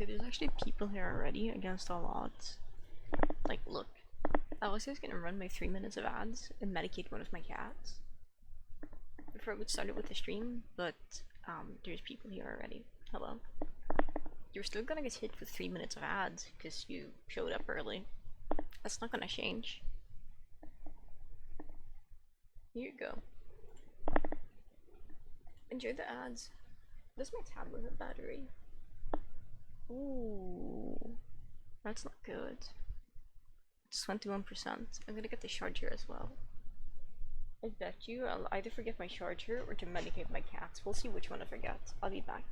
Okay, there's actually people here already against all odds. Like, look. I was just gonna run my 3 minutes of ads and medicate one of my cats before I would start it with the stream, but there's people here already. Hello. You're still gonna get hit with 3 minutes of ads because you showed up early. That's not gonna change. Here you go. Enjoy the ads. Does my tablet have battery? Ooh, that's not good. It's 21%. I'm gonna get the charger as well. I bet you I'll either forget my charger or to medicate my cats. We'll see which one I forget. I'll be back.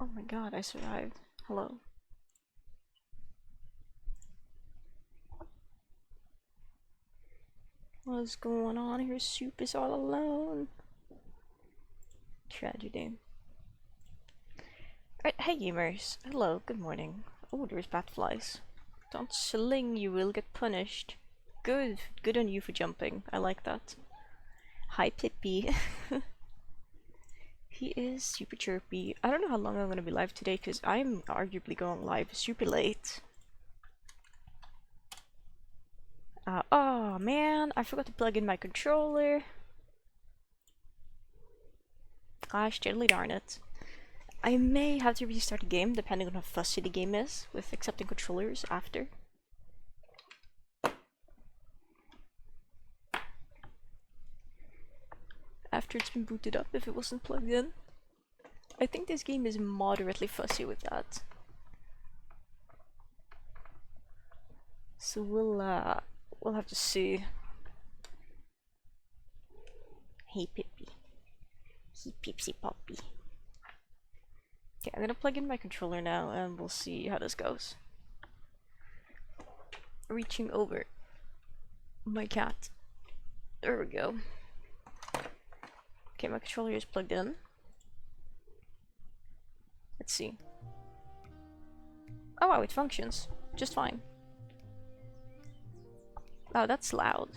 Oh my god, I survived. Hello. What's going on here? Soup is all alone. Tragedy. Right, hey gamers. Hello, good morning. Oh, there's bat flies. Don't sling, you will get punished. Good. Good on you for jumping. I like that. Hi, Pippi. He is super chirpy. I don't know how long I'm gonna be live today because I'm arguably going live super late. Oh man, I forgot to plug in my controller. Gosh, diddly darn it. I may have to restart the game depending on how fussy the game is with accepting controllers after. After it's been booted up if it wasn't plugged in. I think this game is moderately fussy with that. So we'll have to see. Hey Pippi. Hey Pipsy Poppy. Okay, I'm gonna plug in my controller now and we'll see how this goes. Reaching over my cat. There we go. Okay, my controller is plugged in. Let's see. Oh wow, it functions just fine. Wow, that's loud.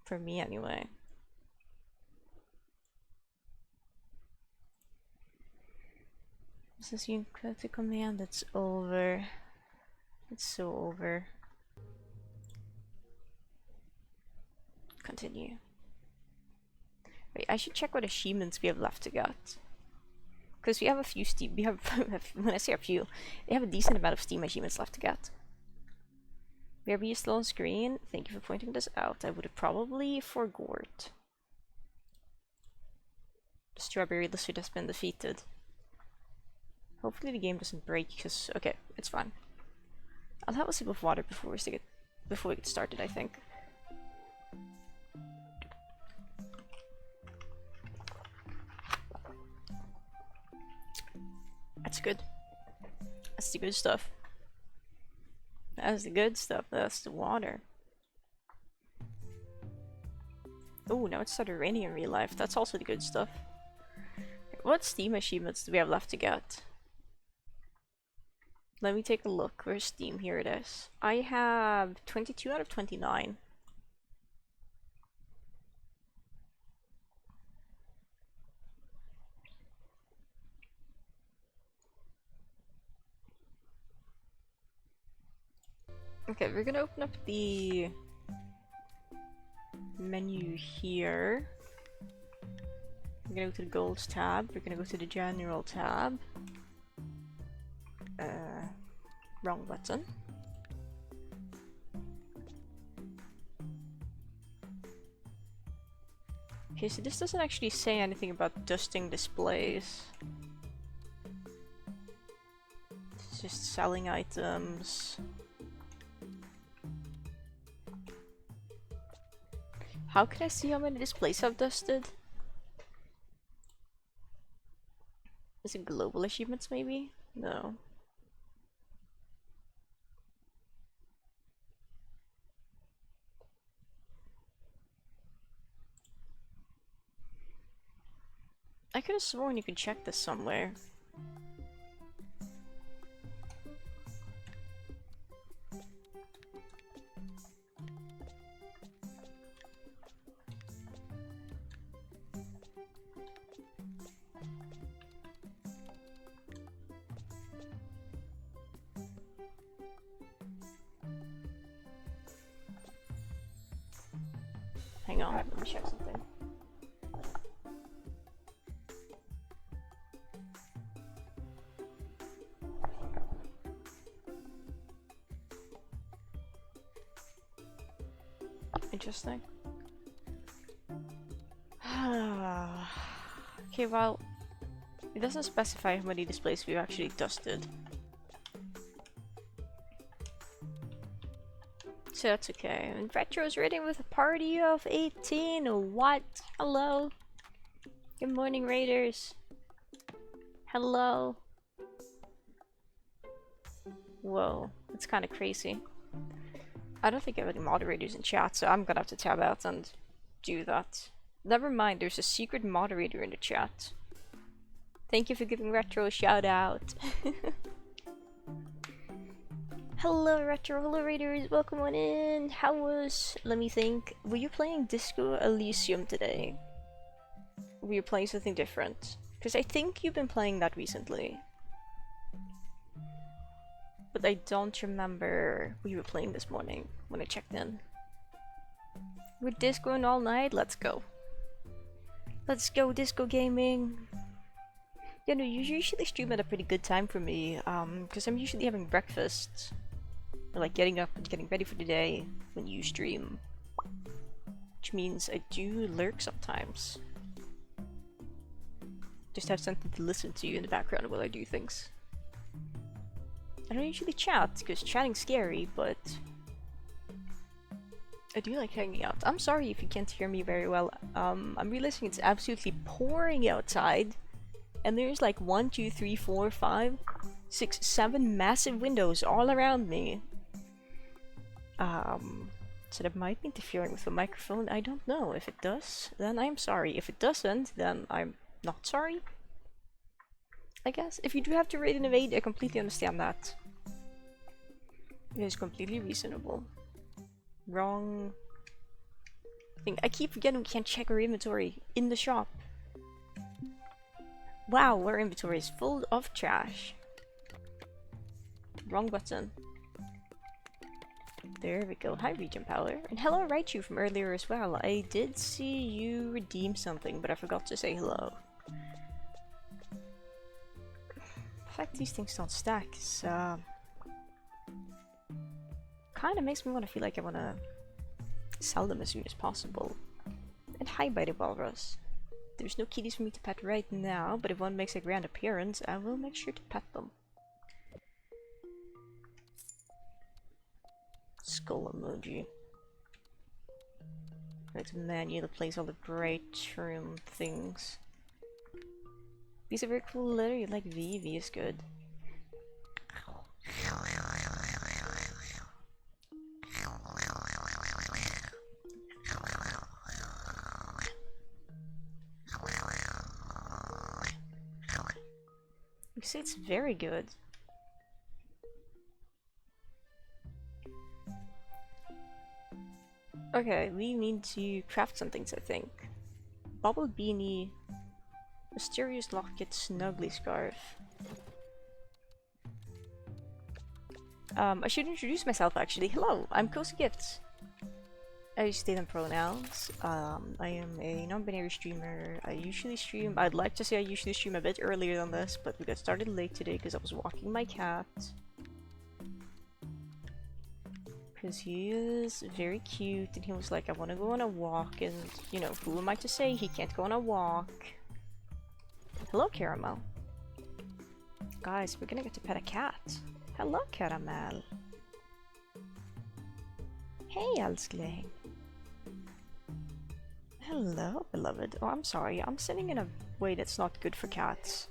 For me anyway. This is the encrypted command. It's over. It's so over. Continue. Wait, I should check what achievements we have left to get. Because we have a few Steam. We have, when I say a few, we have a decent amount of Steam achievements left to get. BRB is still on screen. Thank you for pointing this out. I would have probably forgot. The strawberry lizard has been defeated. Hopefully the game doesn't break, because okay, it's fine. I'll have a sip of water before we get started, I think. That's good. That's the good stuff. That's the good stuff. That's the water. Oh, now it started raining in real life. That's also the good stuff. What Steam achievements do we have left to get? Let me take a look. Where's Steam? Here it is. I have 22 out of 29. Okay, we're gonna open up the menu here. We're gonna go to the Goals tab. We're gonna go to the General tab. Wrong button. Okay, so this doesn't actually say anything about dusting displays. It's just selling items. How can I see how many displays I've dusted? Is it global achievements maybe? No. I could have sworn you could check this somewhere. Hang on, let me check something. Interesting. Okay, well, it doesn't specify how many displays we've actually dusted. So that's okay. And Retro's raiding with a party of 18. What? Hello? Good morning, Raiders. Hello. Whoa, that's kind of crazy. I don't think I have any moderators in chat, so I'm gonna have to tab out and do that. Never mind, there's a secret moderator in the chat. Thank you for giving Retro a shout out. Hello Retro, hello Raiders, welcome on in. How was, let me think, were you playing Disco Elysium today? Were you playing something different? Because I think you've been playing that recently. But I don't remember what you were playing this morning when I checked in. We're discoing all night? Let's go. Let's go disco gaming. Yeah, no, you usually stream at a pretty good time for me, because I'm usually having breakfast. Or like getting up and getting ready for the day when you stream. Which means I do lurk sometimes. Just have something to listen to in the background while I do things. I don't usually chat, because chatting's scary, but I do like hanging out. I'm sorry if you can't hear me very well. I'm realizing it's absolutely pouring outside, and there's like 1, 2, 3, 4, 5, 6, 7 massive windows all around me. So that might be interfering with the microphone. I don't know. If it does, then I'm sorry. If it doesn't, then I'm not sorry. I guess. If you do have to rate and evade, I completely understand that. It is completely reasonable. Wrong thing. I keep forgetting we can't check our inventory in the shop. Wow, our inventory is full of trash. Wrong button. There we go. Hi, Region Power. And hello, Raichu from earlier as well. I did see you redeem something, but I forgot to say hello. The fact these things don't stack is, kinda makes me wanna feel like I wanna sell them as soon as possible. And hi, By the Walrus. There's no kitties for me to pet right now, but if one makes a grand appearance, I will make sure to pet them. Skull emoji. Right, menu that plays all the bright room things. These are very cool letter, like VV is good. You say it's very good. Okay, we need to craft some things, I think. Bubble Beanie, Mysterious Locket, Snuggly Scarf. I should introduce myself actually. Hello, I'm Cozy Gifts. I use they them pronouns. I am a non-binary streamer. I usually stream. I'd like to say I usually stream a bit earlier than this, but we got started late today because I was walking my cat. Because he is very cute and he was like, I want to go on a walk, and you know, who am I to say he can't go on a walk? Hello, Caramel. Guys, we're gonna get to pet a cat. Hello, Caramel. Hey, älskling. Hello, beloved. Oh, I'm sorry. I'm sitting in a way that's not good for cats.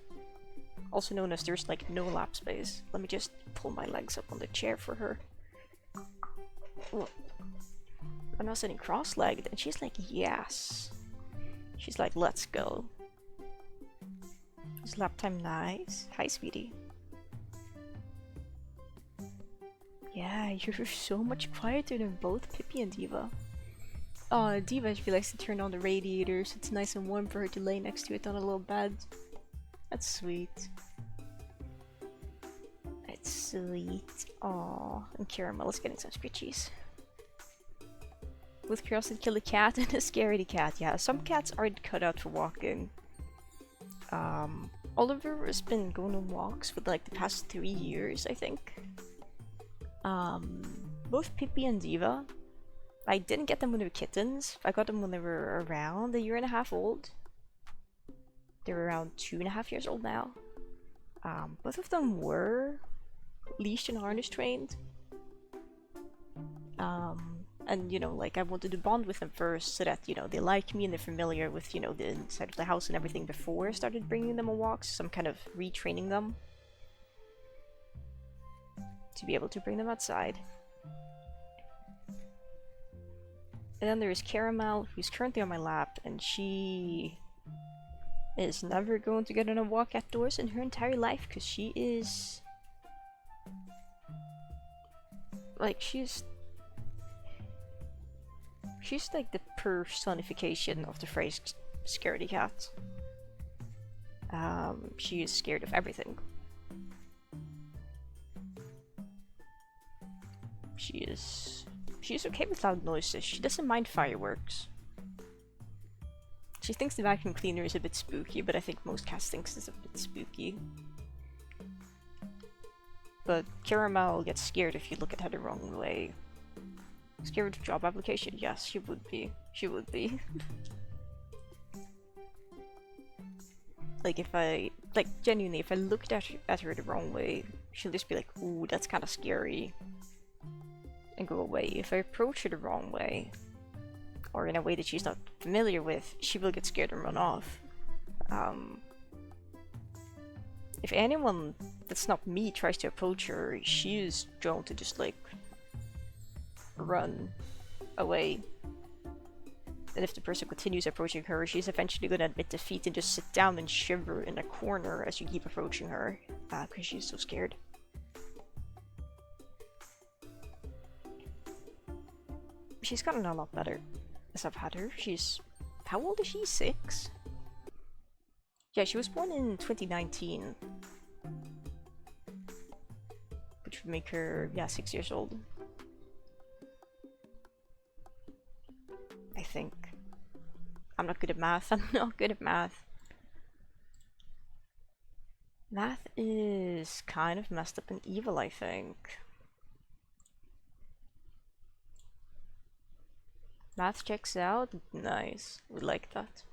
Also known as there's like no lap space. Let me just pull my legs up on the chair for her. Ooh. I'm now sitting cross-legged and she's like, yes. She's like, let's go. Is lap time nice? Hi, sweetie. Yeah, you're so much quieter than both Pippi and Diva. Diva, she likes to turn on the radiator so it's nice and warm for her to lay next to it on a little bed. That's sweet. That's sweet. Aww. And Caramel is getting some scritchies. With curiosity, kill a cat and a scaredy cat. Yeah, some cats aren't cut out for walking. Oliver has been going on walks for like the past 3 years, I think. Both Pippi and Diva. I didn't get them when they were kittens. I got them when they were around a year and a half old. They're around 2.5 years old now. Both of them were leashed and harness trained. And you know, like I wanted to bond with them first so that, you know, they like me and they're familiar with, you know, the inside of the house and everything before I started bringing them on walks. So I'm kind of retraining them to be able to bring them outside. And then there's Caramel, who's currently on my lap, and she is never going to get on a walk outdoors in her entire life because she is like, she's like the personification of the phrase scaredy cat. She is scared of everything. She's okay with loud noises. She doesn't mind fireworks. She thinks the vacuum cleaner is a bit spooky, but I think most cats think it's a bit spooky. But Caramel gets scared if you look at her the wrong way. Scared of job application? Yes, she would be. She would be. Like if I, like genuinely, if I looked at her the wrong way, she'll just be like, ooh, that's kind of scary. and go away. If I approach her the wrong way, or in a way that she's not familiar with, she will get scared and run off. If anyone that's not me tries to approach her, she is drawn to just like run away. And if the person continues approaching her, she's eventually gonna admit defeat and just sit down and shiver in a corner as you keep approaching her, because she's so scared. She's gotten a lot better as I've had her. She's... how old is she? 6? Yeah, she was born in 2019. Which would make her, yeah, 6 years old. I think. I'm not good at math. I'm not good at math. Math is kind of messed up and evil, I think. Math checks out. Nice. We like that.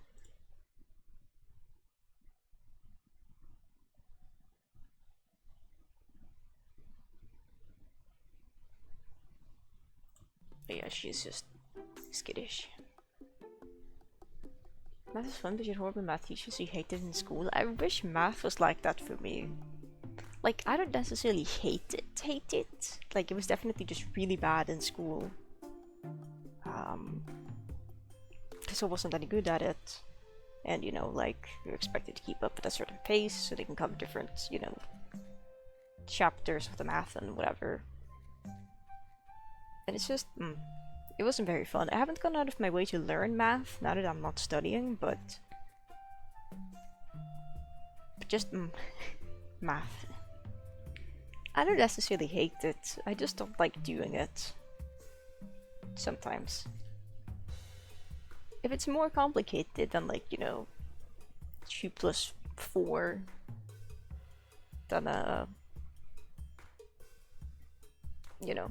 But yeah, she's just skittish. Math is fun, but you're horrible math teachers you hated in school. I wish math was like that for me. Like, I don't necessarily hate it. Like, it was definitely just really bad in school. Because I wasn't any good at it. And, you know, like, you're expected to keep up at a certain pace, so they can cover different, you know, chapters of the math and whatever. And it's just, it wasn't very fun. I haven't gone out of my way to learn math, now that I'm not studying, but just, math. I don't necessarily hate it, I just don't like doing it. Sometimes. If it's more complicated than, like, you know, 2 plus 4, then, you know,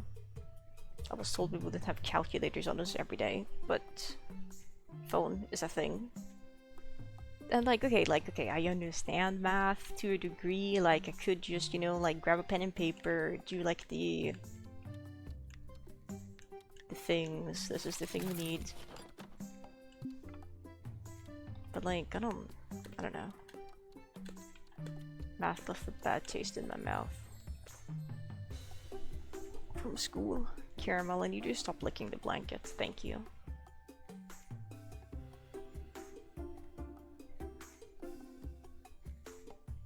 I was told we wouldn't have calculators on us every day, but phone is a thing. And like, okay, I understand math to a degree, like I could just, you know, like grab a pen and paper, do like the things, this is the thing we need. But like, I don't know. Math left a bad taste in my mouth. From school. Caramel, and you do stop licking the blanket. Thank you.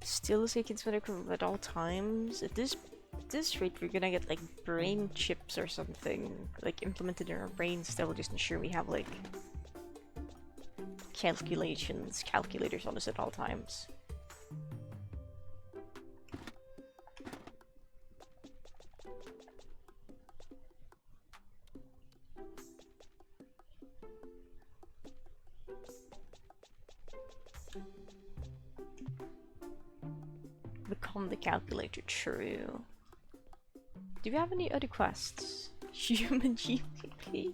Still say kids medical at all times. At this rate, we're gonna get like brain chips or something like implemented in our brains that will just ensure we have like calculators on us at all times. Become the calculator, true. Do we have any other quests? Human GPP?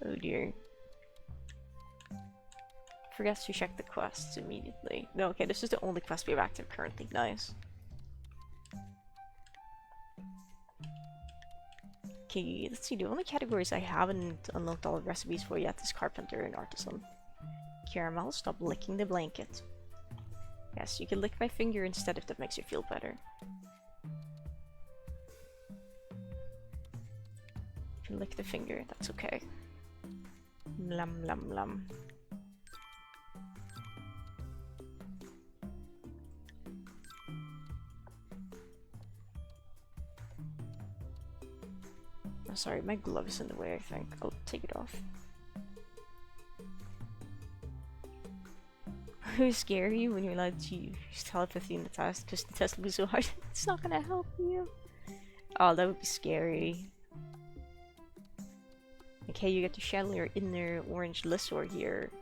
Oh dear. Forget to check the quests immediately. No, okay, this is the only quest we have active currently. Nice. Okay, let's see. The only categories I haven't unlocked all the recipes for yet is Carpenter and Artisan. Caramel, stop licking the blanket. Yes, you can lick my finger instead if that makes you feel better. You can lick the finger, that's okay. Lum lum lum. Oh, sorry, my glove is in the way, I think. I'll take it off. It was scary when you're allowed to use telepathy in the test because the test will be so hard. It's not gonna help you. Oh, that would be scary. Okay, you get to channel your inner orange Lysor here.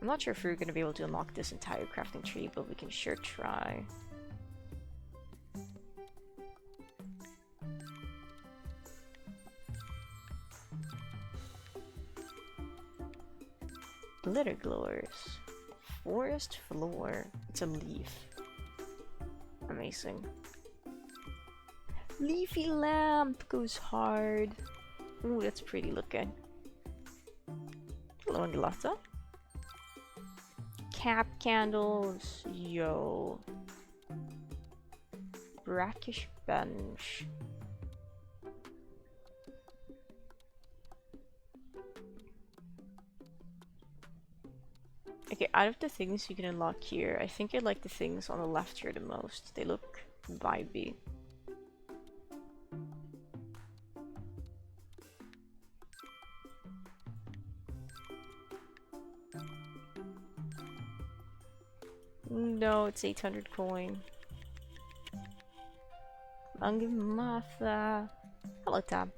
I'm not sure if we're gonna be able to unlock this entire crafting tree, but we can sure try. Glitter glowers. forest floor. It's a leaf. Amazing. Leafy lamp goes hard. Ooh, that's pretty looking. Hello, Angelata. Cap candles. Yo. Brackish bench. Okay, out of the things you can unlock here, I think I like the things on the left here the most. They look vibey. No, it's 800 coin. Angamatha. Hello, Tab.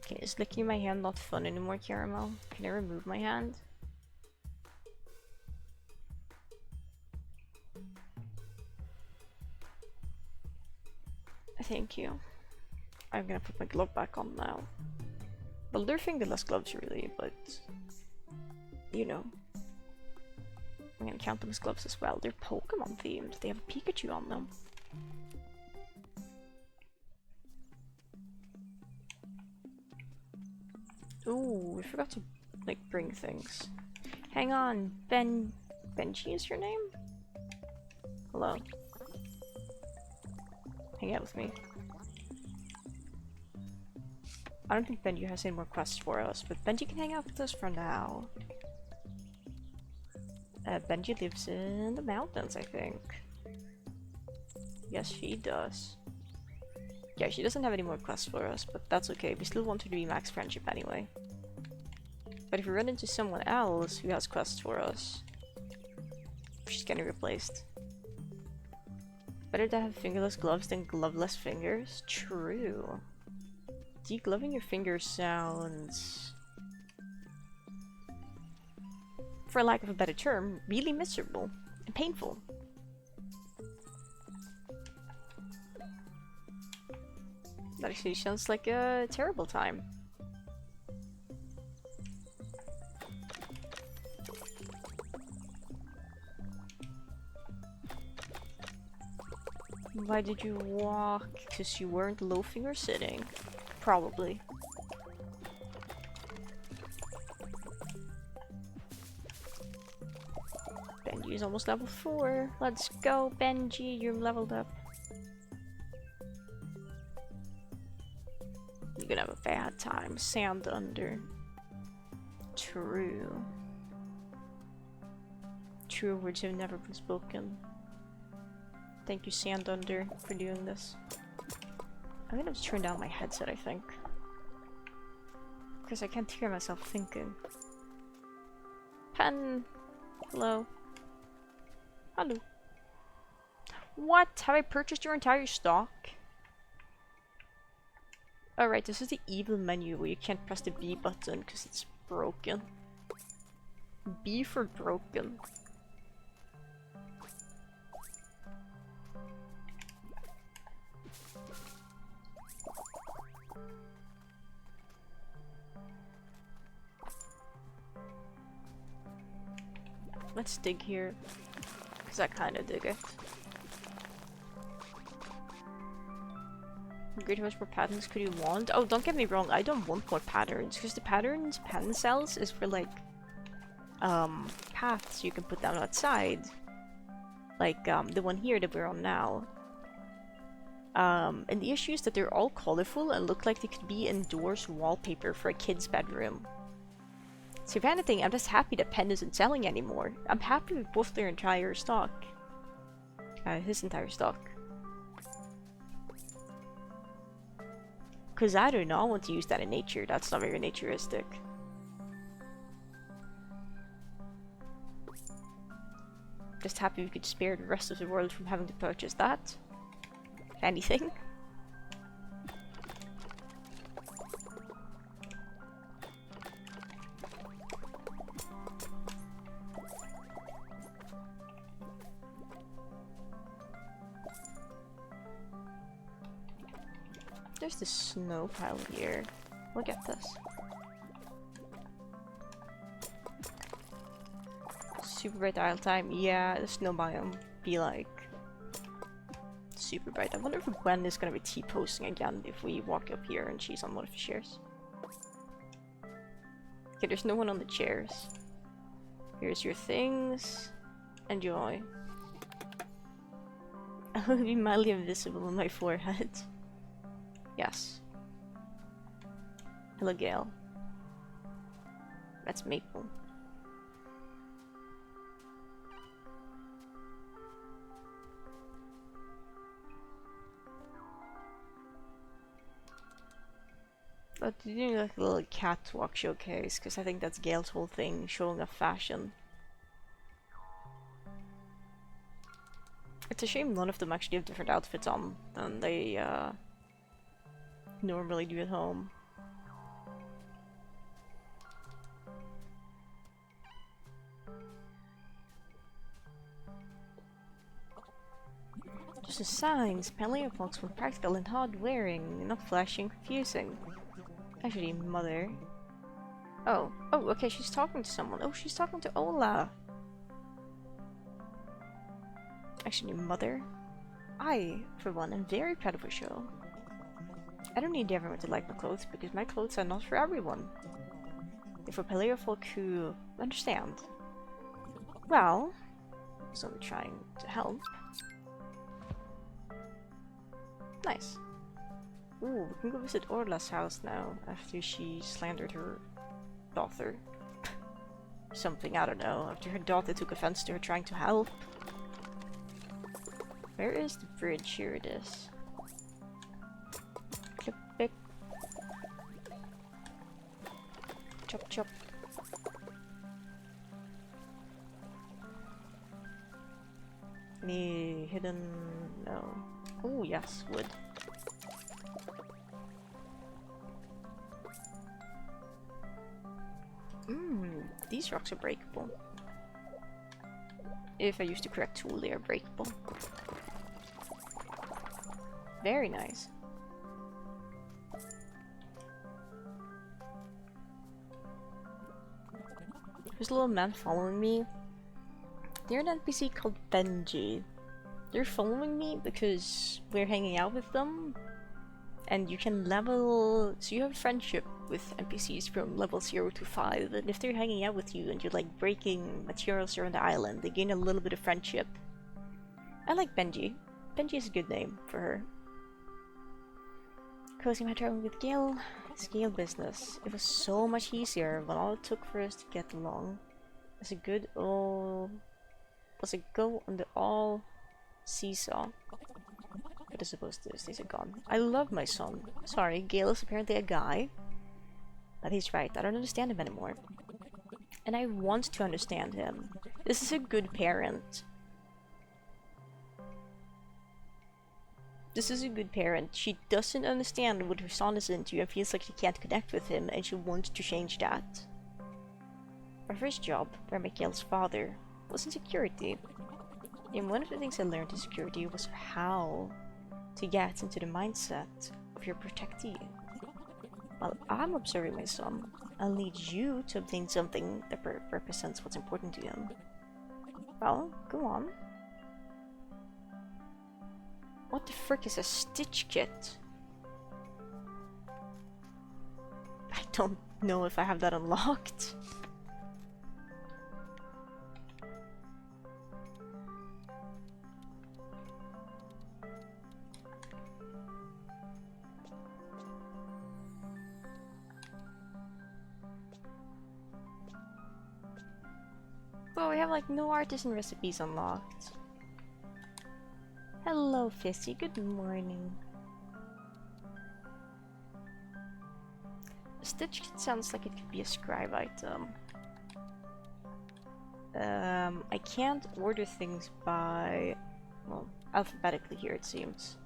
Okay, is licking my hand not fun anymore, Caramel? Can I remove my hand? Thank you. I'm gonna put my glove back on now. Well, they're fingerless gloves really, but you know. I'm gonna count them as gloves as well. They're Pokemon themed. They have a Pikachu on them. Ooh, we forgot to like bring things. Hang on, Benji is your name? Hello. Hang out with me. I don't think Benji has any more quests for us, but Benji can hang out with us for now. Benji lives in the mountains, I think. Yes, she does. Yeah, she doesn't have any more quests for us, but that's okay. We still want her to be max friendship anyway. But if we run into someone else who has quests for us, she's getting replaced. Better to have fingerless gloves than gloveless fingers? True. Degloving your fingers sounds, for lack of a better term, really miserable and painful. That actually sounds like a terrible time. Why did you walk? Because you weren't loafing or sitting. Probably. Benji is almost level 4. Let's go, Benji. You're leveled up. You're gonna have a bad time. Sand under. True. True words have never been spoken. Thank you, Sand Under, for doing this. I'm gonna have to turn down my headset, I think. Because I can't hear myself thinking. Pen! Hello. Hello. What? Have I purchased your entire stock? Alright, this is the evil menu where you can't press the B button because it's broken. B for broken. Let's dig here, because I kind of dig it. Great, how much more patterns could you want? Oh, don't get me wrong, I don't want more patterns, because the patterns, pattern cells, is for like, paths you can put down outside. Like, the one here that we're on now. And the issue is that they're all colorful and look like they could be indoors wallpaper for a kid's bedroom. So if anything, I'm just happy that Pen isn't selling anymore. I'm happy with both their entire stock. His entire stock. Cause I don't know, I want to use that in nature. That's not very naturistic. Just happy we could spare the rest of the world from having to purchase that. If anything. there's the snow pile here. Look at this. Super bright isle time. Yeah, the snow biome be like super bright. I wonder if Gwen is gonna be T-posting again if we walk up here and she's on one of the chairs. Okay, there's no one on the chairs. Here's your things. Enjoy. I will be mildly invisible on my forehead. Yes. Hello, Gale. That's Maple. But doing like a little catwalk showcase, because I think that's Gale's whole thing, showing off fashion. It's a shame none of them actually have different outfits on than they normally do at home. Just the signs, Paleopods were practical and hard wearing, not flashy and confusing. Actually, mother. Oh, okay, she's talking to someone. Oh, she's talking to Ola. Actually, mother. I, for one, am very proud of our show. I don't need everyone to like my clothes, because my clothes are not for everyone. They're for Paleofolk who understand. Well, so I'm trying to help. Nice. Ooh, we can go visit Orla's house now, after she slandered her daughter. Something, I don't know, after her daughter took offense to her trying to help. Where is the bridge? Here it is. Clip pick. Chop chop. Any hidden... no. Oh yes, wood. These rocks are breakable. If I use the correct tool, they are breakable. Very nice. There's a little man following me. They're an NPC called Benji. They're following me because we're hanging out with them. And you can level... so you have friendship with NPCs from level 0 to 5. And if they're hanging out with you and you're like breaking materials around the island, they gain a little bit of friendship. I like Benji. Benji is a good name for her. Cozy my travel with Gale. It's Gale business. It was so much easier when all it took for us to get along. Was a good old... was a go on the all seesaw. But I suppose those days are gone. I love my son. Sorry, Gale is apparently a guy. But he's right, I don't understand him anymore. And I want to understand him. This is a good parent. This is a good parent. She doesn't understand what her son is into and feels like she can't connect with him, and she wants to change that. My first job, where I met Gale's father, was in security. And one of the things I learned in security was how to get into the mindset of your protectee. While I'm observing my son, I'll need you to obtain something that represents what's important to him. Well, go on. What the frick is a stitch kit? I don't know if I have that unlocked. Well, we have like no artisan recipes unlocked. Hello, Fissy. Good morning. A stitch kit sounds like it could be a scribe item. I can't order things by, well, alphabetically here it seems.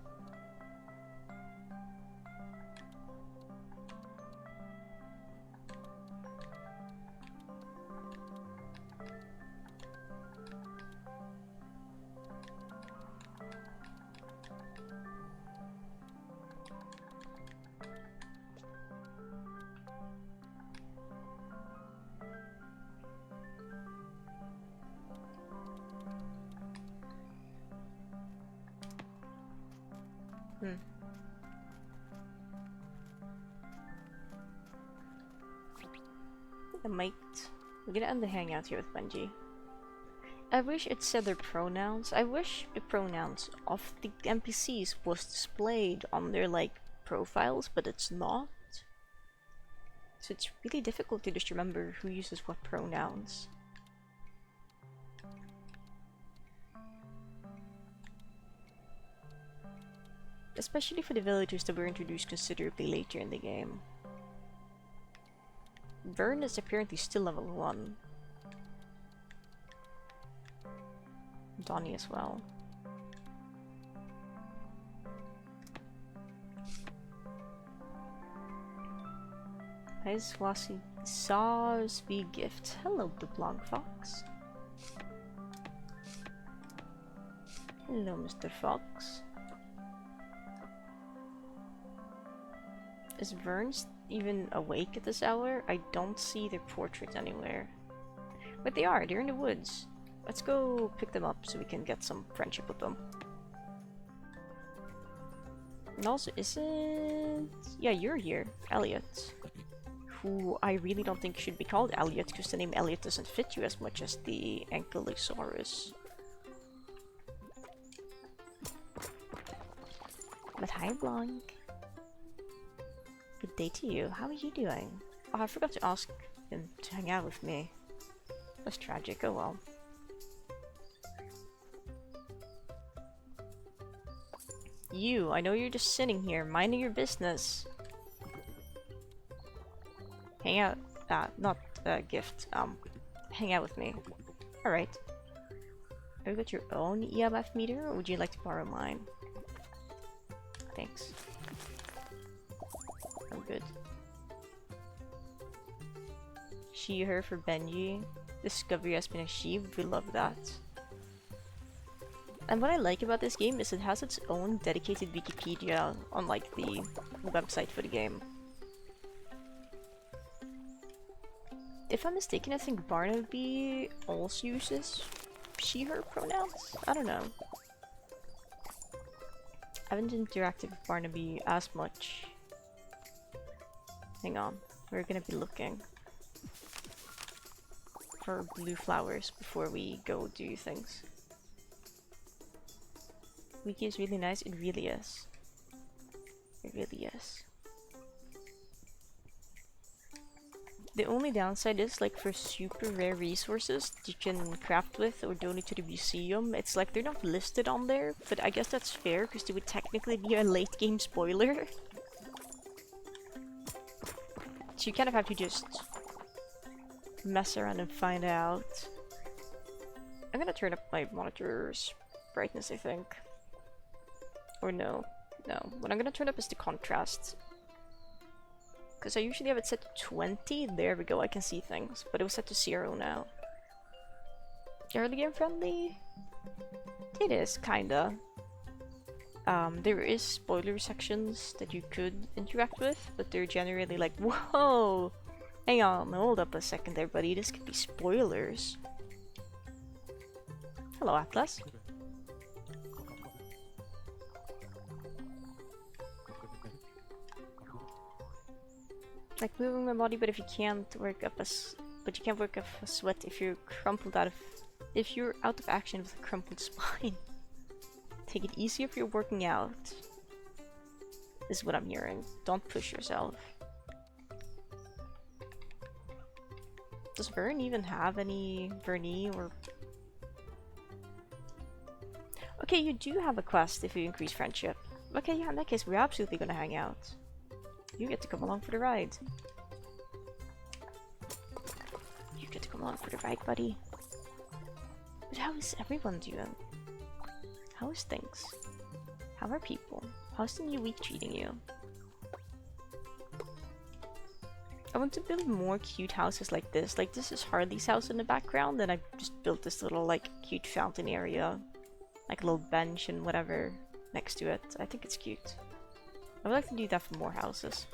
Hmm. I might. We're gonna end the hangout here with Bungie. I wish it said their pronouns. I wish the pronouns of the NPCs was displayed on their like profiles, but it's not. So it's really difficult to just remember who uses what pronouns. Especially for the villagers that were introduced considerably later in the game. Vern is apparently still level 1. Donnie as well. Hi, Swasby Gift. Hello, the Blog Fox. Hello, Mr. Fox. Is Vern even awake at this hour? I don't see their portraits anywhere. But they are, they're in the woods. Let's go pick them up so we can get some friendship with them. And also, isn't... Yeah, you're here, Elliot. Who I really don't think should be called Elliot, because the name Elliot doesn't fit you as much as the Ankylosaurus. But hi, Blanc. Good day to you. How are you doing? Oh, I forgot to ask him to hang out with me. That's tragic. Oh well. You, I know you're just sitting here, minding your business. Hang out. Not gift. Hang out with me. Alright. Have you got your own EMF meter, or would you like to borrow mine? Thanks. I'm good. She, her for Benji. Discovery has been achieved. We love that. And what I like about this game is it has its own dedicated Wikipedia on like the website for the game. If I'm mistaken, I think Barnaby also uses she, her pronouns? I don't know. I haven't interacted with Barnaby as much. Hang on, we're gonna be looking for blue flowers before we go do things. Wiki is really nice, it really is. It really is. The only downside is, like, for super rare resources that you can craft with or donate to the museum, it's like they're not listed on there, but I guess that's fair because they would technically be a late game spoiler. So you kind of have to just mess around and find out. I'm gonna turn up my monitor's brightness, I think. Or no. No. What I'm gonna turn up is the contrast. Because I usually have it set to 20. There we go, I can see things. But it was set to 0 now. Early game friendly? It is, kinda. There is spoiler sections that you could interact with, but they're generally like, whoa! Hang on, hold up a second there, buddy. This could be spoilers. Hello, Atlas. Like moving my body, but if you can't work up but you can't work up a sweat if you're if you're out of action with a crumpled spine. Take it easy if you're working out. Is what I'm hearing. Don't push yourself. Does Vern even have any Vernie or... Okay, you do have a quest if you increase friendship. Okay, yeah, in that case, we're absolutely gonna hang out. You get to come along for the ride. You get to come along for the ride, buddy. But how is everyone doing? How is things? How are people? How's the new week treating you? I want to build more cute houses like this. Like, this is Harley's house in the background, and I just built this little, like, cute fountain area. Like a little bench and whatever next to it. I think it's cute. I would like to do that for more houses.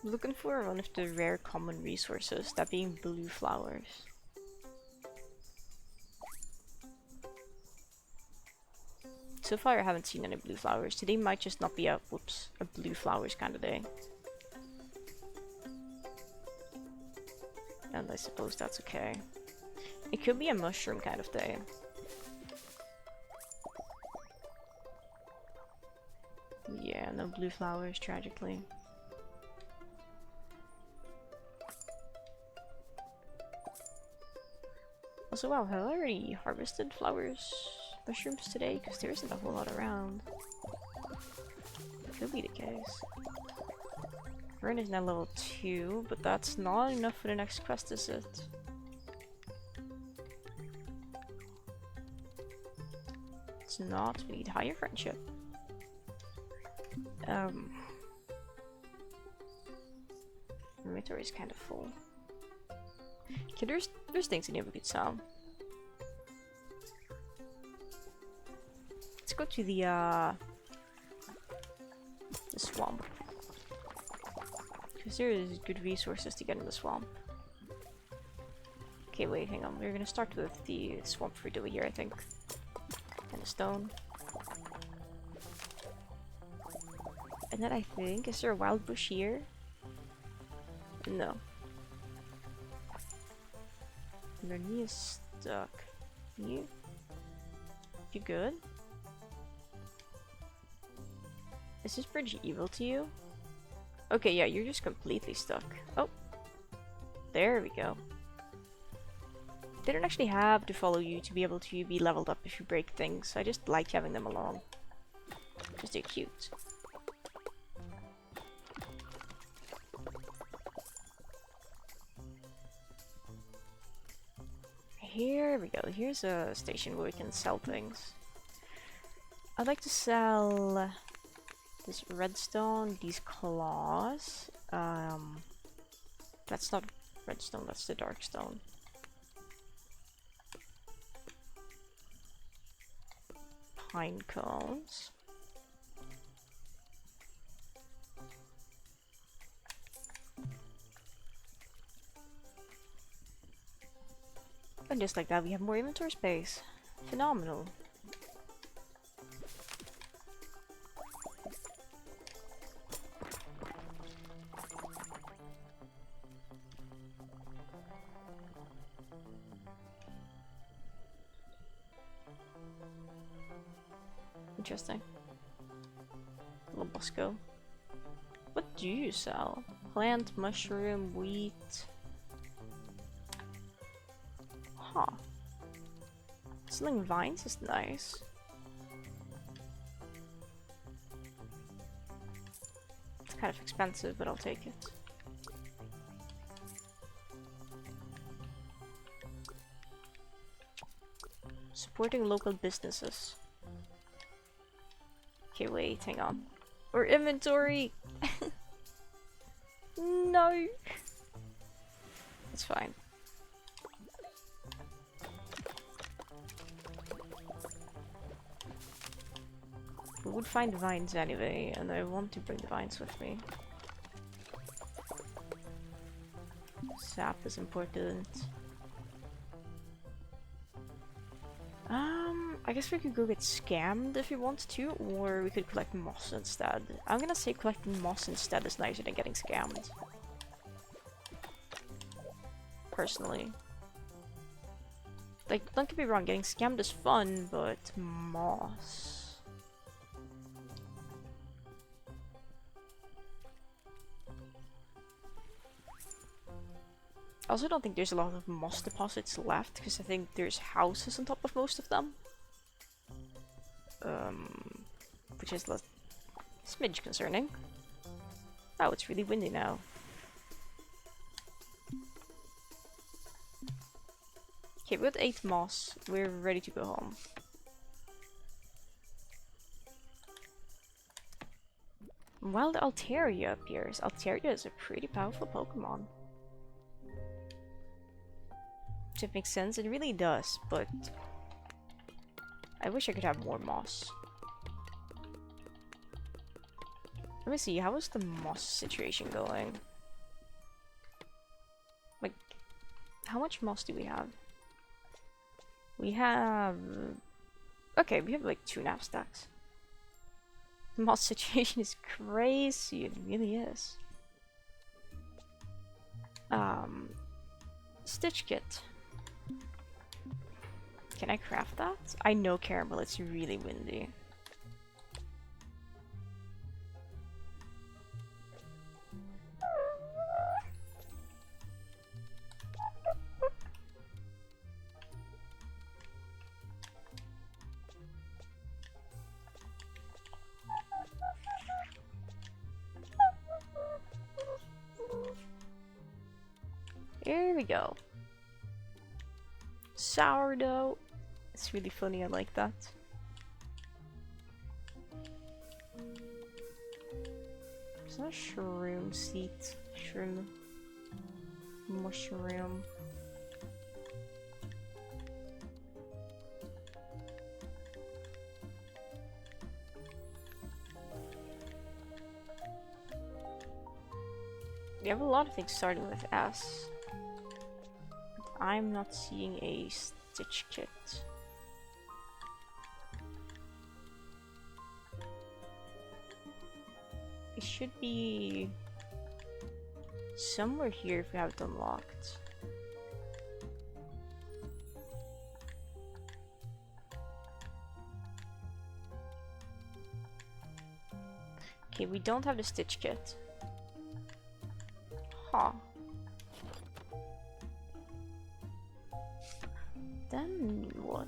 Looking for one of the rare common resources, that being blue flowers. So far I haven't seen any blue flowers. Today might just not be a blue flowers kind of day. And I suppose that's okay. It could be a mushroom kind of day. Yeah, no blue flowers, tragically. Also, wow, have I already harvested mushrooms today? Because there isn't a whole lot around. Could be the case. Fern is now level 2, but that's not enough for the next quest, is it? It's not. We need higher friendship. Inventory is kind of full. Okay, there's things in here we could sell. Let's go to the swamp. Because there is good resources to get in the swamp. Okay, wait, hang on. We're gonna start with the swamp fruit over here, I think. And the stone. And then I think, is there a wild bush here? No. Your knee is stuck. You good? Is this bridge evil to you? Okay, yeah, you're just completely stuck. Oh. There we go. They don't actually have to follow you to be able to be leveled up if you break things. I just like having them along. Because they're cute. Here we go. Here's a station where we can sell things. I'd like to sell this redstone, these claws. That's not redstone, that's the dark stone. Pine cones. And just like that, we have more inventory space. Phenomenal. Interesting. Lobosco. What do you sell? Plant, mushroom, wheat. Huh. Selling vines is nice. It's kind of expensive, but I'll take it. Supporting local businesses. Okay, wait, hang on. Or inventory! No! It's fine. We would find vines anyway, and I want to bring the vines with me. Sap is important. I guess we could go get scammed if we want to, or we could collect moss instead. I'm gonna say collecting moss instead is nicer than getting scammed. Personally. Like, don't get me wrong, getting scammed is fun, but moss. I also don't think there's a lot of moss deposits left, because I think there's houses on top of most of them. Which is a smidge concerning. Oh, it's really windy now. Okay, with 8 moss, we're ready to go home. Wild Altaria appears. Altaria is a pretty powerful Pokemon. Which it makes sense, it really does, but I wish I could have more moss. Let me see, how is the moss situation going? How much moss do we have? We have... Okay, we have like 2.5 stacks. The moss situation is crazy, it really is. Stitch kit. Can I craft that? I know Caramel, it's really windy. Here we go. Sourdough. It's really funny, I like that. It's not shroom seed. Shroom. Mushroom. We have a lot of things starting with S. I'm not seeing a stitch kit. It should be somewhere here if we have it unlocked. Okay, we don't have the stitch kit. Huh. Then what?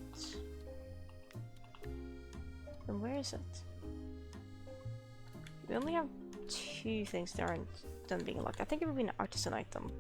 Then where is it? We only have 2 things that aren't done being unlocked. I think it would be an artisan item.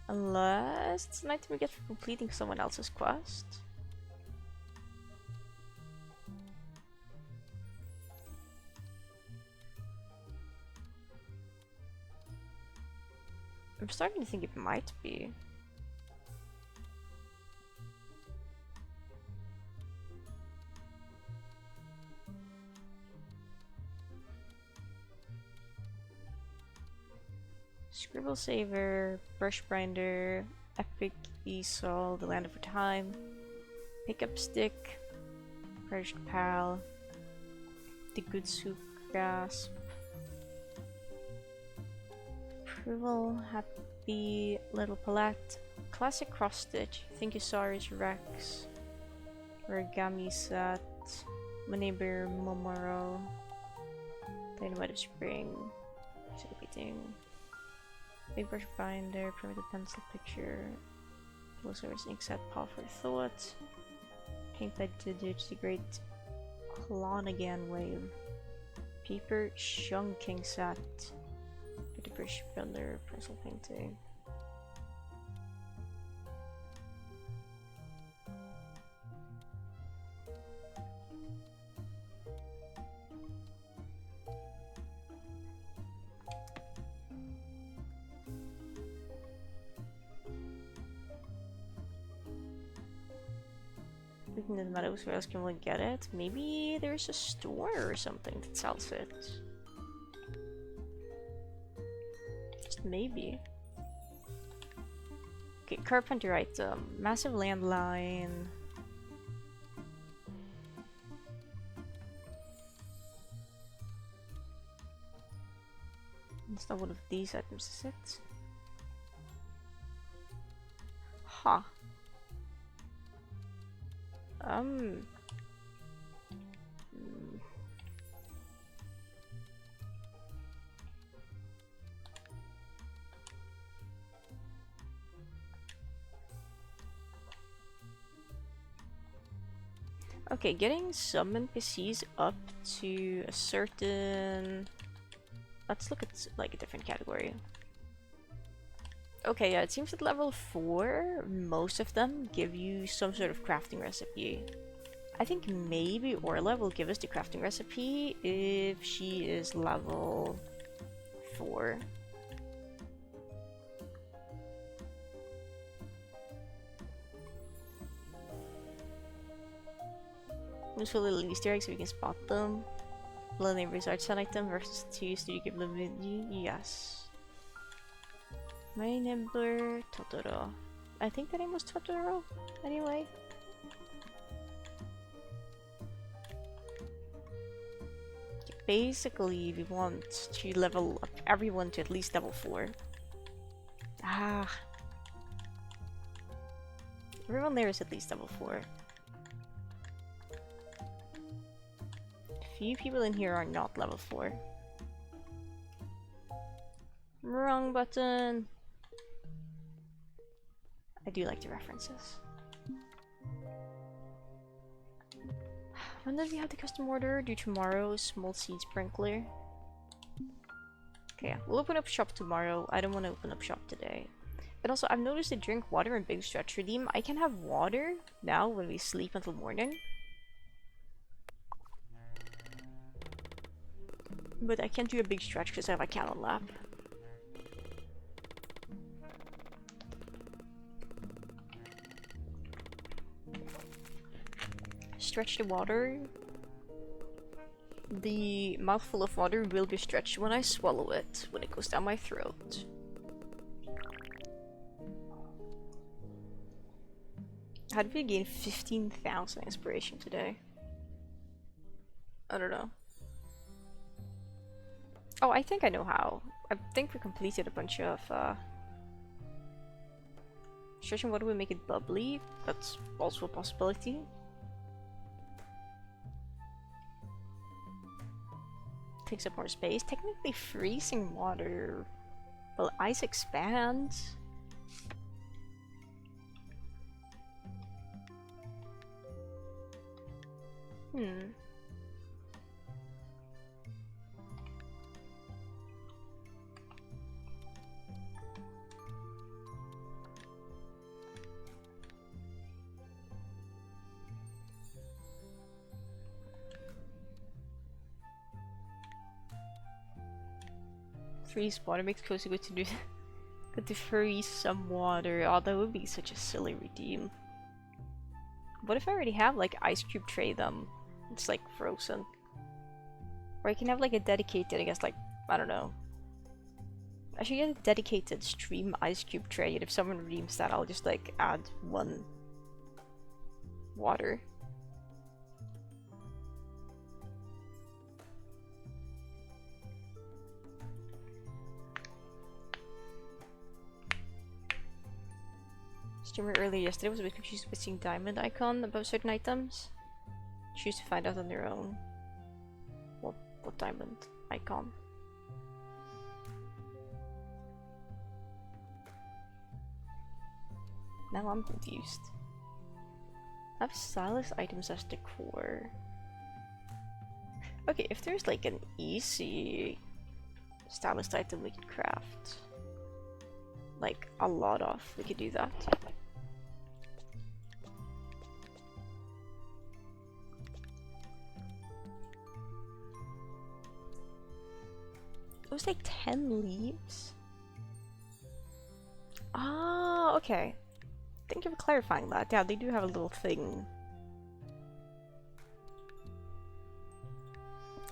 Unless it's an item we get for completing someone else's quest. I'm starting to think it might be. Scribble Saver, Brush Binder, Epic Esol, The Land of Time, Pickup Stick, Perished Pal, The Good Soup Grasp, Approval, Happy Little Palette, Classic Cross Stitch, Thinkosaurus Rex, Origami Set, My Neighbor Momoro, Dynamite of Spring, Beating. Big Brush Binder, Primitive Pencil Picture, Velociraptor Ink Set, Paw for Thought, Paint by Digits, The Great Clonagan Wave, Paper Chunking Set, Pretty Brush Builder, Pencil Painting. In the meadows, where else can we get it? Maybe there's a store or something that sells it. Just maybe. Okay, carpenter item. Massive landline. It's not one of these items, is it? Huh. Okay, getting some NPCs up to a certain... Let's look at like a different category. Okay, yeah, it seems at level 4, most of them give you some sort of crafting recipe. I think maybe Orla will give us the crafting recipe if she is level 4. Let's fill little Easter eggs so we can spot them. Little neighbors art set item versus 2 studio capability. Yes. My neighbor Totoro. I think the name was Totoro anyway. Basically, we want to level up everyone to at least level 4. Ah. Everyone there is at least level 4. Few people in here are not level 4. Wrong button! I do like the references. When does he have the custom order? Due tomorrow, small seed sprinkler. Okay, yeah, we'll open up shop tomorrow. I don't want to open up shop today. But also, I've noticed to drink water in Big Stretch Redeem. I can have water now when we sleep until morning. But I can't do a big stretch because I have a cat on lap. Stretch the water. The mouthful of water will be stretched when I swallow it, when it goes down my throat. How did we gain 15,000 inspiration today? I don't know. Oh, I think I know how. I think we completed a bunch of stretching water will make it bubbly. That's also a possibility. Takes up more space. Technically freezing water. Well, ice expands. Freeze water makes cozy good to do. Good to freeze some water. Oh, that would be such a silly redeem. What if I already have like ice cube tray them? It's like frozen. Or I can have like a dedicated, I guess, like, I don't know. I should get a dedicated stream ice cube tray, and if someone redeems that, I'll just like add 1 water. Streamer earlier yesterday was a bit confused with seeing diamond icon above certain items. Choose to find out on their own. What diamond icon? Now I'm confused. I have stylus items as decor. Okay, if there's like an easy stylus item we could craft, like a lot of, we could do that. It was like 10 leaves? Ah, okay. Thank you for clarifying that. Yeah, they do have a little thing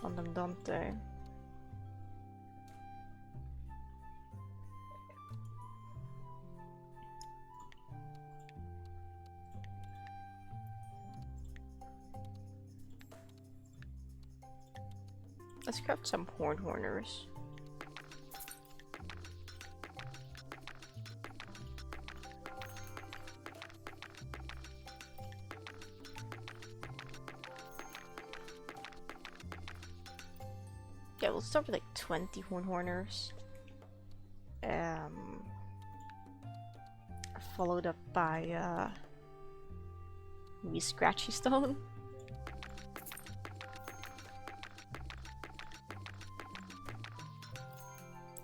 on them, don't they? Let's craft some horners. Yeah, we'll start with like 20 horners. Followed up by maybe scratchy stone.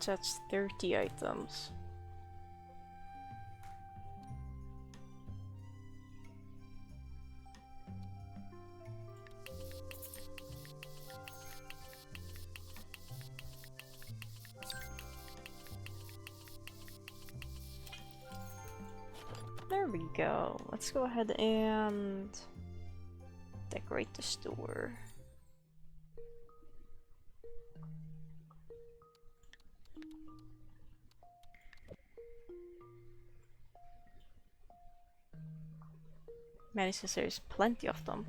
So that's 30 items. There we go. Let's go ahead and decorate the store. Manny says there's plenty of them.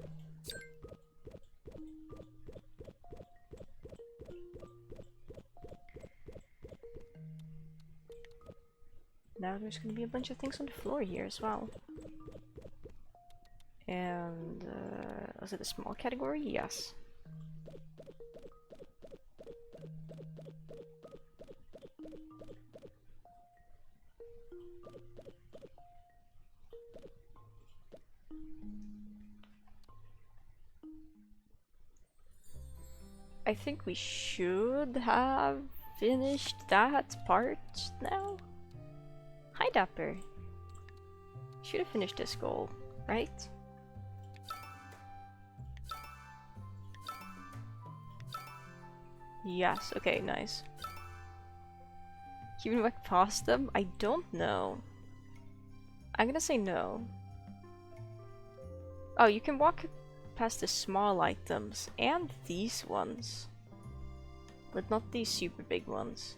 Now there's gonna be a bunch of things on the floor here as well. And was it a small category? Yes. I think we should have finished that part now. Hi Dapper. Should have finished this goal, right? Yes, okay, nice. Can you walk past them? I don't know. I'm gonna say no. Oh, you can walk past the small items and these ones, but not these super big ones.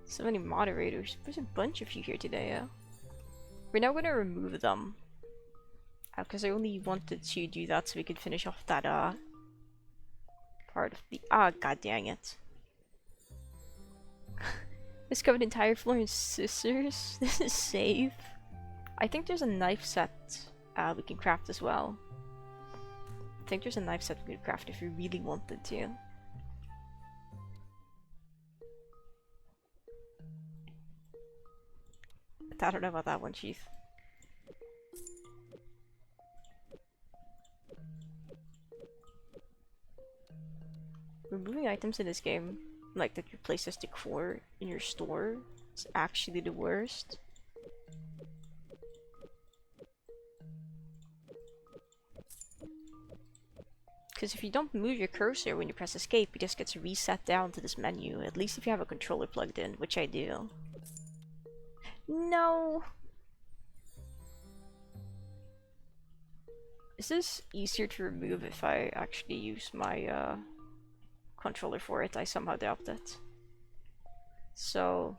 So many moderators. There's a bunch of you here today, yeah? We're now gonna remove them. Because I only wanted to do that so we could finish off that part of the— god dang it. It's covered entire floor in scissors. This is safe. I think there's a knife set we can craft as well. I think there's a knife set we could craft if we really wanted to. But I don't know about that one, Chief. Removing items in this game, like that you place as decor in your store, is actually the worst. Because if you don't move your cursor when you press escape, it just gets reset down to this menu, at least if you have a controller plugged in, which I do. No! Is this easier to remove if I actually use my controller for it? I somehow doubt it. So...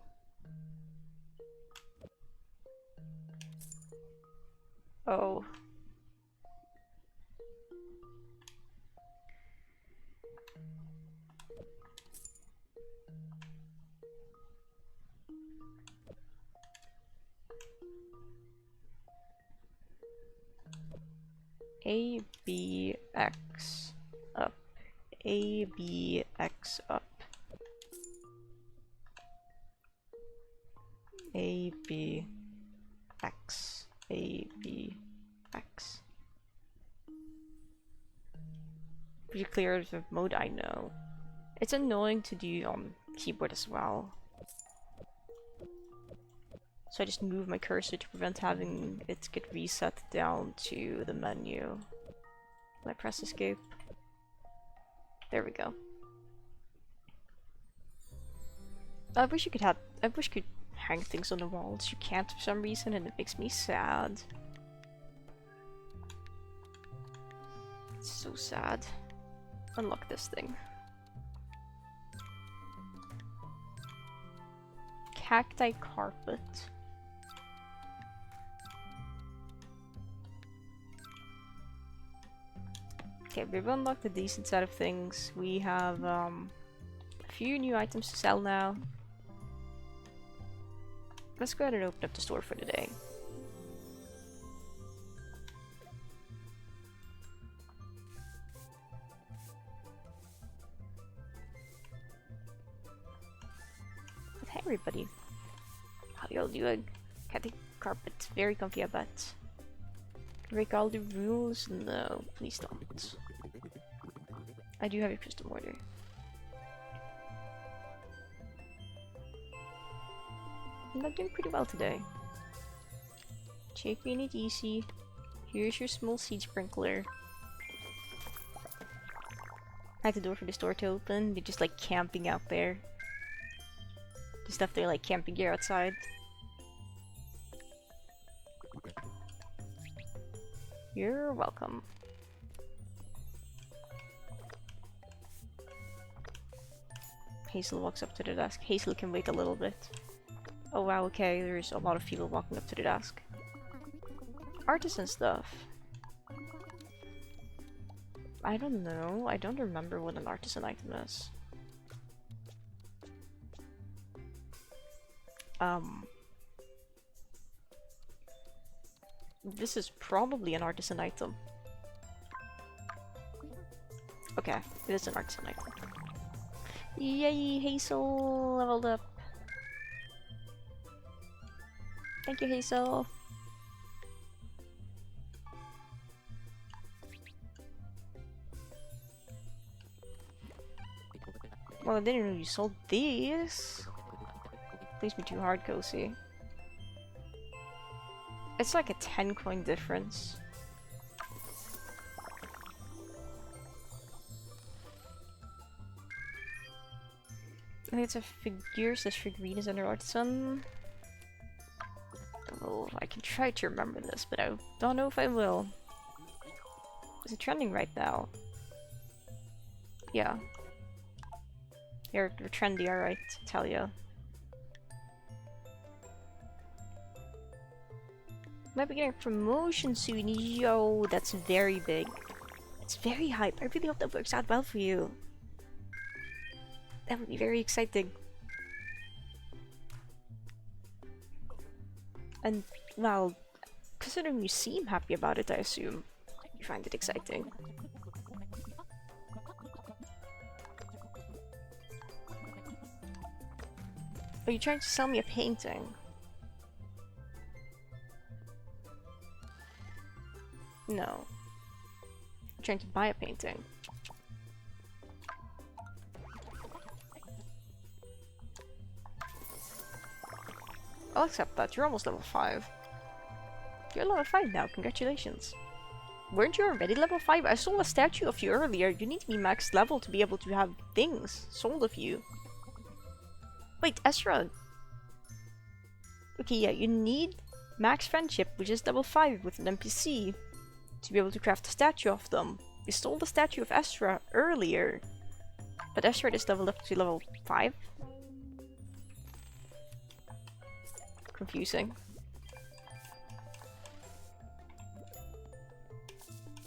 oh. A, B, X, up. A, B, X, up. A, B, X. A, B, X. Pretty clear of the mode, I know. It's annoying to do on keyboard as well. So I just move my cursor to prevent having it get reset down to the menu. When I press escape. There we go. I wish you could hang things on the walls. You can't for some reason and it makes me sad. It's so sad. Unlock this thing. Cacti carpet. Okay, we've unlocked a decent set of things. We have a few new items to sell now. Let's go ahead and open up the store for today. But hey everybody, how y'all doing? Cacti carpet, very comfy I bet. Break all the rules? No, please don't. I do have a crystal mortar. I'm not doing pretty well today. Taking it easy. Here's your small seed sprinkler. I had the door for the store to open. They're just like camping out there. There's definitely like camping gear outside. You're welcome. Hazel walks up to the desk. Hazel can wait a little bit. Oh wow, okay, there's a lot of people walking up to the desk. Artisan stuff. I don't know. I don't remember what an artisan item is. This is probably an artisan item. Okay, it is an artisan item. Yay, Hazel leveled up. Thank you, Hazel. Well, I didn't know you sold these. Please be too hard, Kosi. It's like a 10 coin difference. I think it's a figure, says figurine is under artisan. Oh, I can try to remember this, but I don't know if I will. Is it trending right now? Yeah. You're trendy, alright, tell ya. Might be getting a promotion soon. Yo, that's very big. It's very hype. I really hope that works out well for you. That would be very exciting. And, well, considering you seem happy about it, I assume you find it exciting. Are you trying to sell me a painting? No. I'm trying to buy a painting. I'll accept that. You're almost level 5. You're level 5 now. Congratulations. Weren't you already level 5? I saw a statue of you earlier. You need to be max level to be able to have things sold of you. Wait, Ezra. Okay, yeah, you need max friendship, which is level 5 with an NPC, to be able to craft a statue of them. We stole the statue of Ezra earlier, but Ezra is leveled up to level 5. Confusing.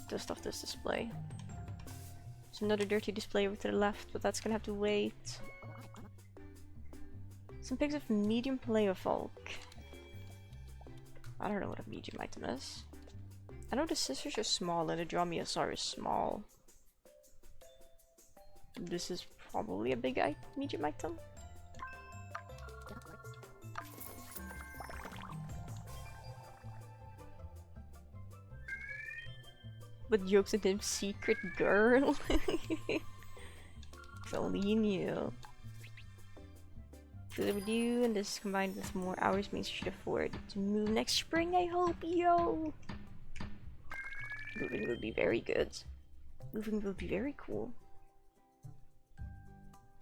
Dust off this display. There's another dirty display over to the left, but that's gonna have to wait. Some pics of medium player folk. I don't know what a medium item is. I know the scissors are small and the Dromaeosaur is small. This is probably a big medium item. But jokes at him, secret girl. If only you knew. So we do, and this combined with more hours means you should afford to move next spring, I hope, yo! Moving will be very good. Moving will be very cool.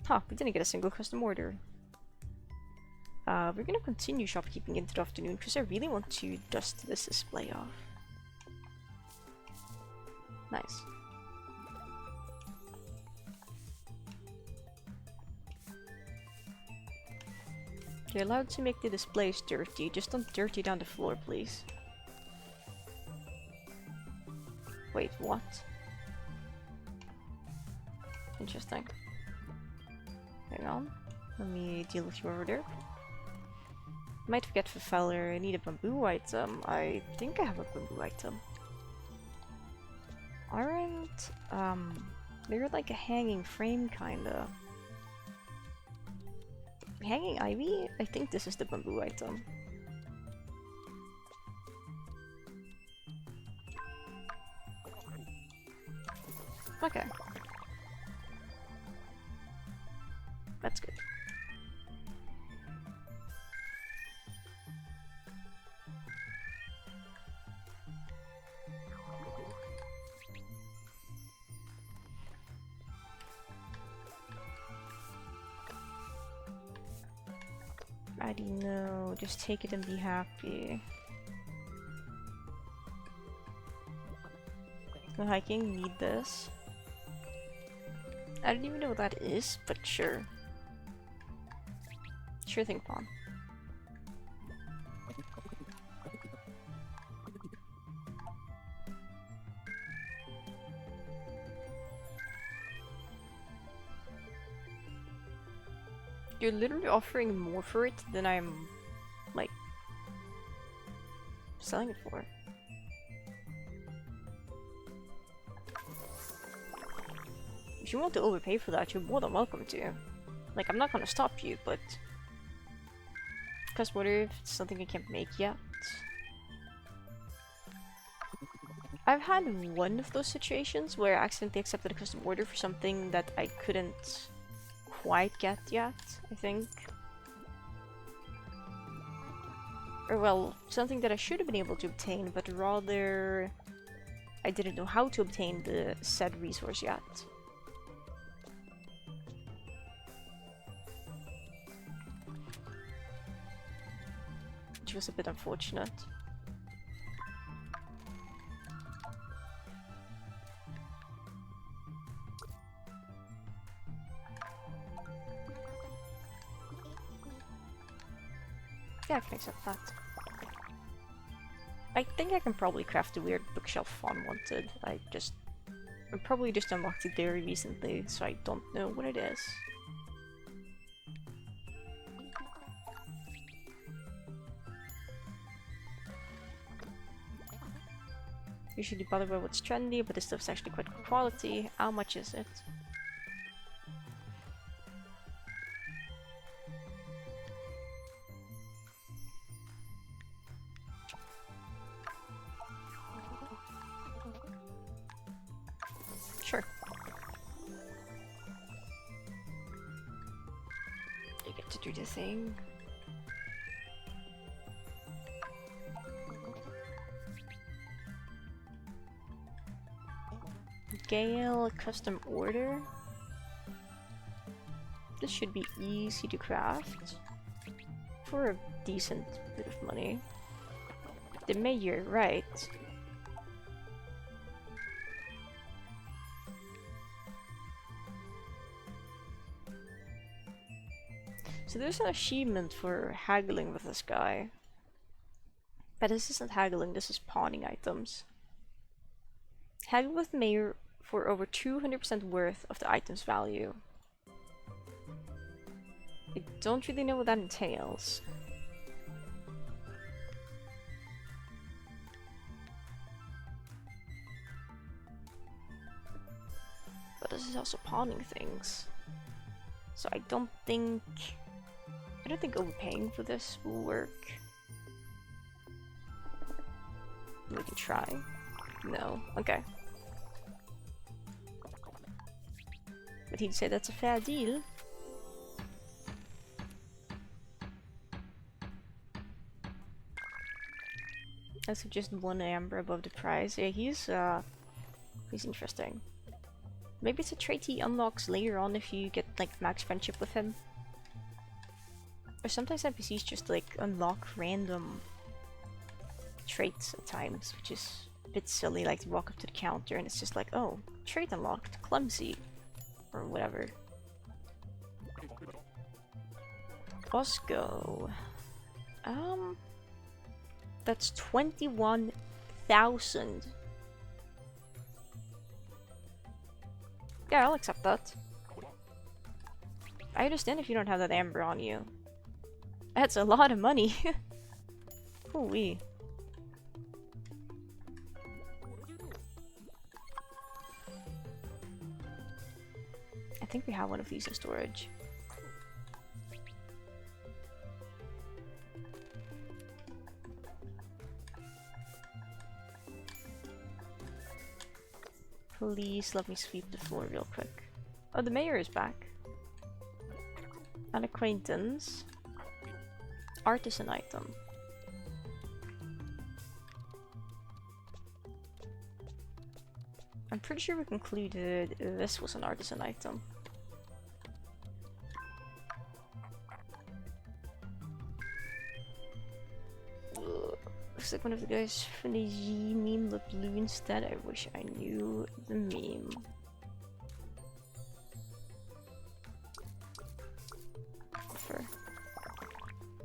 Huh, we didn't get a single custom order. We're gonna continue shopkeeping into the afternoon because I really want to dust this display off. Nice. You're allowed to make the displays dirty, just don't dirty down the floor, please. Wait, what? Interesting. Hang on. Let me deal with you over there. Might forget Feller. I need a bamboo item. I think I have a bamboo item. Aren't they're like a hanging frame kinda. Hanging ivy? I think this is the bamboo item. Okay. That's good. Addy, no. Just take it and be happy. No hiking, need this. I don't even know what that is, but sure. Sure thing, Fawn. You're literally offering more for it than I'm, like, selling it for. If you want to overpay for that, you're more than welcome to. Like, I'm not gonna stop you, but... Custom order if it's something I can't make yet. I've had one of those situations where I accidentally accepted a custom order for something that I couldn't quite get yet, I think. Or well, something that I should have been able to obtain, but rather I didn't know how to obtain the said resource yet. Which was a bit unfortunate. Yeah, I can accept that. I think I can probably craft the weird bookshelf Fawn wanted. I probably just unlocked it very recently, so I don't know what it is. Usually bother about what's trendy, but this stuff's actually quite good quality. How much is it? Sure. You get to do the thing. Gale custom order. This should be easy to craft for a decent bit of money. The mayor, right? So there's an achievement for haggling with this guy. But this isn't haggling, this is pawning items. Haggle with mayor for over 200% worth of the item's value. I don't really know what that entails. But this is also pawning things. So I don't think overpaying for this will work. We can try. No. Okay. But he'd say that's a fair deal. That's just 1 amber above the price. Yeah, he's interesting. Maybe it's a trait he unlocks later on if you get like max friendship with him. Or sometimes NPCs just like unlock random traits at times, which is a bit silly, like to walk up to the counter and it's just like, oh, trait unlocked, clumsy. Or whatever. Bosco. That's 21,000. Yeah, I'll accept that. I understand if you don't have that amber on you. That's a lot of money. Ooh-wee. I think we have one of these in storage. Please let me sweep the floor real quick. Oh, the mayor is back. An acquaintance. Artisan item. I'm pretty sure we concluded this was an artisan item. Looks like one of the guys from the Z meme looked blue instead. I wish I knew the meme. Offer.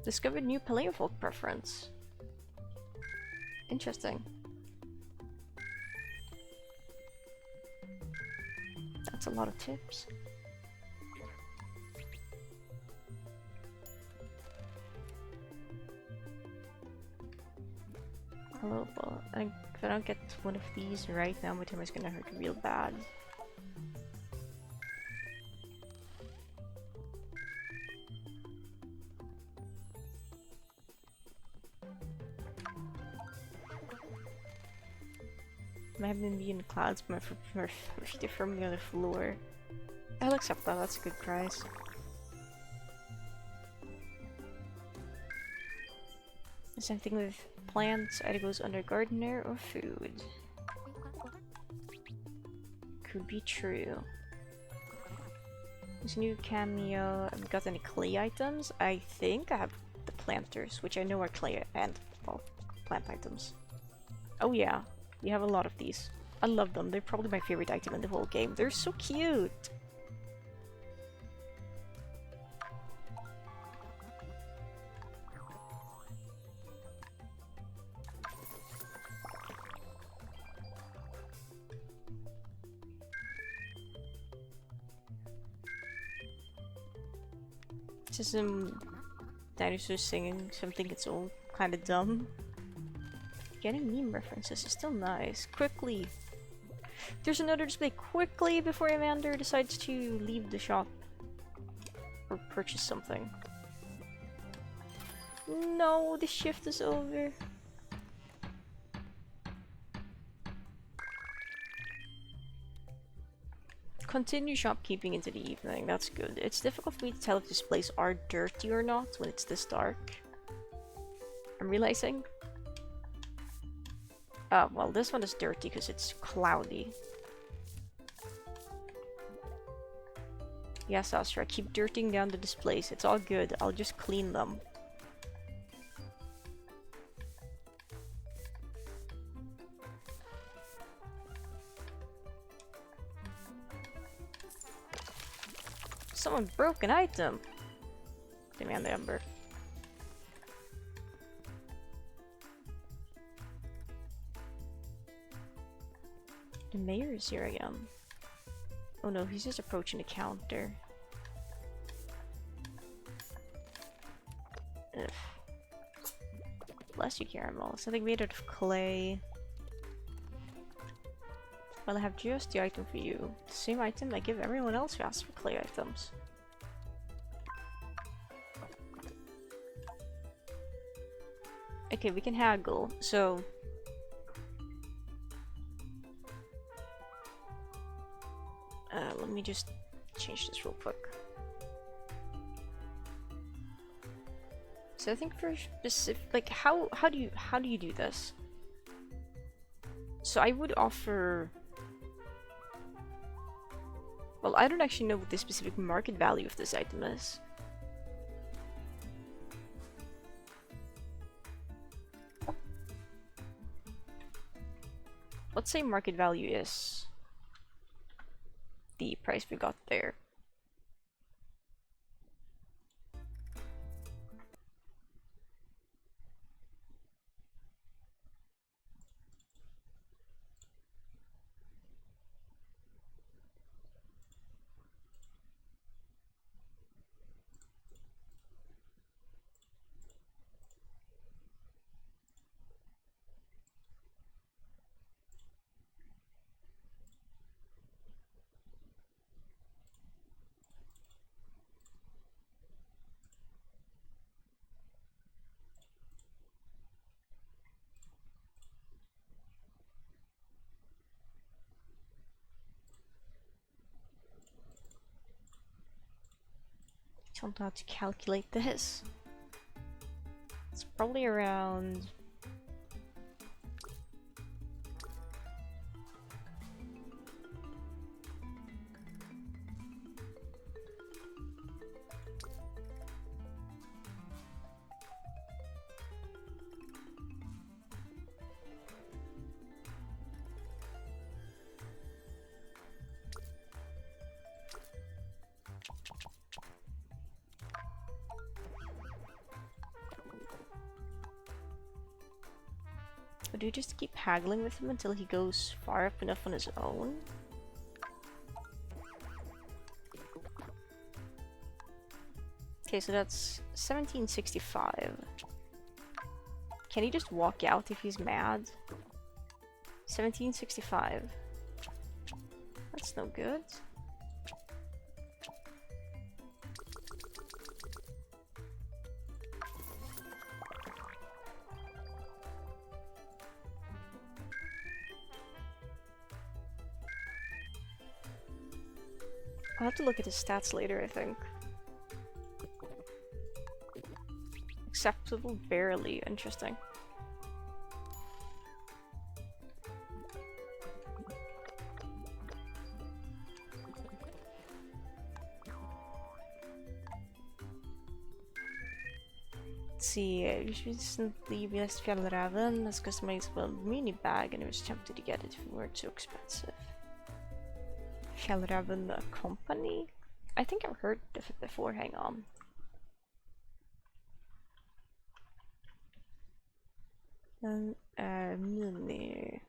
Discovered new Paleofolk preference. Interesting. That's a lot of tips. Hello, well, if I don't get one of these right now, my timer's gonna hurt real bad. I haven't been in the clouds, but my feet are firmly on the floor. I'll accept that, that's a good price. The same thing with plants, either goes under gardener or food. Could be true. This new cameo, have you got any clay items? I think I have the planters, which I know are clay and, well, plant items. Oh yeah, we have a lot of these. I love them, they're probably my favorite item in the whole game. They're so cute! Just some dinosaurs singing something that's all kind of dumb. Getting meme references is still nice. Quickly! There's another display. Quickly before Evander decides to leave the shop. Or purchase something. No, the shift is over. Continue shopkeeping into the evening, that's good. It's difficult for me to tell if displays are dirty or not when it's this dark. I'm realizing. Well, this one is dirty because it's cloudy. Yes, Astra, keep dirtying down the displays. It's all good. I'll just clean them. Someone broke an item! Demand the Ember. The mayor is here again. Oh no, he's just approaching the counter. Ugh. Bless you, Caramel. Something made out of clay. Well, I have just the item for you. The same item I give everyone else who asks for clay items. Okay, we can haggle, so... let me just change this real quick. So I think for specific, like how do you do this? So I would offer. Well, I don't actually know what the specific market value of this item is. Let's say market value is the price we got there. I don't know how to calculate this. It's probably around... Or do you just keep haggling with him until he goes far up enough on his own? Okay, so that's 1765. Can he just walk out if he's mad? 1765. That's no good. I'll have to look at his stats later, I think. Acceptable, barely. Interesting. Let's see, we recently realized Fjällräven has customized a mini bag and I was tempted to get it if it weren't too expensive. Fjällräven company? I think I've heard of it before, hang on. Mini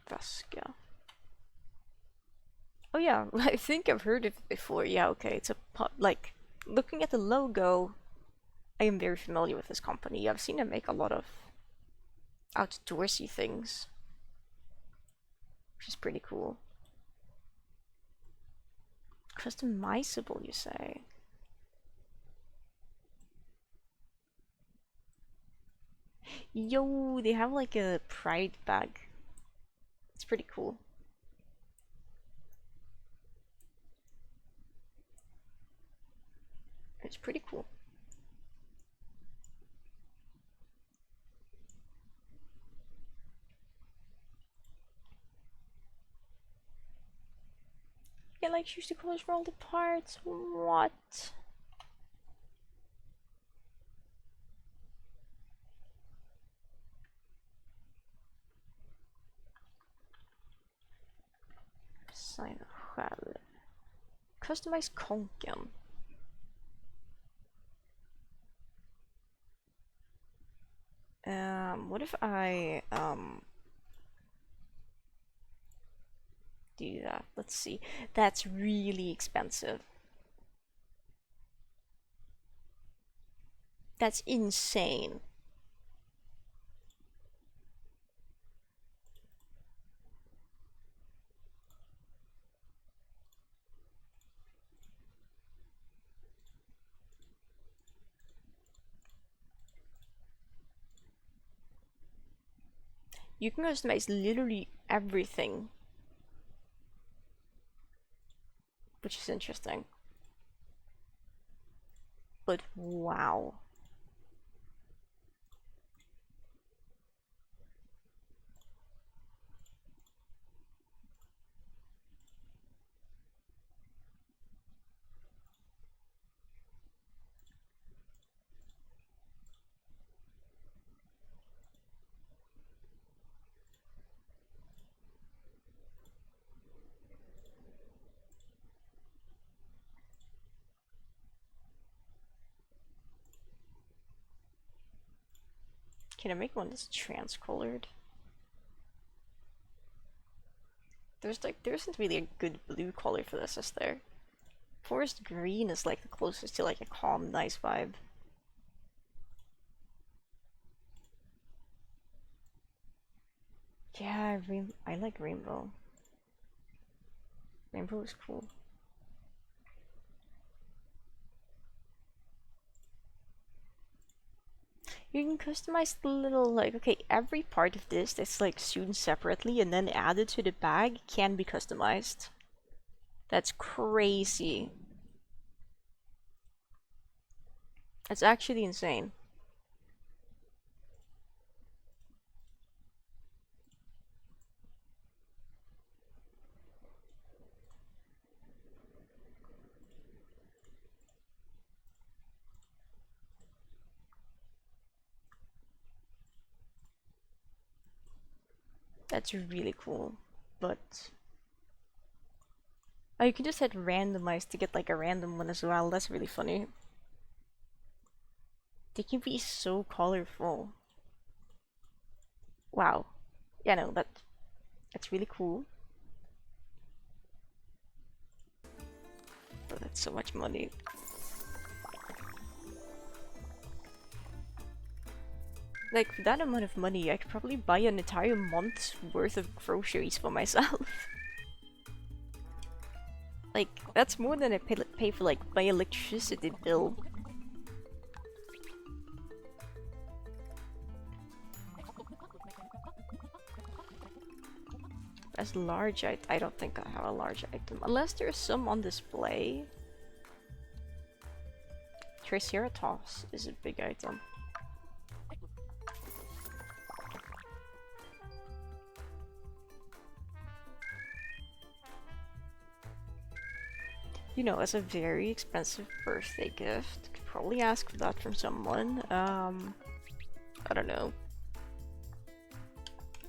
väska. Oh yeah, I think I've heard of it before. Yeah, okay, it's a like, looking at the logo, I am very familiar with this company. I've seen them make a lot of outdoorsy things, which is pretty cool. Customizable, you say? Yo, they have like a pride bag. It's pretty cool. It's pretty cool. Yeah, like choose the colors for all the parts. What? Signa själv. Customize konken. What if I do that? Let's see. That's really expensive. That's insane. You can customize literally everything, which is interesting. But wow. Can I make one that's trans-colored? There isn't really a good blue color for this, is there? Forest green is like the closest to like a calm, nice vibe. Yeah, I like rainbow. Rainbow is cool. You can customize the little, like, okay, every part of this that's like sewn separately and then added to the bag can be customized. That's crazy. That's actually insane. That's really cool. But oh, you can just hit randomize to get like a random one as well. That's really funny. They can be so colorful. Wow. Yeah, no, that's really cool. But that's so much money. Like, for that amount of money, I could probably buy an entire month's worth of groceries for myself. Like, that's more than I pay for, like, my electricity bill. As large, I don't think I have a large item. Unless there's some on display. Triceratops is a big item. You know, as a very expensive birthday gift, could probably ask for that from someone. I don't know.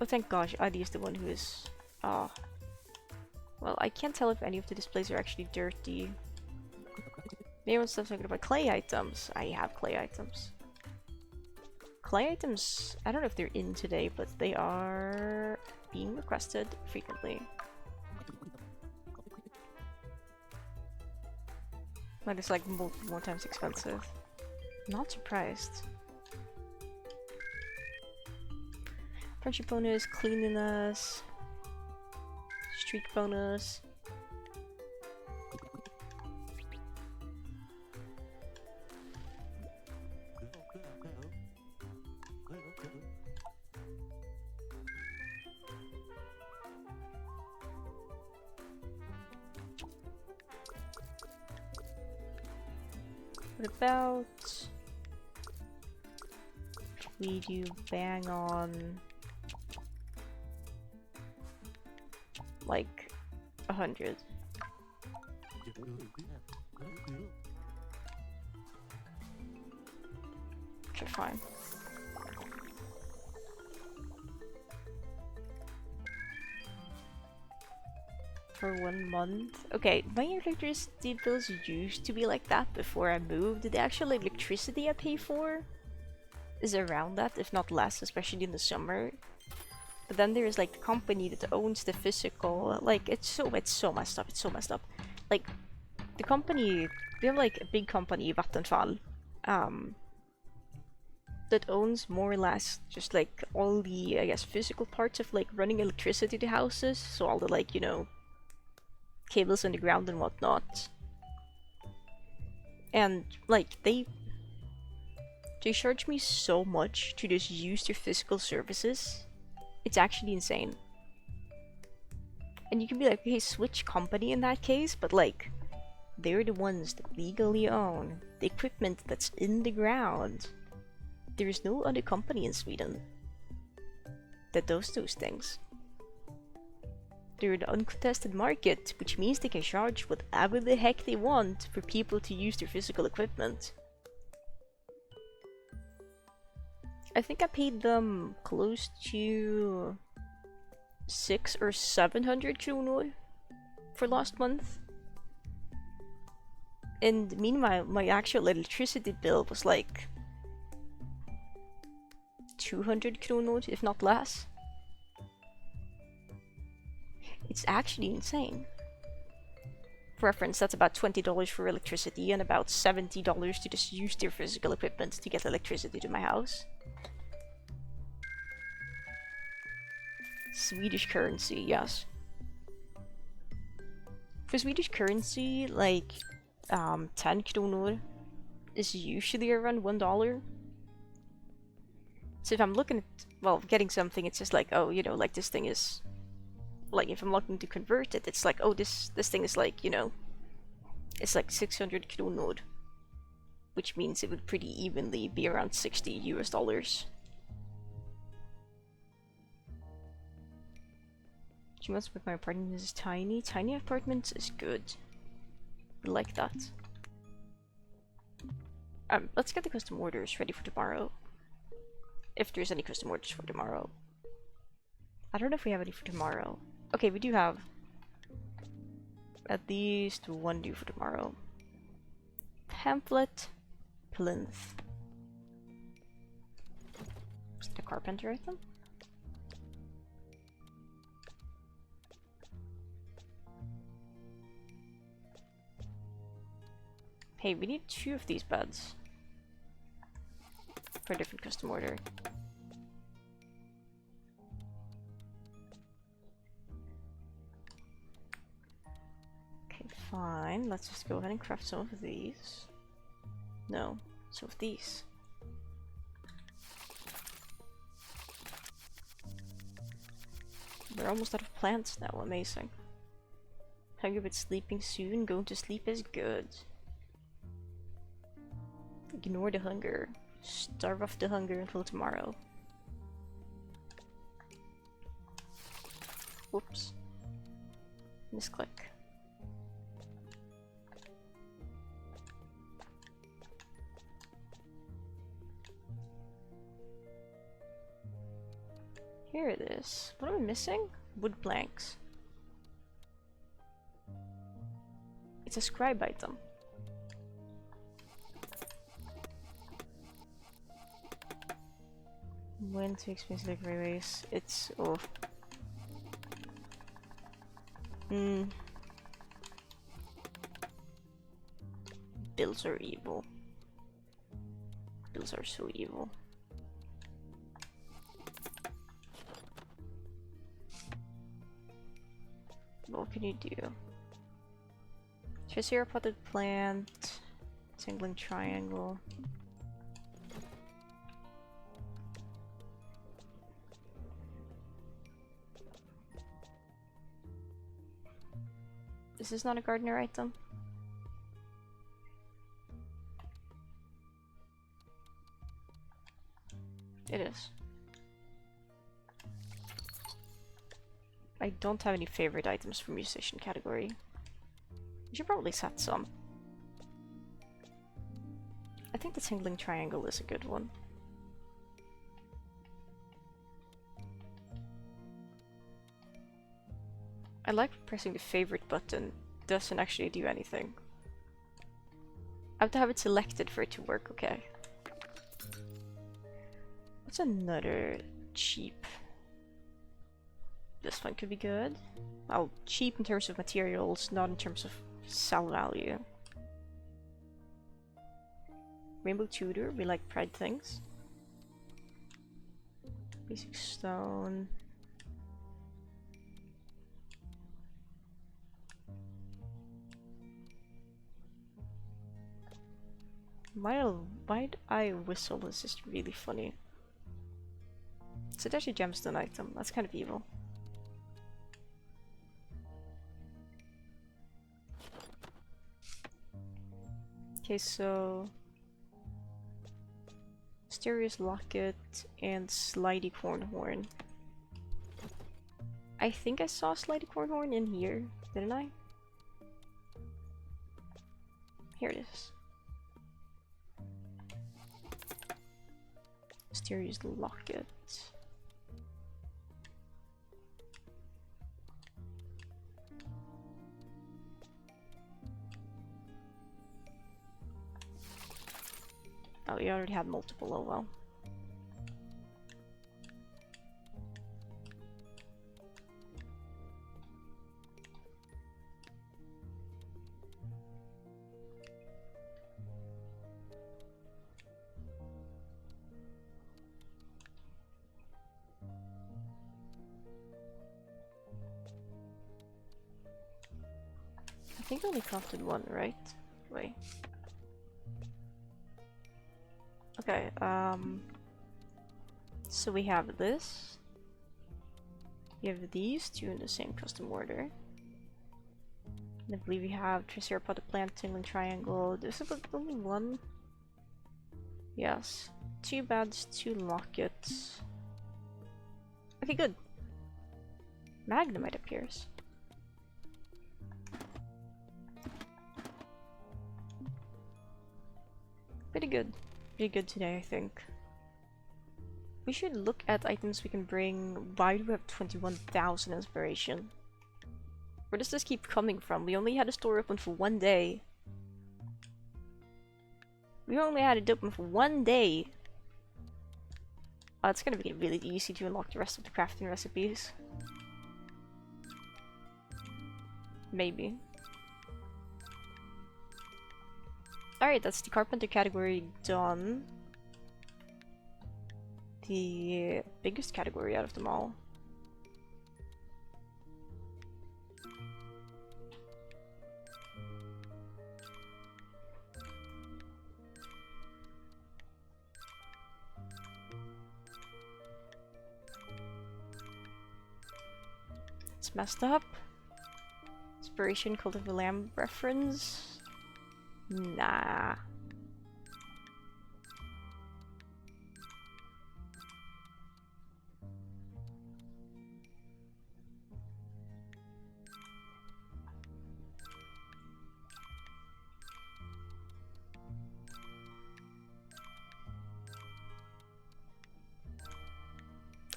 Oh, thank gosh, Adi is the one who is... well, I can't tell if any of the displays are actually dirty. Maybe when stuff's talking about clay items. I have clay items. Clay items, I don't know if they're in today, but they are being requested frequently. But it's like more times expensive. Not surprised. Friendship bonus, cleanliness, streak bonus. What about we do bang on like 100? Okay, fine. For 1 month. Okay, my electricity bills used to be like that before I moved. The actual electricity I pay for is around that, if not less, especially in the summer. But then there's like the company that owns the physical, like it's so messed up, it's so messed up. Like the company, they're like a big company, Vattenfall, that owns more or less just like all the, I guess, physical parts of like running electricity to houses. So all the like, you know, cables underground and whatnot. And like they charge me so much to just use their physical services. It's actually insane. And you can be like, hey, switch company in that case, but like they're the ones that legally own the equipment that's in the ground. There is no other company in Sweden that does those things. They're an uncontested market, which means they can charge whatever the heck they want for people to use their physical equipment. I think I paid them close to 600 or 700 kronor for last month. And meanwhile, my actual electricity bill was like 200 kronor, if not less. It's actually insane. For reference, that's about $20 for electricity and about $70 to just use their physical equipment to get electricity to my house. Swedish currency, yes. For Swedish currency, like 10 kronor is usually around $1. So if I'm looking at, well, getting something, it's just like, oh, you know, like this thing is, like if I'm looking to convert it, it's like, oh, this thing is like, you know, it's like 600 kronor, which means it would pretty evenly be around $60 US. She must with my apartment is tiny. Tiny apartments is good. I like that. Let's get the custom orders ready for tomorrow. If there's any custom orders for tomorrow. I don't know if we have any for tomorrow. Okay, we do have at least one due for tomorrow. Pamphlet, plinth. Is it a carpenter item? Hey, we need 2 of these beds. For a different custom order. Okay, fine. Let's just go ahead and craft some of these. No, some of these. We're almost out of plants now, amazing. Hungry but sleeping soon, going to sleep is good. Ignore the hunger. Starve off the hunger until tomorrow. Whoops. Misclick. Here it is. What am I missing? Wood planks. It's a scribe item. When to experience like railways, it's Bills are evil. Bills are so evil. What can you do? Tricera potted plant, tingling triangle. Is this not a gardener item? It is. I don't have any favorite items for musician category. We should probably set some. I think the tingling triangle is a good one. I like pressing the favorite button. Doesn't actually do anything. I have to have it selected for it to work, okay. What's another cheap? This one could be good. Well, cheap in terms of materials, not in terms of sell value. Rainbow Tudor, we like pride things. Basic stone. Why'd I whistle? This is really funny. It's a Dashi gemstone item. That's kind of evil. Okay, so Mysterious Locket and Slidey Cornhorn. I think I saw Slidey Cornhorn in here, didn't I? Here it is. Mysterious Locket. Oh, we already had multiple, oh well. I think I only crafted one, right? Wait. Okay, so we have this. We have these two in the same custom order. And I believe we have Tricera potted plant, tingling triangle. This is only one. Yes. 2 beds, 2 lockets. Okay, good. Magnemite appears. Pretty good. Pretty good today, I think. We should look at items we can bring. Why do we have 21,000 inspiration? Where does this keep coming from? We only had a store open for 1 day. We only had it open for 1 day. Oh, it's gonna be really easy to unlock the rest of the crafting recipes. Maybe. Alright, that's the carpenter category done. The biggest category out of them all. It's messed up. Inspiration, Cult of the Lamb reference. Nah.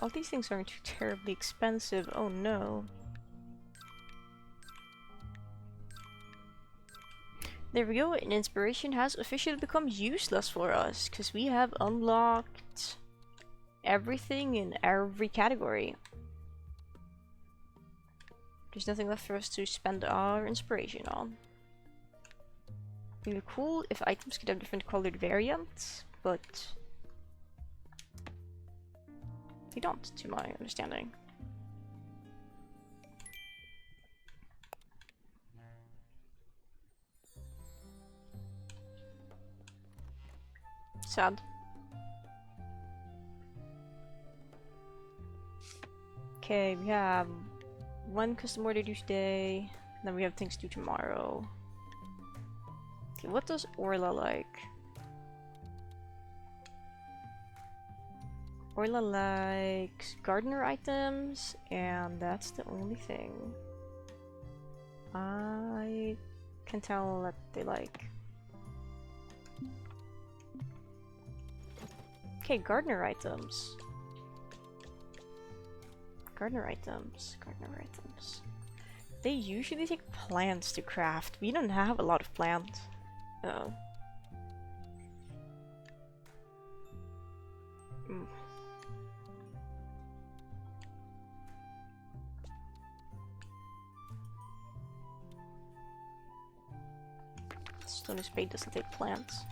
All these things aren't too terribly expensive. Oh no. There we go, and inspiration has officially become useless for us, because we have unlocked everything in every category. There's nothing left for us to spend our inspiration on. It would be cool if items could have different colored variants, but they don't, to my understanding. Sad. Okay, we have one custom order due today, then we have things due tomorrow. Okay, what does Orla like? Orla likes gardener items, and that's the only thing I can tell that they like. Okay, gardener items. Gardener items. Gardener items. They usually take plants to craft. We don't have a lot of plants. Uh-oh. Stone Spade doesn't take plants.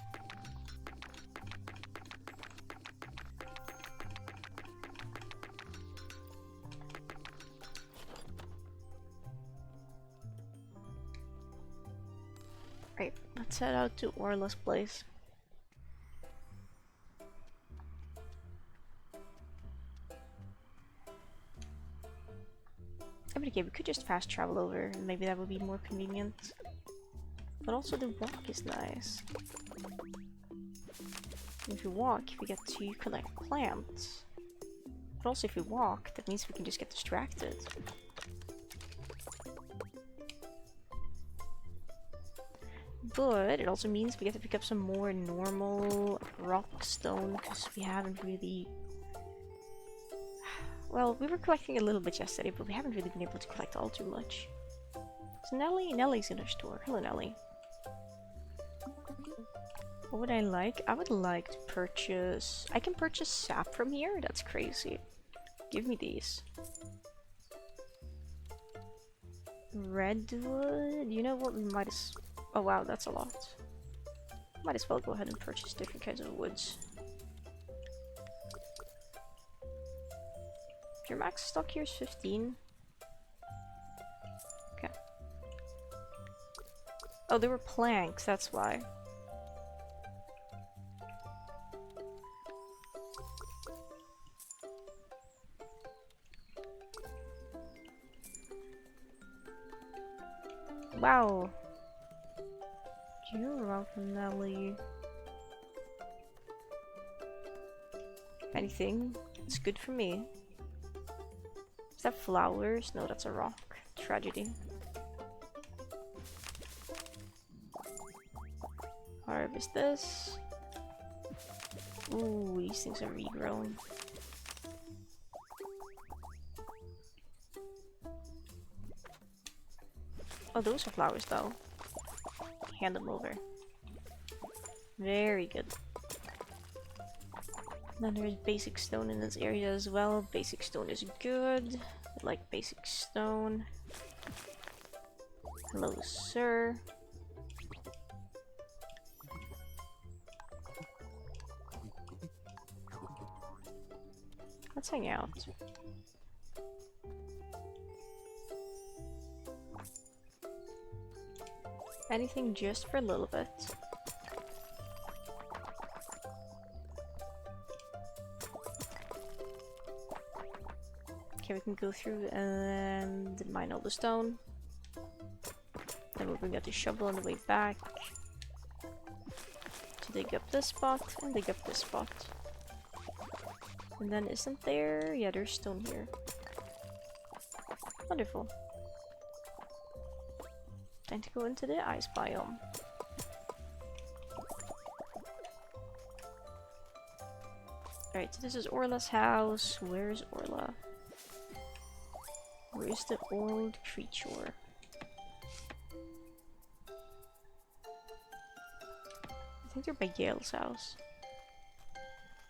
Right, let's head out to Orla's place. I mean, okay, we could just fast travel over, and maybe that would be more convenient. But also the walk is nice. If we walk, we get to collect plants. But also if we walk, that means we can just get distracted. But it also means we get to pick up some more normal rock stone, because we haven't really... Well, we were collecting a little bit yesterday, but we haven't really been able to collect all too much. So Nelly? Nelly's in our store. Hello, Nelly. What would I like? I would like to purchase... I can purchase sap from here? That's crazy. Give me these. Redwood? You know what? We might as... Oh wow, that's a lot. Might as well go ahead and purchase different kinds of woods. Your max stock here is 15. Okay. Oh, they were planks, that's why. Wow. You're welcome, Nelly. Anything? It's good for me. Is that flowers? No, that's a rock. Tragedy. Harvest this. Ooh, these things are regrowing. Oh, those are flowers though. Hand them over. Very good. Then there's basic stone in this area as well. Basic stone is good. I like basic stone. Hello, sir. Let's hang out. Anything just for a little bit. Okay, we can go through and mine all the stone. Then we'll bring out the shovel on the way back. To dig up this spot and dig up this spot. And then isn't there? Yeah, there's stone here. Wonderful. Time to go into the ice biome. Alright, so this is Orla's house. Where's Orla? Where's the old creature? I think they're by Gale's house.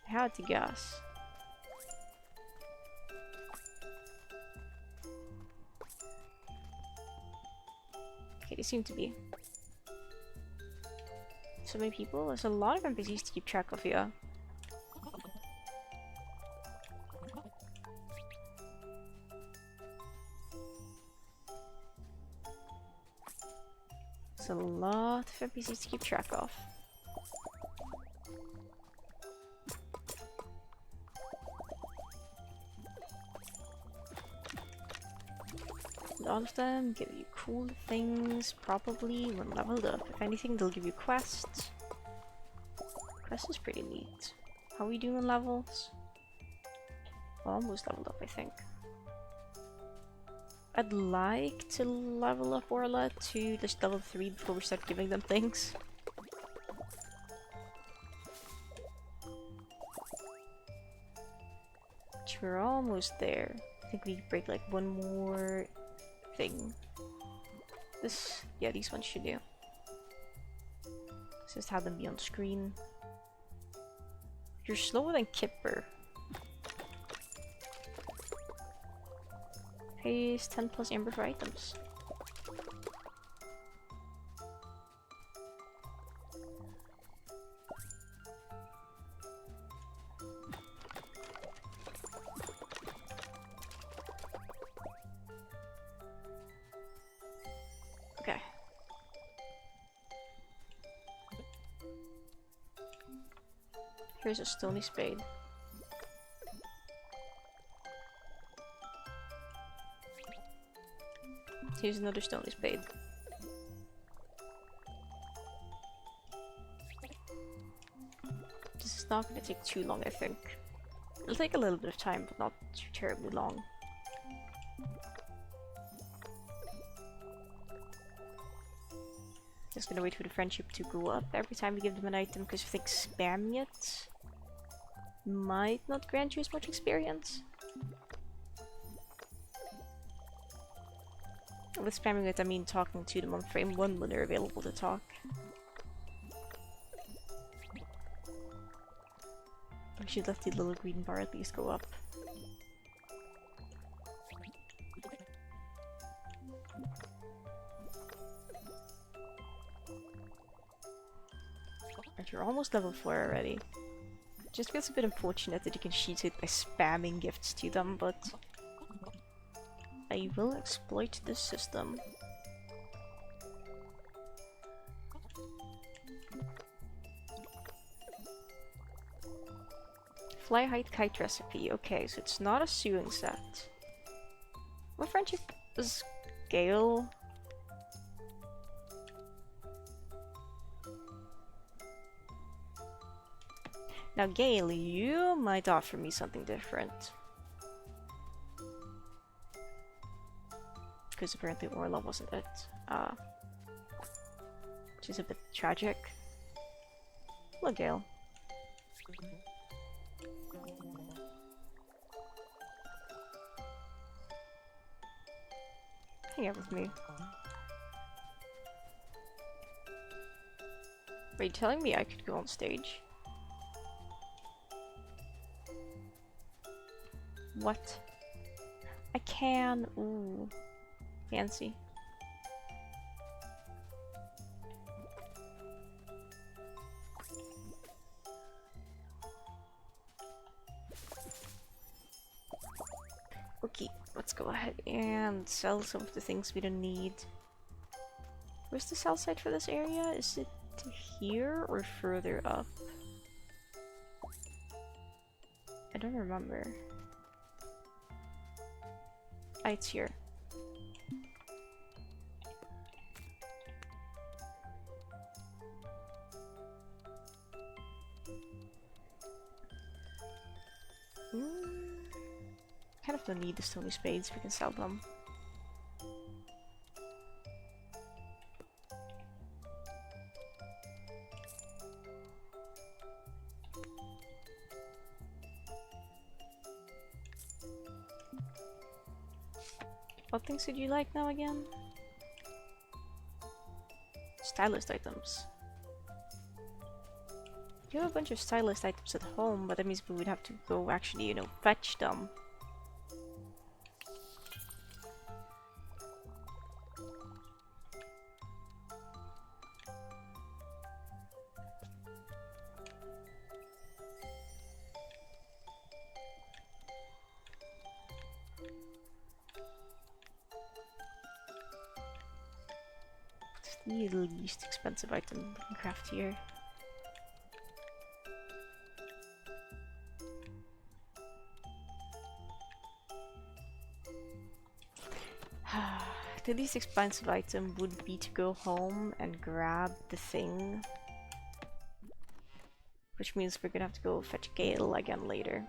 I had to guess. Okay, they seem to be. So many people. There's a lot of NPCs to keep track of here. There's a lot of NPCs to keep track of. All of them give you cool things, probably when leveled up. If anything, they'll give you quests. Quest is pretty neat. How are we doing on levels? Almost leveled up, I think. I'd like to level up Orla to just level 3 before we start giving them things. Which we're almost there. I think we break like one more thing. This, yeah, these ones should do. Let's just have them be on screen. You're slower than Kipper. Pays 10 plus amber for items. Okay. Here's a stony spade. Here's another stony spade. This is not going to take too long, I think. It'll take a little bit of time, but not too terribly long. Just gonna wait for the friendship to go up every time we give them an item, because I think spamming it might not grant you as much experience. With spamming it, I mean talking to them on frame 1 when they're available to talk. I should let the little green bar at least go up. Right, you're almost level 4 already. Just feels a bit unfortunate that you can cheat it by spamming gifts to them, but I will exploit this system. Fly height kite recipe. Okay, so it's not a sewing set. What friendship is Gale? Now Gale, you might offer me something different. Because apparently Orla wasn't it. Which is a bit tragic. Hello, Gale. Hang out with me. Are you telling me I could go on stage? What? I can. Ooh. Fancy. let's go ahead and sell some of the things we don't need. Where's the sell site for this area? Is it here or further up? I don't remember. Ah, it's here. Kind of don't need the stony spades, we can sell them. What things did you like now again? Stylist items. You have a bunch of stylist items at home, but that means we would have to go actually, you know, fetch them. It's the least expensive item we can craft here. The least expensive item would be to go home and grab the thing. Which means we're gonna have to go fetch Gale again later.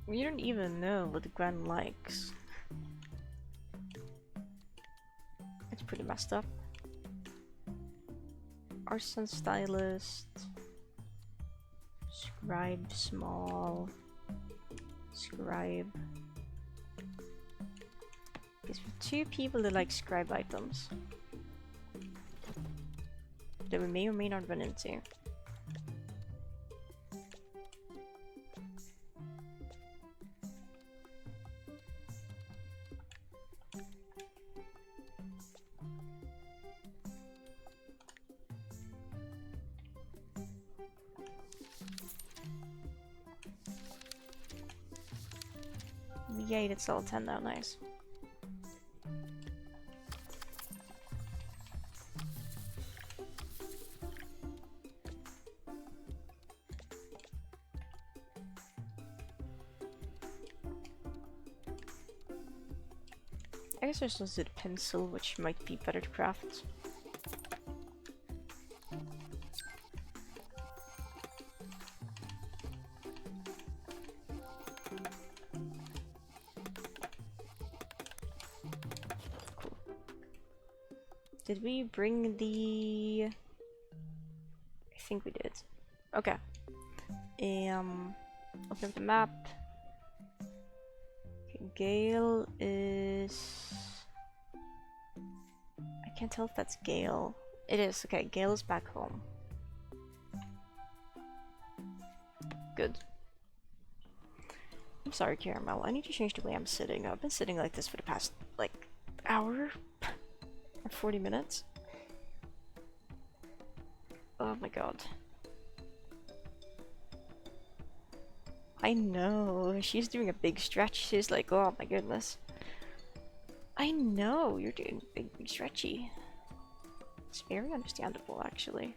We don't even know what Gwen likes. It's pretty messed up. Artisan stylist. Scribe small. Scribe. There's two people that like scribe items that we may or may not run into. Yay, it's all 10 now, nice. I guess there's also the pencil, which might be better to craft. Cool. Did we bring the... I think we did. Okay. Open up the map. Okay, Gale is... I can't tell if that's Gale. It is, okay, Gale is back home. Good. I'm sorry, Caramel, I need to change the way I'm sitting. I've been sitting like this for the past, like, hour? Or 40 minutes? Oh my god. I know, she's doing a big stretch. She's like, oh my goodness. I know, you're doing big stretchy. It's very understandable, actually.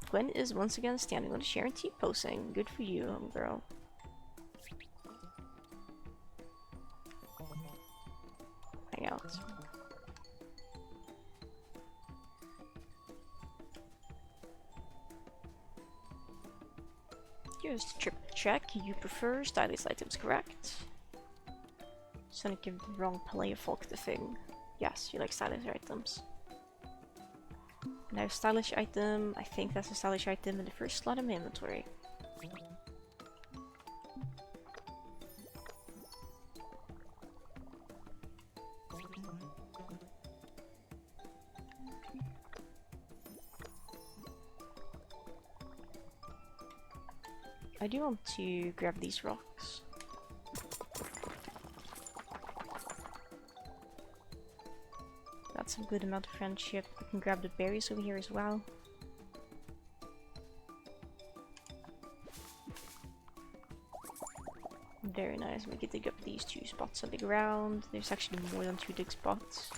Gwen is once again standing on a Sharon T posing. Good for you, homegirl. Hang out. Just triple check. You prefer stylist items, correct? So I give the wrong player folk the thing. Yes, you like stylish items. Now stylish item, I think that's a stylish item in the first slot of my inventory. I do want to grab these rocks. That's a good amount of friendship. We can grab the berries over here as well. Very nice. We get to dig up these 2 spots on the ground. There's actually more than 2 dig spots.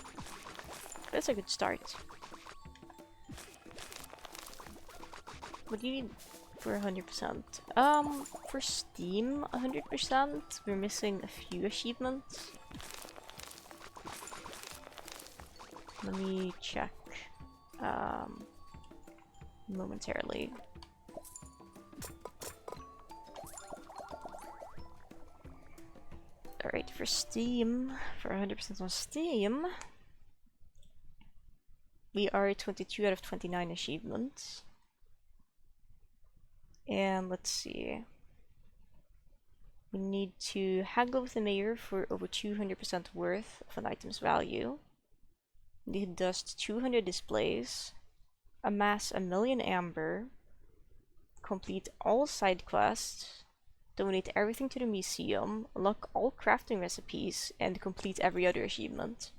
That's a good start. What do you need for 100%? For Steam, 100%. We're missing a few achievements. Let me check momentarily. Alright, for Steam, for 100% on Steam, we are at 22 out of 29 achievements. And let's see. We need to haggle with the mayor for over 200% worth of an item's value. Need to dust 200 displays, amass 1,000,000 amber, complete all side quests, donate everything to the museum, unlock all crafting recipes, and complete every other achievement.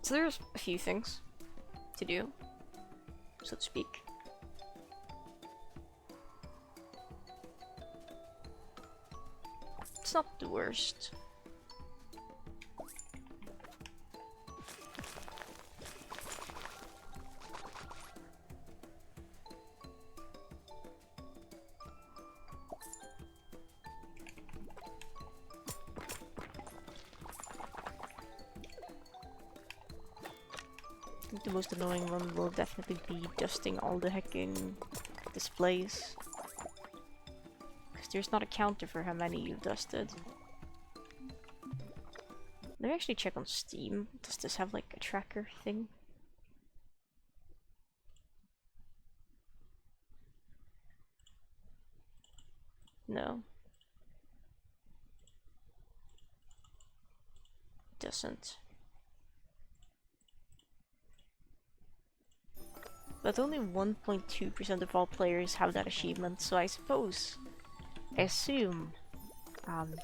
So there's a few things to do, so to speak. It's not the worst. I think the most annoying one will definitely be dusting all the heckin' displays. Because there's not a counter for how many you've dusted. Let me actually check on Steam. Does this have like a tracker thing? No. It doesn't. But only 1.2% of all players have that achievement, so I assume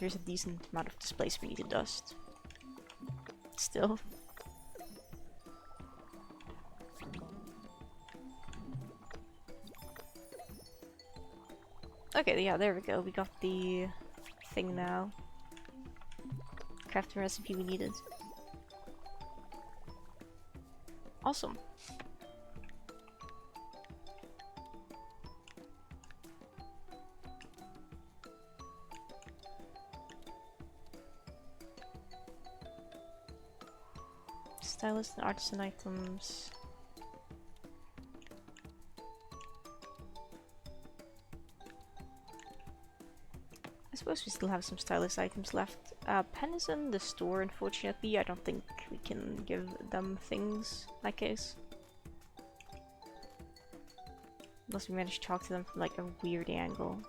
there's a decent amount of displays we need to dust. Still. Okay, yeah, there we go. We got the thing now. Crafting recipe we needed. Awesome. Stylist and artisan items. I suppose we still have some stylist items left. Pen is in the store, unfortunately. I don't think we can give them things in that case. Unless we manage to talk to them from like a weird angle.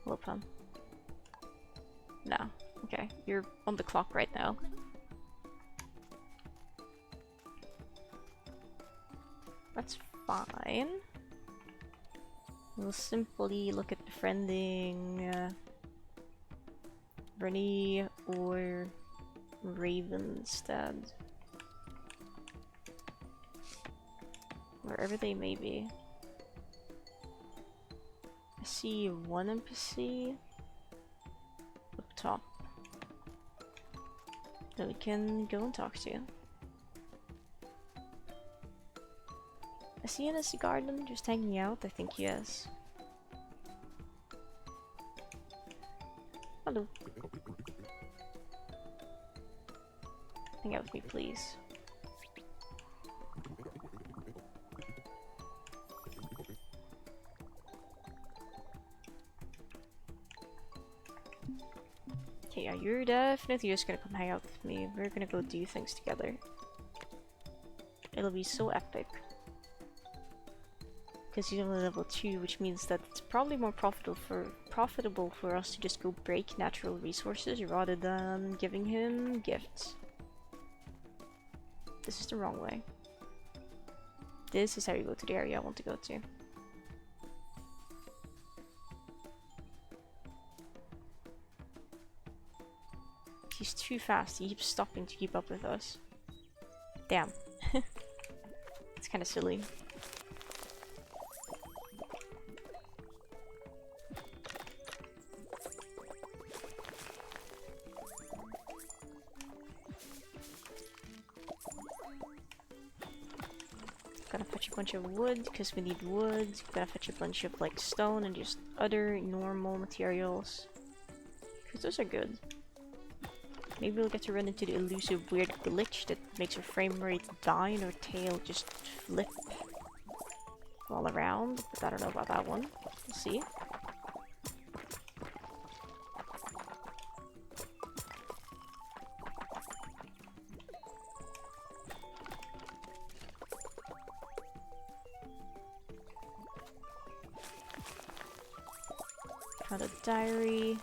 Hello, Pen. No. Okay, you're on the clock right now. That's fine. We'll simply look at befriending Bernie or Raven instead. Wherever they may be. I see one NPC up top that we can go and talk to. Is he in his garden just hanging out? I think he is. Hello. Hang out with me, please. Okay, yeah, you're definitely just gonna come hang out with me. We're gonna go do things together. It'll be so epic. Because he's only level 2, which means that it's probably more profitable for us to just go break natural resources rather than giving him gifts. This is the wrong way. This is how you go to the area I want to go to. He's too fast. He keeps stopping to keep up with us. Damn. It's kind of silly. Gotta fetch a bunch of wood because we need wood. Gotta fetch a bunch of like stone and just other normal materials because those are good. Maybe we'll get to run into the elusive weird glitch that makes our frame rate die and our tail just flip all around, but I don't know about that one. We'll see. Found a diary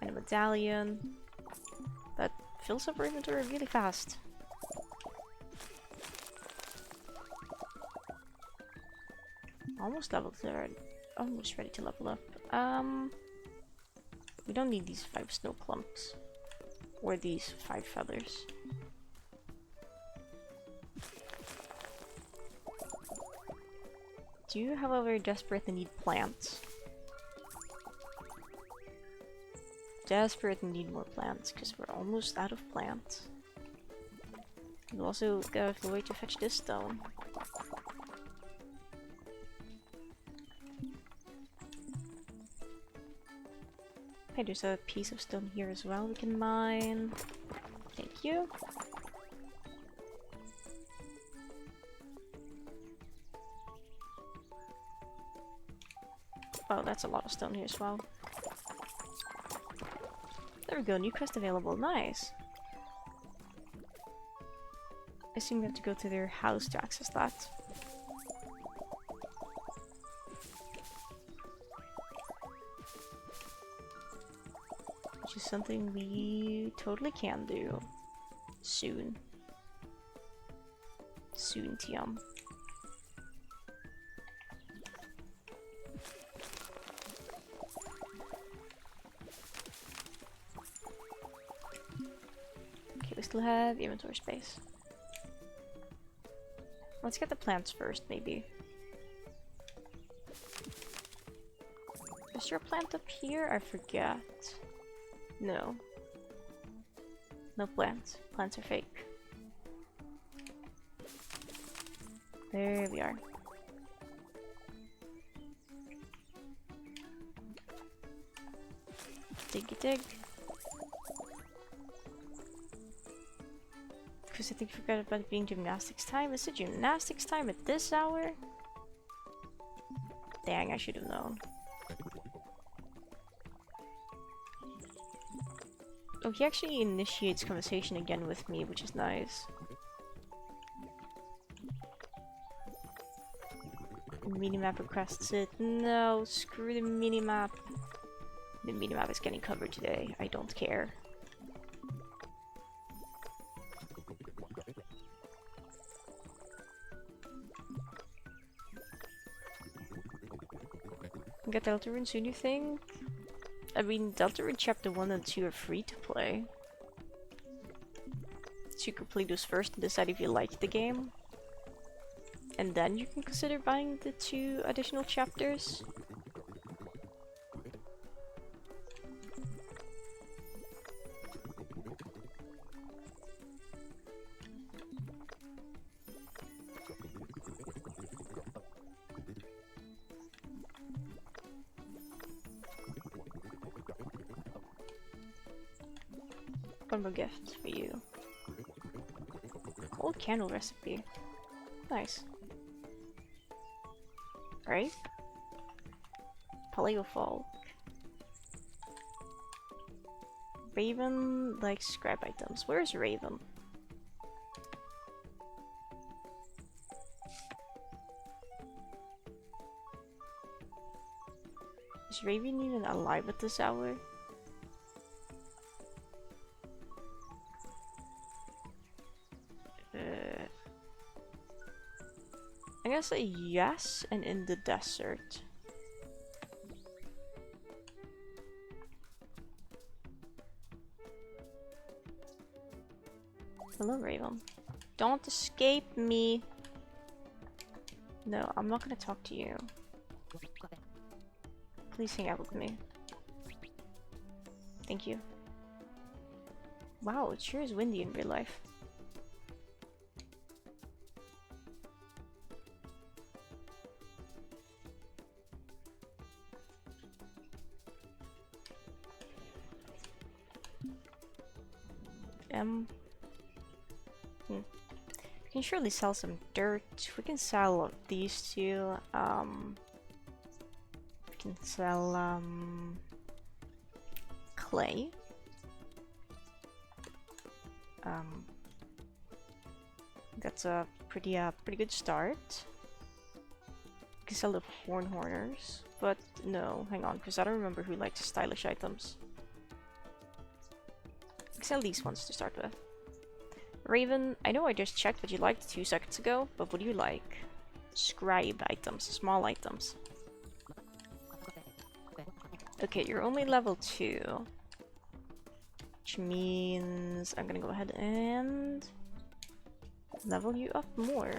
and a medallion. That fills up our inventory really fast. Almost level 3rd. Almost ready to level up. We don't need these 5 snow clumps. Or these 5 feathers. Do you, however, desperately need plants? Desperately need more plants, because we're almost out of plants. We'll also go the way to fetch this stone. Okay, there's a piece of stone here as well we can mine. Thank you. Oh, that's a lot of stone here as well. There we go, new quest available. Nice. I assume we have to go to their house to access that. Which is something we totally can do. Soon. Soon, Tiam. We still have inventory space. Let's get the plants first, maybe. Is there a plant up here? I forget. No. No plants. Plants are fake. There we are. Diggy dig. Because I think I forgot about it being gymnastics time. Is it gymnastics time at this hour? Dang, I should have known. Oh, he actually initiates conversation again with me, which is nice. Minimap requests it. No, screw the minimap. The minimap is getting covered today. I don't care. Get Deltarune soon, you think? I mean, Deltarune Chapter 1 and 2 are free to play. So you complete those first and decide if you like the game. And then you can consider buying the 2 additional chapters. One more gift for you. Old candle recipe. Nice. Right? Paleofolk. Raven likes scrap items. Where's Raven? Is Raven even alive at this hour? I'm gonna say yes, and in the desert. Hello, Raven. Don't escape me. No, I'm not gonna talk to you. Please hang out with me. Thank you. Wow, it sure is windy in real life. We can surely sell some dirt. We can sell these two. We can sell clay. That's a pretty good start. We can sell the horners, but no, hang on, because I don't remember who likes stylish items. We can sell these ones to start with. Raven, I know I just checked what you liked 2 seconds ago, but what do you like? Scribe items, small items. Okay, you're only level 2. Which means I'm gonna go ahead and level you up more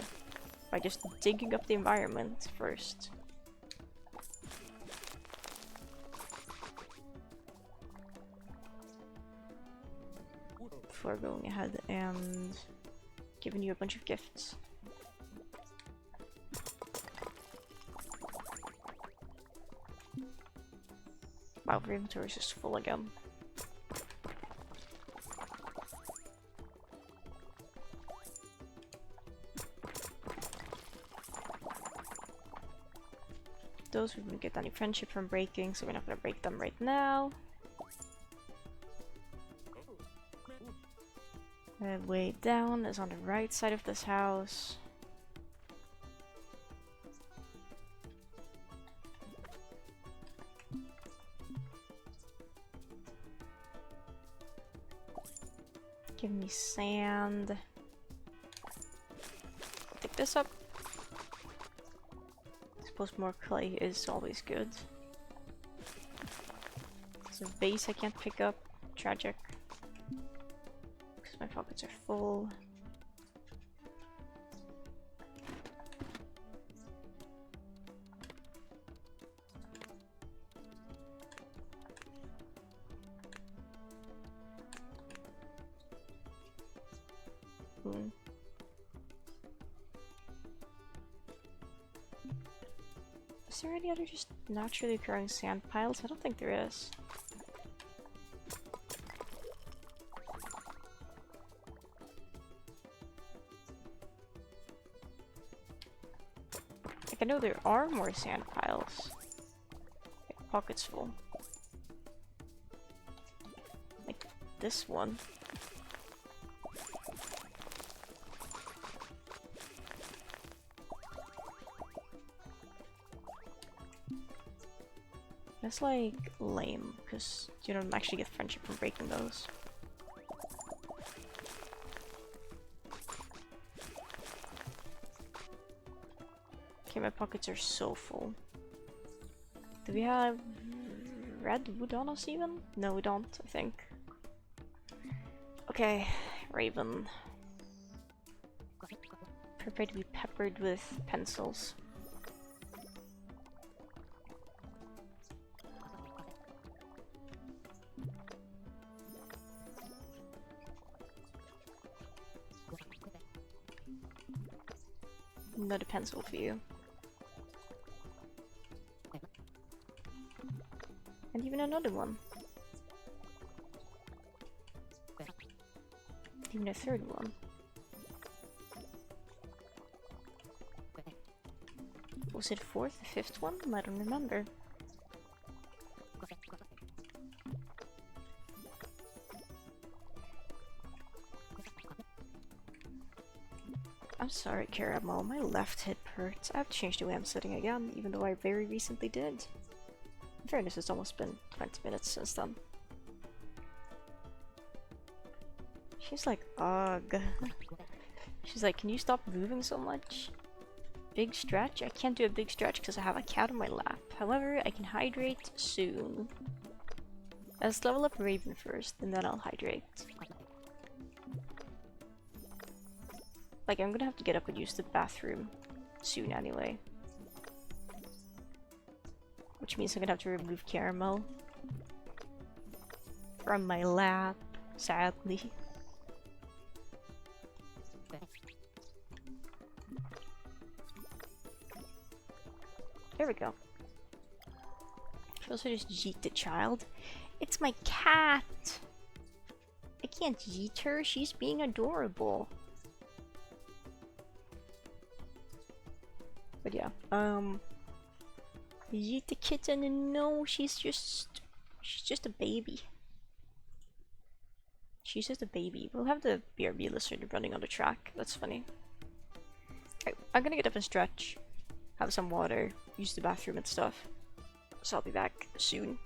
by just digging up the environment first. Before going ahead and giving you a bunch of gifts. Wow, the inventory is just full again. Those we wouldn't get any friendship from breaking, so we're not gonna break them right now. Way down is on the right side of this house. Give me sand. Pick this up. I suppose more clay is always good. It's a vase I can't pick up. Tragic. Because my pockets are full. Is there any other just naturally occurring sand piles? I don't think there is. Like, I know there are more sand piles. Like, pockets full. Like this one. That's like lame, because you don't actually get friendship from breaking those. Okay, my pockets are so full. Do we have red wood on us even? No, we don't, I think. Okay, Raven. Prepare to be peppered with pencils. Another pencil for you. And even another one. Even a third one. Was it fourth, the fifth one? I don't remember. I'm sorry, Caramel, my left hip hurts. I've changed the way I'm sitting again, even though I very recently did. In fairness, it's almost been 20 minutes since then. She's like, ugh. She's like, can you stop moving so much? big stretch? I can't do a big stretch because I have a cat on my lap. However, I can hydrate soon. Let's level up Raven first, and then I'll hydrate. Like, I'm gonna have to get up and use the bathroom soon anyway. Which means I'm gonna have to remove Caramel from my lap, sadly. There we go. Should also just yeet the child. It's my cat! I can't yeet her, she's being adorable. But yeah, yeet the kitten, and no, she's just a baby. She's just a baby. We'll have the BRB lizard running on the track. That's funny. Okay, I'm gonna get up and stretch, have some water, use the bathroom and stuff. So I'll be back soon.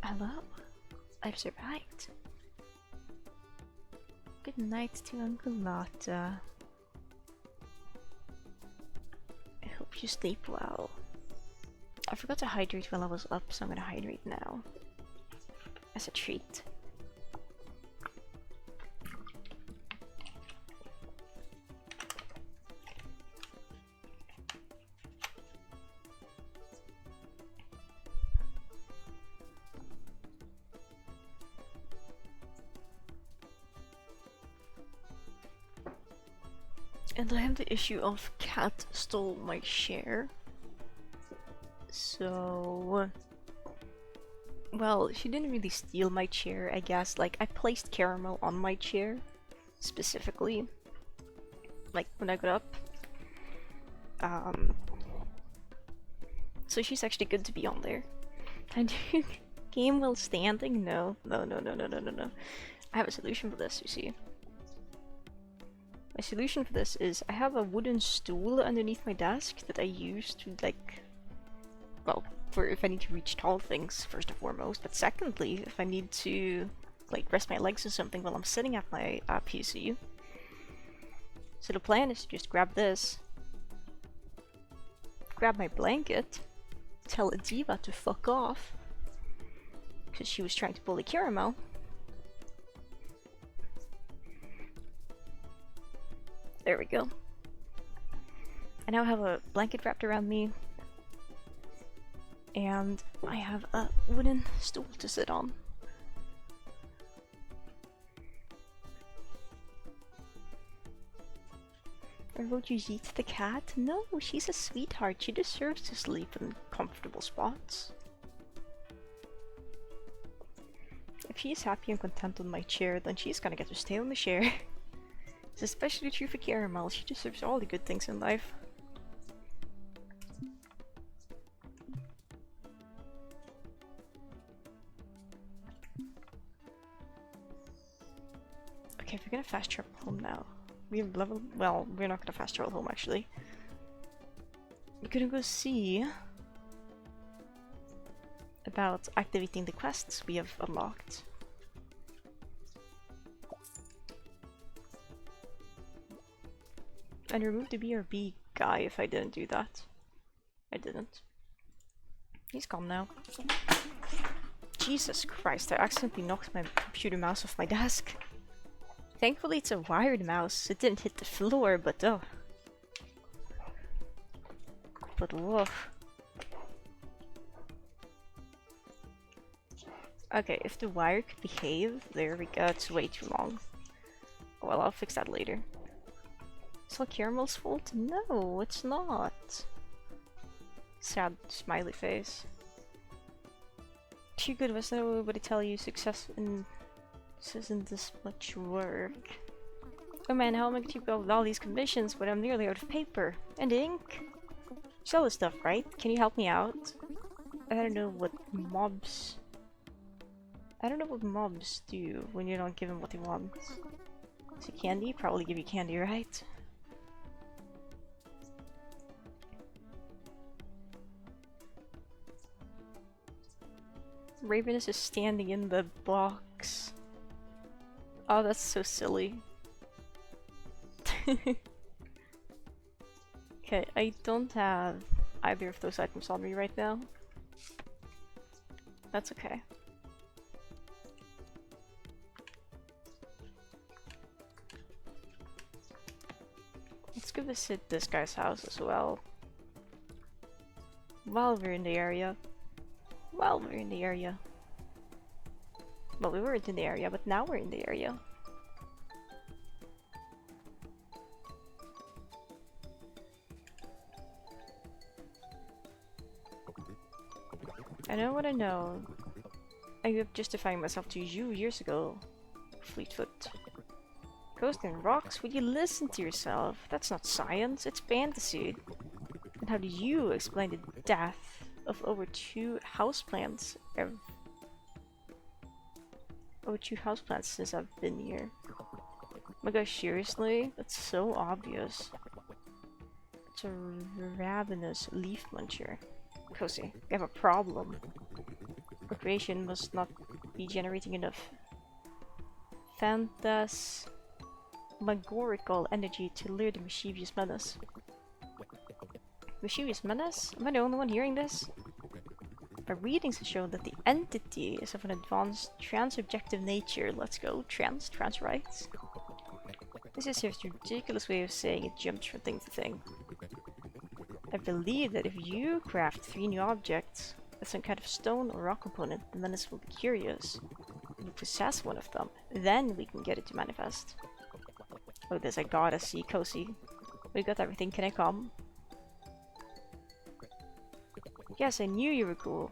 Hello. I've survived. Good night to Uncle Lotta. I hope you sleep well. I forgot to hydrate while I was up, so I'm gonna hydrate now. As a treat. And I have the issue of Cat stole my chair. So... Well, she didn't really steal my chair, I guess. Like, I placed caramel on my chair, specifically. Like, when I got up. So she's actually good to be on there. Can I do game while standing? No. No. I have a solution for this, you see. My solution for this is I have a wooden stool underneath my desk that I use to, like, well, for if I need to reach tall things, first and foremost, but secondly, if I need to, like, rest my legs or something while I'm sitting at my PC. So the plan is to just grab this, grab my blanket, tell Diva to fuck off, because she was trying to bully Caramel. There we go. I now have a blanket wrapped around me, and I have a wooden stool to sit on. Or would you eat the cat? No, she's a sweetheart. She deserves to sleep in comfortable spots. If she's happy and content on my chair, then she's gonna get to stay on the chair. It's especially true for Caramel. She deserves all the good things in life. Okay, we're gonna fast travel home now. We have level. Well, we're not gonna fast travel home actually. We're gonna go see about activating the quests we have unlocked. And remove the BRB guy if I didn't do that. I didn't. He's gone now. Jesus Christ, I accidentally knocked my computer mouse off my desk. Thankfully it's a wired mouse. It didn't hit the floor, but oh. But woof. Okay, if the wire could behave, there we go, it's way too long. Well, I'll fix that later. It's all Caramel's fault? No, it's not. Sad smiley face. Too good, was there anybody tell you success isn't this much work? Oh man, how am I going to keep up with all these commissions when I'm nearly out of paper and ink? Sell this stuff, right? Can you help me out? I don't know what mobs do when you don't give them what they want. So candy? Probably give you candy, right? Ravenous is standing in the box. Oh, that's so silly. Okay, I don't have either of those items on me right now. That's okay. Let's go visit this guy's house as well. While we're in the area. Well, we weren't in the area, but now we're in the area. I know what I know. I gave up justifying myself to you years ago, Fleetfoot. Coasting rocks? Would you listen to yourself? That's not science, it's fantasy. And how do you explain the death of over 2 houseplants since I've been here? Oh my gosh, seriously? That's so obvious. It's a ravenous leaf muncher. Cozy, you have a problem. Recreation must not be generating enough phantasmagorical energy to lure the mischievous menace. Mischievous menace? Am I the only one hearing this? Our readings have shown that the entity is of an advanced trans-objective nature. Let's go. Trans rights. This is just a ridiculous way of saying it jumps from thing to thing. I believe that if you craft 3 new objects with some kind of stone or rock component, the menace will be curious. We'll possess one of them. Then we can get it to manifest. Oh, this I gotta see Cozy. We got everything. Can I come? Yes, I knew you were cool.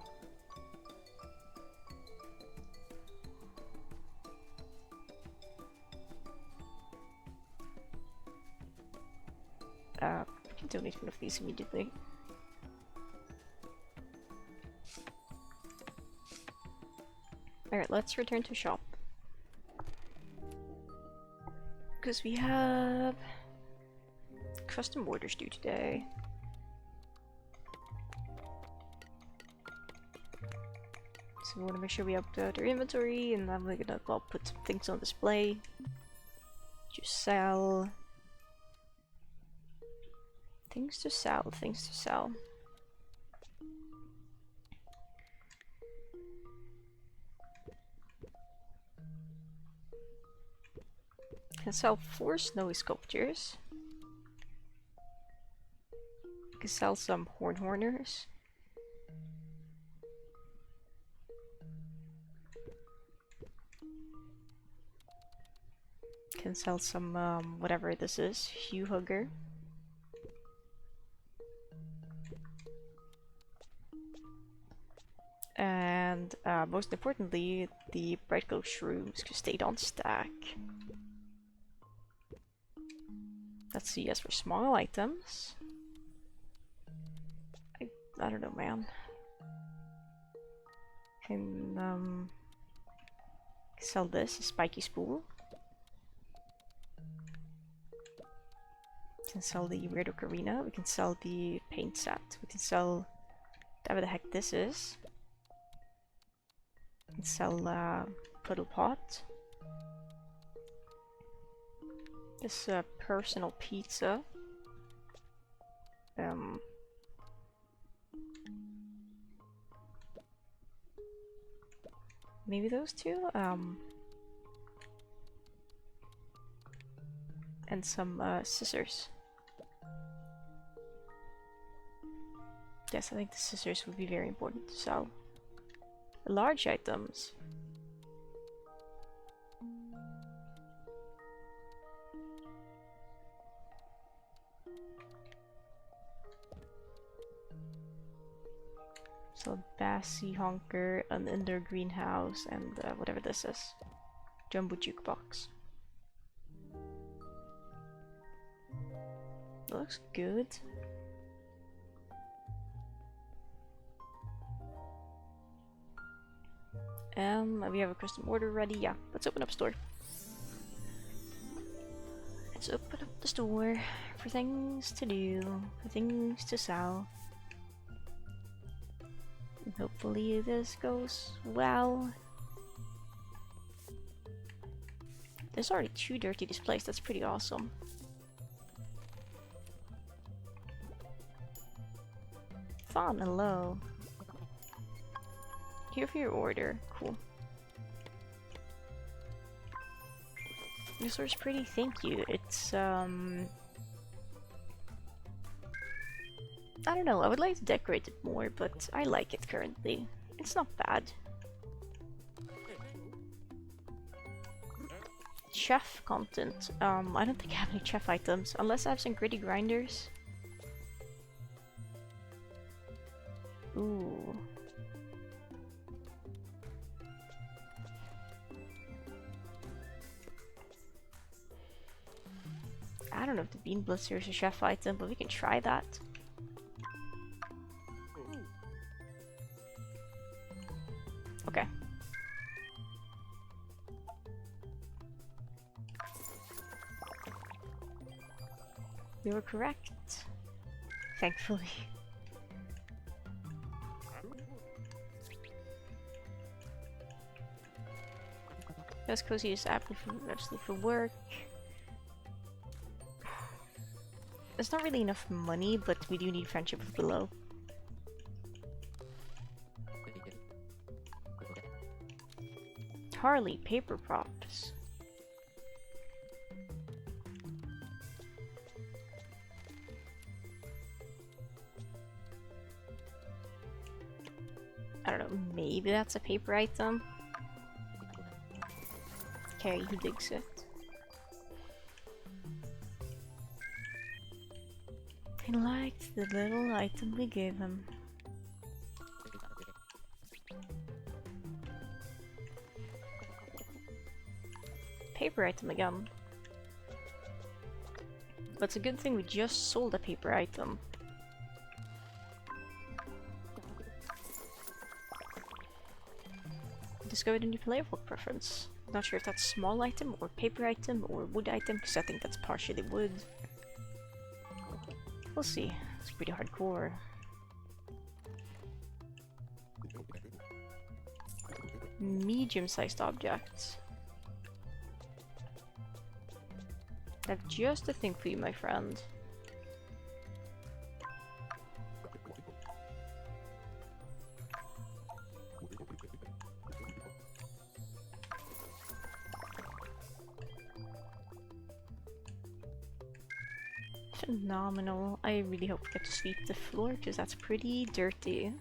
We can donate one of these immediately. Alright, let's return to shop. Because we have custom orders due today. So we want to make sure we upload our inventory, and then we're gonna put some things on display. Just sell. Things to sell, things to sell. Can sell 4 snowy sculptures. Can sell some horners. Can sell some whatever this is, hue hugger. And most importantly, the bright glow shrooms stayed on stack. Let's see, as for small items, I don't know, man. Can sell this, a spiky spool. Can sell the weird ocarina. We can sell the paint set. We can sell whatever the heck this is. We can sell puddle pot. This personal pizza. Maybe those two. And some scissors. Yes, I think the scissors would be very important to sell. Large items. So Bassy Honker, an indoor greenhouse, and whatever this is. Jumbo jukebox. That looks good. We have a custom order ready. Yeah, let's open up store. Let's open up the store for things to do, for things to sell. And hopefully this goes well. There's already 2 dirty displays, that's pretty awesome. Fawn, hello. Here for your order. Cool. Your store's pretty, thank you. It's I don't know, I would like to decorate it more, but I like it currently. It's not bad. Chef content. I don't think I have any chef items, unless I have some gritty grinders. Ooh. I don't know if the bean blitzer is a chef item, but we can try that. Okay. You were correct. Thankfully. Best coziest absolutely for work. It's not really enough money, but we do need friendship with below. Harley, paper props. I don't know, maybe that's a paper item? Okay, he digs it. I liked the little item we gave him. Paper item again. But it's a good thing we just sold a paper item. Discovered a new playable preference. Not sure if that's small item or paper item or wood item, because I think that's partially wood. We'll see. It's pretty hardcore. Medium-sized objects. I have just a thing for you, my friend. Phenomenal. I really hope we get to sweep the floor, because that's pretty dirty.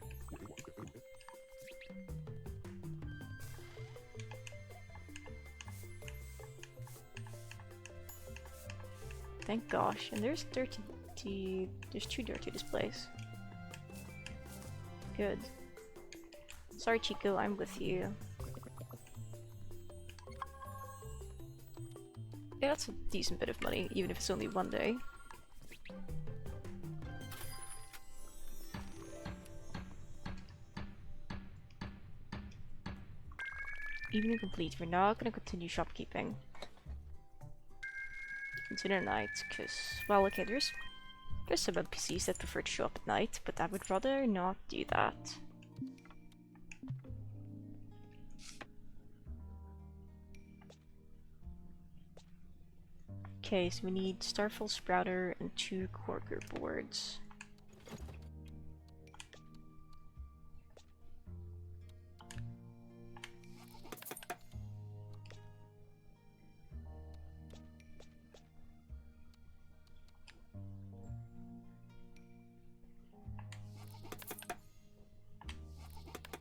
Thank gosh. And there's dirty... There's 2 dirty displays. Good. Sorry, Chico, I'm with you. Yeah, that's a decent bit of money, even if it's only one day. Evening complete. We're not gonna continue shopkeeping. Consider night, because, well, okay, there's some NPCs that prefer to show up at night, but I would rather not do that. Okay, so we need Starfall Sprouter and 2 Corker boards.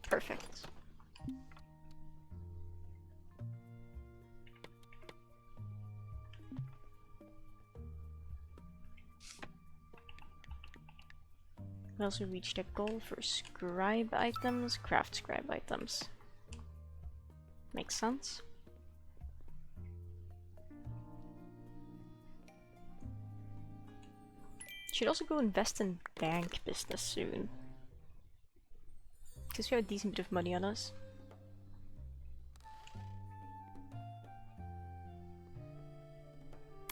Perfect. We also reached a goal for scribe items, craft scribe items. Makes sense. Should also go invest in bank business soon. Because we have a decent bit of money on us.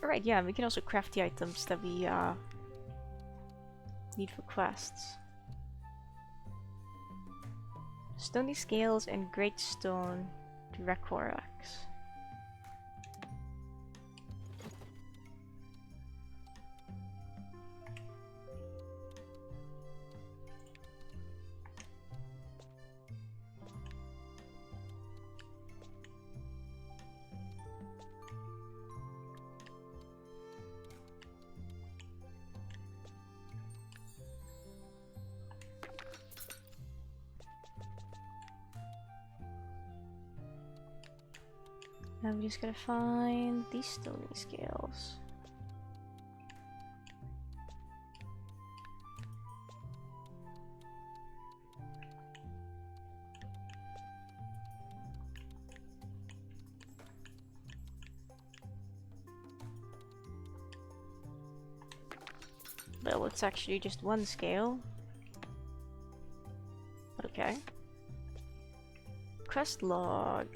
Alright, yeah, we can also craft the items that we need for quests. Stony scales and great stone Dracorax. Now we just gotta find these stony scales. Well, it's actually just one scale. Okay. Quest log.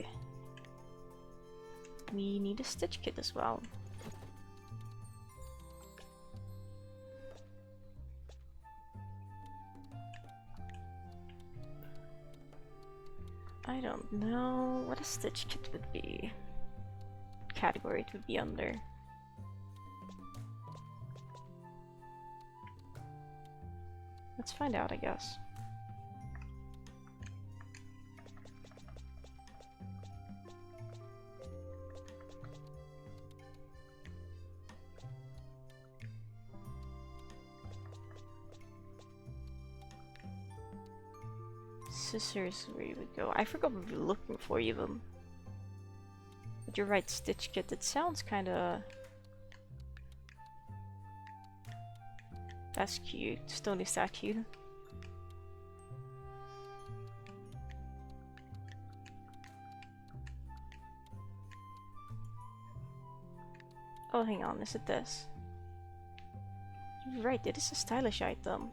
We need a stitch kit as well. I don't know what a stitch kit would be. Category it would be under. Let's find out, I guess. Scissors, where you would go. I forgot what we were looking for even. But you're right, stitch kit. It sounds kinda... That's cute. Stony statue. Oh, hang on. Is it this? You're right, it is a stylish item.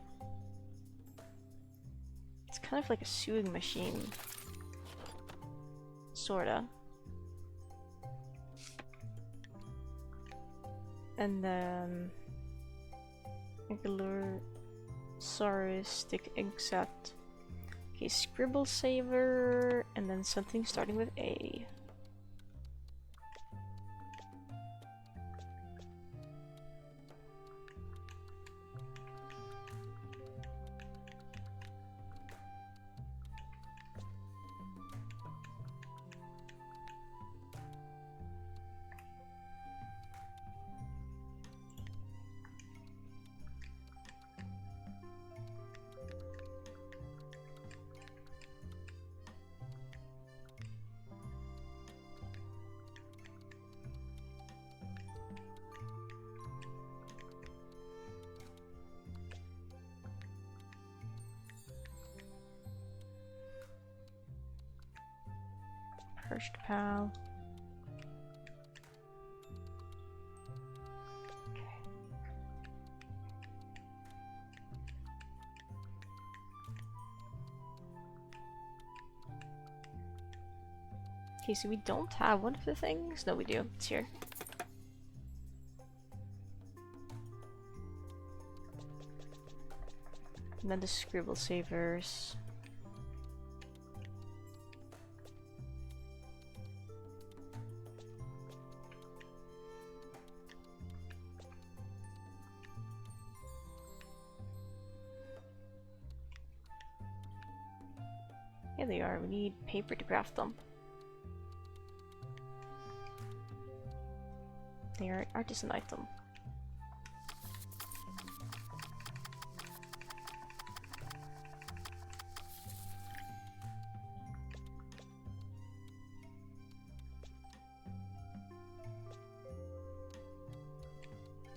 It's kind of like a sewing machine. Sorta. And then... Ankylosaurus stick ink set. Okay, scribble saver, and then something starting with A. First pal. Okay, so we don't have one of the things? No, we do. It's here. And then the scribble savers. Here they are. We need paper to craft them. They are an artisan item.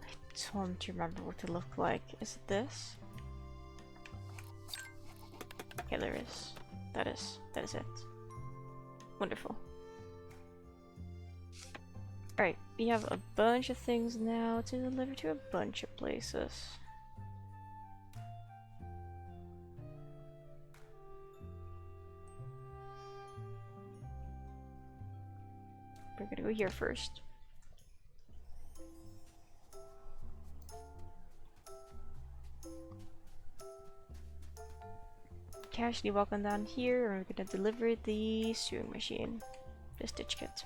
I don't remember what they look like. Is it this? Okay, there is. That is it. Wonderful. Alright, we have a bunch of things now to deliver to a bunch of places. We're gonna go here first. Casually walk on down here, and we're gonna deliver the sewing machine, the stitch kit.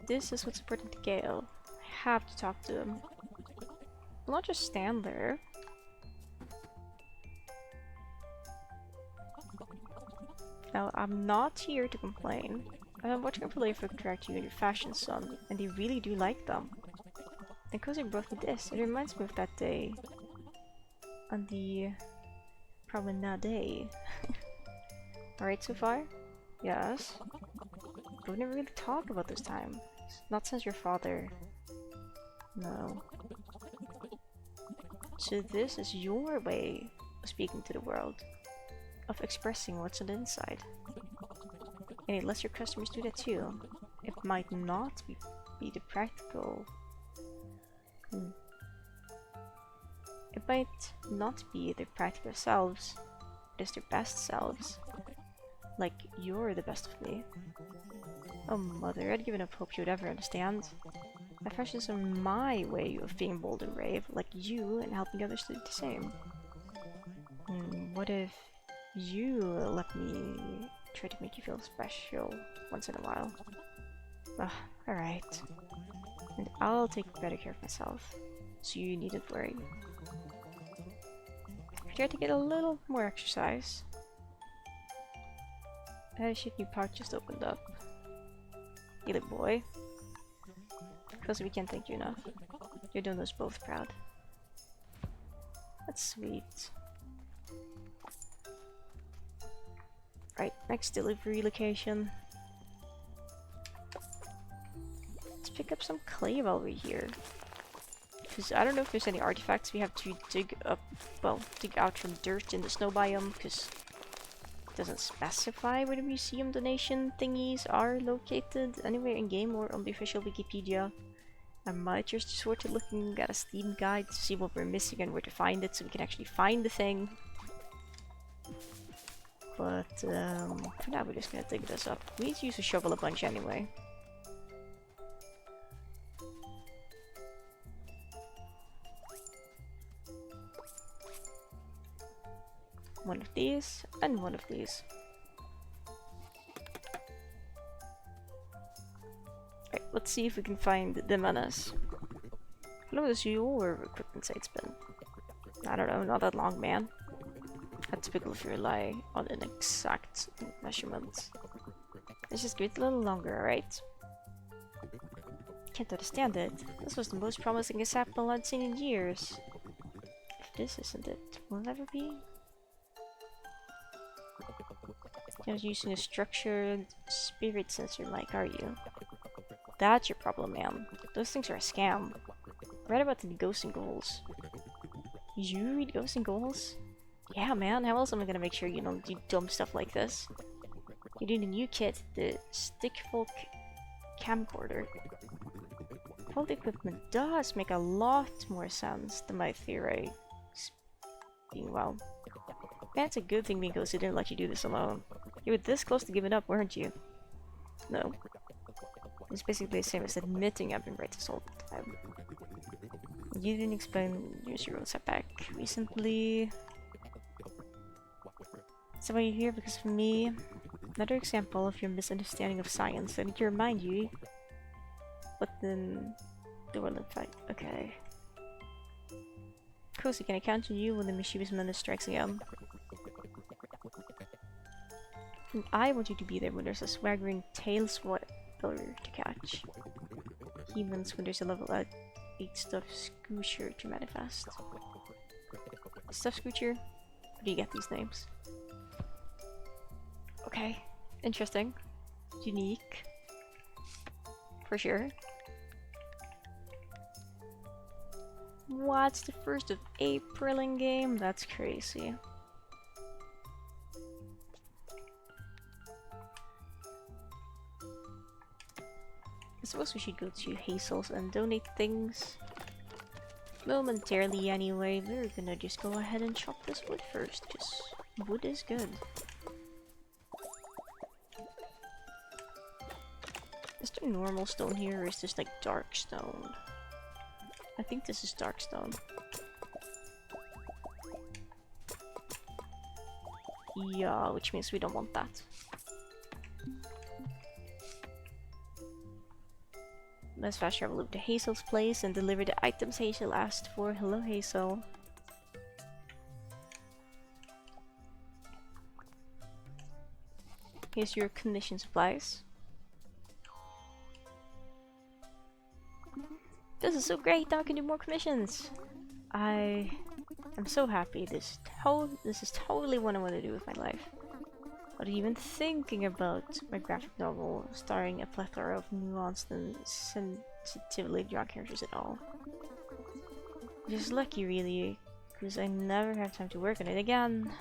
This is what's important to Gale. I have to talk to him. I'll not just stand there. Now, I'm not here to complain. I'm watching a play for Contract You and Your Fashion Son, and they really do like them. And Cozy brought me this. It reminds me of that day. On the promenade. Alright so far? Yes. But we never really talked about this time. Not since your father. No. So this is your way of speaking to the world. Of expressing what's on the inside. And it lets your customers do that too. It might not be the practical... It might not be their practical selves, but it's their best selves. Like, you're the best of me. Oh mother, I'd given up hope you would ever understand. My friendships are my way of being bold and brave, like you, and helping others do the same. What if you let me try to make you feel special once in a while? Alright. And I'll take better care of myself, so you needn't worry. Try to get a little more exercise. Shit, new park just opened up. You little boy. Because we can't thank you enough. You're doing us both proud. That's sweet. Right, next delivery location. Let's pick up some clay while we're here. Because I don't know if there's any artifacts we have to dig up, well, dig out from dirt in the snow biome, because it doesn't specify where the museum donation thingies are located anywhere in game or on the official Wikipedia. I might just resort to looking at a Steam guide to see what we're missing and where to find it so we can actually find the thing. But for now we're just gonna dig this up. We need to use a shovel a bunch anyway. One of these, and one of these. Right, let's see if we can find the menace. How long has your equipment site's been? I don't know, not that long, man. That's typical if you rely on an exact measurement. Let's just give it a little longer, alright? Can't understand it. This was the most promising example I'd seen in years. If this isn't it, will it ever be? You're not using a structured spirit sensor mic, are you? That's your problem, man. Those things are a scam. Read about the Ghosts and Ghouls. You read Ghosts and Ghouls? Yeah, man. How else am I gonna make sure you don't do dumb stuff like this? You need a new kit, the Stickfolk camcorder. All the equipment does make a lot more sense than my theory. Being well. That's a good thing because he didn't let you do this alone. You were this close to giving up, weren't you? No. It's basically the same as admitting I've been right this whole time. You didn't explain your zero setback recently. So why are you here? Because for me, another example of your misunderstanding of science. I need to remind you. But then the world in fight. Okay. Cozy, can I count on you when the mischievous menace strikes again? And I want you to be there when there's a swaggering tail swagger to catch. Humans when there's a level 8 stuff scoocher to manifest. Stuff scoocher? Where do you get these names? Okay, interesting. Unique. For sure. What's the 1st of April in game? That's crazy. I suppose we should go to Hazel's and donate things. Momentarily anyway, we're gonna just go ahead and chop this wood first, because wood is good. Is there normal stone here, or is this like dark stone? I think this is dark stone. Yeah, which means we don't want that. Let's fast travel over to Hazel's place and deliver the items Hazel asked for. Hello, Hazel. Here's your commission supplies. This is so great! Now I can do more commissions! I'm so happy. This is totally what I want to do with my life. Not even thinking about my graphic novel starring a plethora of nuanced and sensitively drawn characters at all. Just lucky, really, because I never have time to work on it again.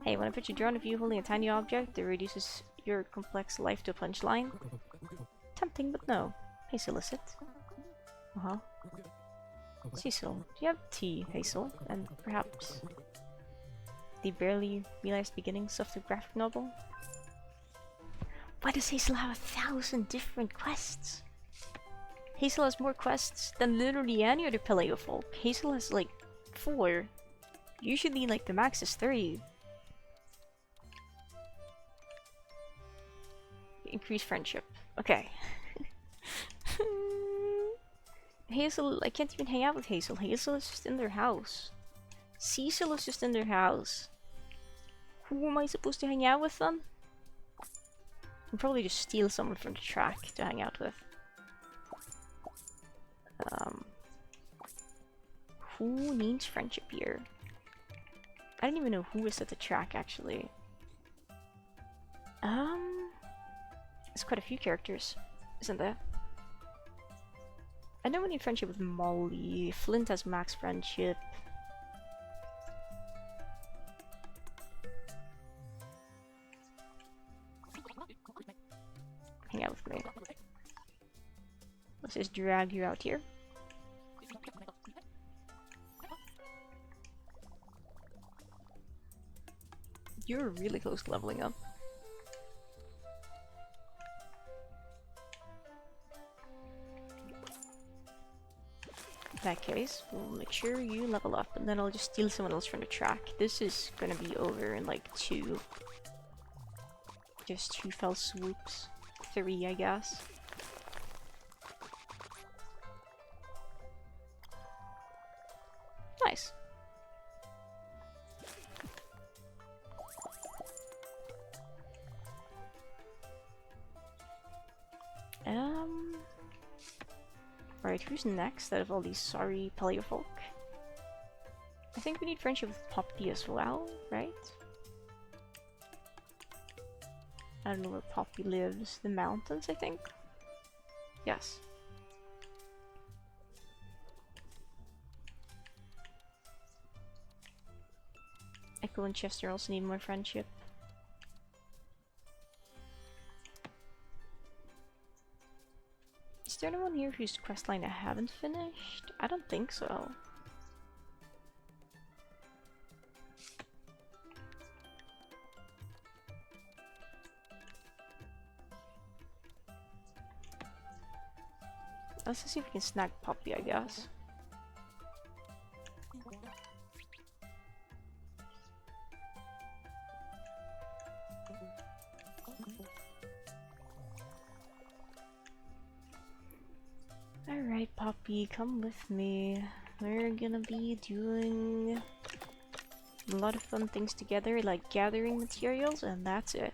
Hey, when I put you drawn of you holding a tiny object that reduces your complex life to a punchline? Tempting, but no. Hey, solicit. Uh-huh. Cecil, do you have tea, Hazel? And perhaps the barely realized beginnings of the graphic novel? Why does Hazel have 1,000 different quests? Hazel has more quests than literally any other Paleo folk. Hazel has like 4. Usually like the max is 3. Increase friendship. Okay. Hazel, I can't even hang out with Hazel. Hazel is just in their house. Cecil is just in their house. Who am I supposed to hang out with then? I'll probably just steal someone from the track to hang out with. Who needs friendship here? I don't even know who is at the track actually. There's quite a few characters, isn't there? I know we need friendship with Molly. Flint has max friendship. Hang out with me. Let's just drag you out here. You're really close to leveling up. In that case, we'll make sure you level up, and then I'll just steal someone else from the track. This is gonna be over in like 2. Just 2 fell swoops. 3, I guess. Nice. Alright, who's next out of all these sorry Paleo folk? I think we need friendship with Poppy as well, right? I don't know where Poppy lives. The mountains, I think? Yes. Echo and Chester also need more friendship. Is there anyone here whose questline I haven't finished? I don't think so. Let's see if we can snag Poppy, I guess. Alright, Poppy, come with me. We're gonna be doing a lot of fun things together, like gathering materials, and that's it.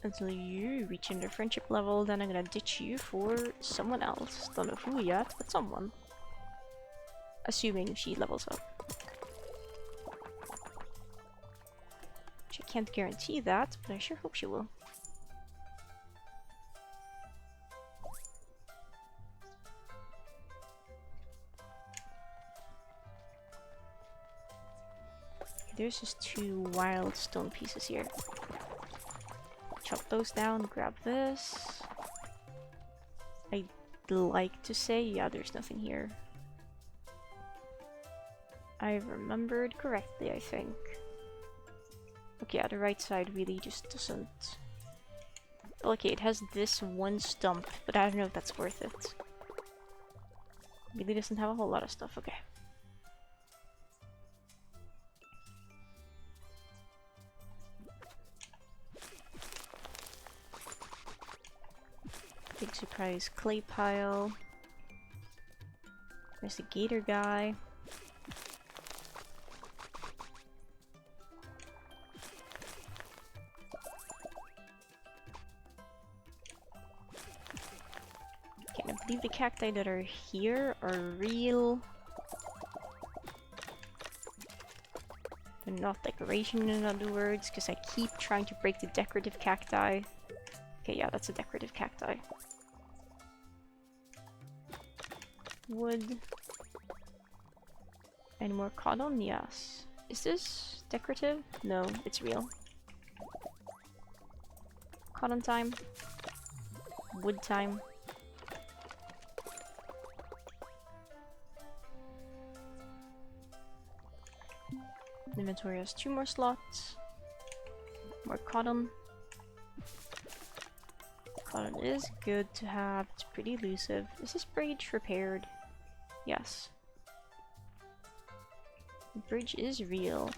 Until you reach your friendship level, then I'm gonna ditch you for someone else. Don't know who yet, but someone. Assuming she levels up. Which I can't guarantee that, but I sure hope she will. There's just 2 wild stone pieces here. Chop those down, grab this. I'd like to say, yeah, there's nothing here. I remembered correctly, I think. Okay, yeah, the right side really just doesn't... Okay, it has this 1 stump, but I don't know if that's worth it. Really doesn't have a whole lot of stuff, okay. Big surprise clay pile. There's the gator guy. Okay, I believe the cacti that are here are real. They're not decoration, in other words, because I keep trying to break the decorative cacti. Okay, yeah, that's a decorative cacti. Wood. Any more cotton? Yes. Is this decorative? No, it's real. Cotton time. Wood time. Inventory has 2 more slots. More cotton. But it is good to have. It's pretty elusive. Is this bridge repaired? Yes. The bridge is real.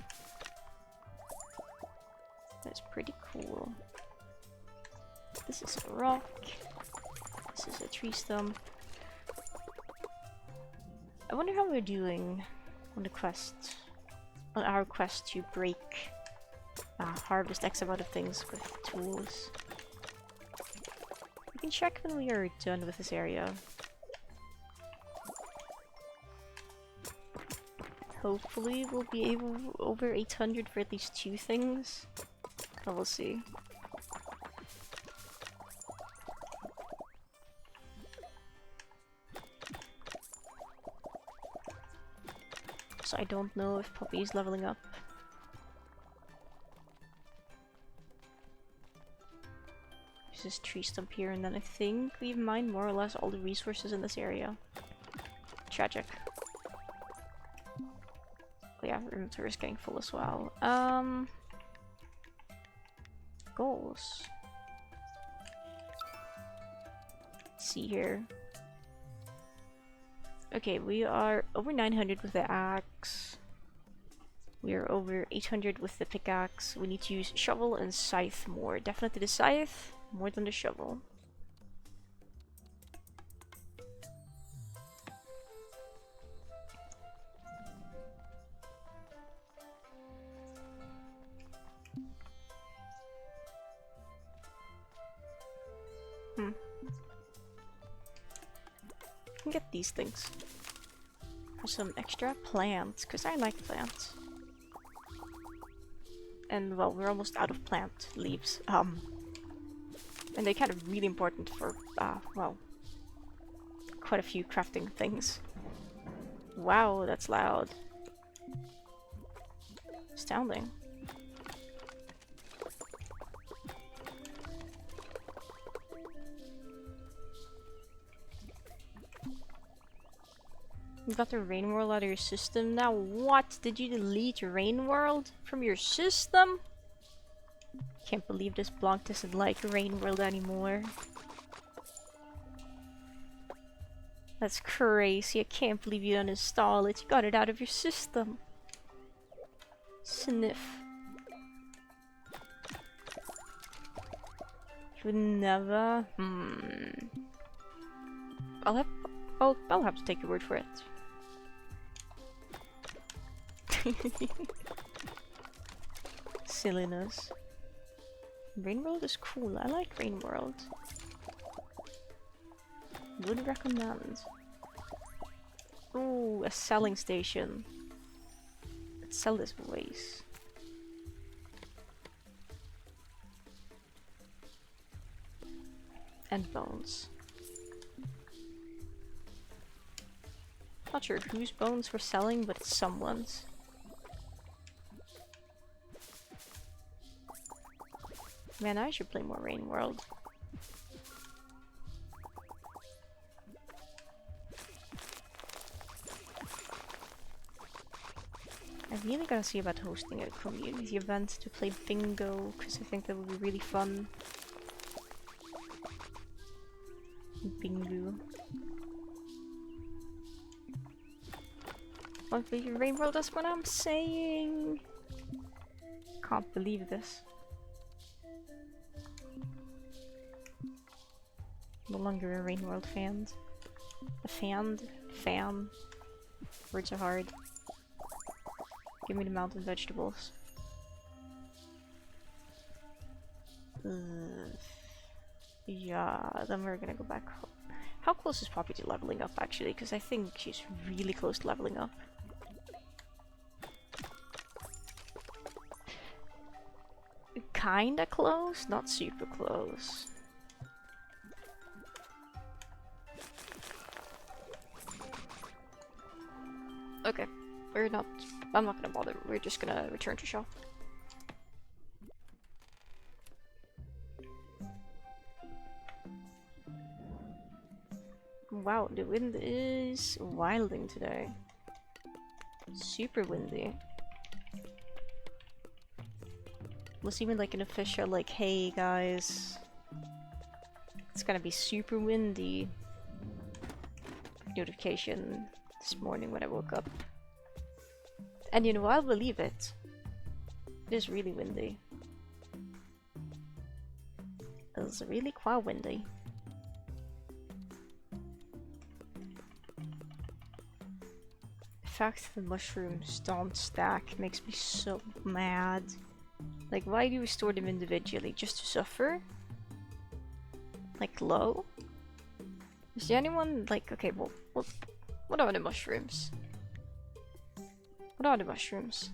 That's pretty cool. This is a rock. This is a tree stump. I wonder how we're doing on the quest. On our quest to break, harvest X amount of things with tools. We can check when we are done with this area. Hopefully we'll be able over 800 for at least 2 things. But we'll see. So I don't know if Poppy is leveling up. There's this tree stump here, and then I think we've mined more or less all the resources in this area. Tragic. Oh yeah, our inventory is getting full as well. Goals. Let's see here. Okay, we are over 900 with the axe. We are over 800 with the pickaxe. We need to use shovel and scythe more. Definitely the scythe, more than the shovel. Can get these things for some extra plants, because I like plants. And well, we're almost out of plant leaves. And they're kind of really important for well, quite a few crafting things. Wow, that's loud. Astounding. You got the Rain World out of your system now? What? Did you delete Rain World from your system? Can't believe this block doesn't like Rain World anymore. That's crazy. I can't believe you uninstalled it. You got it out of your system. Sniff. You would never. I'll have to take your word for it. Silliness. Rain World is cool. I like Rain World. Would recommend. Ooh, a selling station. Let's sell this waste. And bones. Not sure whose bones we're selling, but it's someone's. Man, I should play more Rain World. I really gotta see about hosting a community event to play bingo, because I think that would be really fun. Bingo. Don't play Rain World, that's what I'm saying! Can't believe this. No longer a Rain World fan. A fan. Words are hard. Give me the mountain vegetables. Yeah, then we're gonna go back home. How close is Poppy to leveling up actually? Because I think she's really close to leveling up. Kinda close, not super close. Okay, we're not. I'm not gonna bother. We're just gonna return to shop. Wow, the wind is wilding today. Super windy. Was even like an official like, hey guys, It's gonna be super windy. Notification this morning when I woke up. And you know, I'll believe it. It is really windy. It's really quite windy. The fact the mushrooms don't stack makes me so mad. Like, why do we store them individually? Just to suffer? Like, low? Is there anyone, like, okay, well, what are the mushrooms? What are the mushrooms?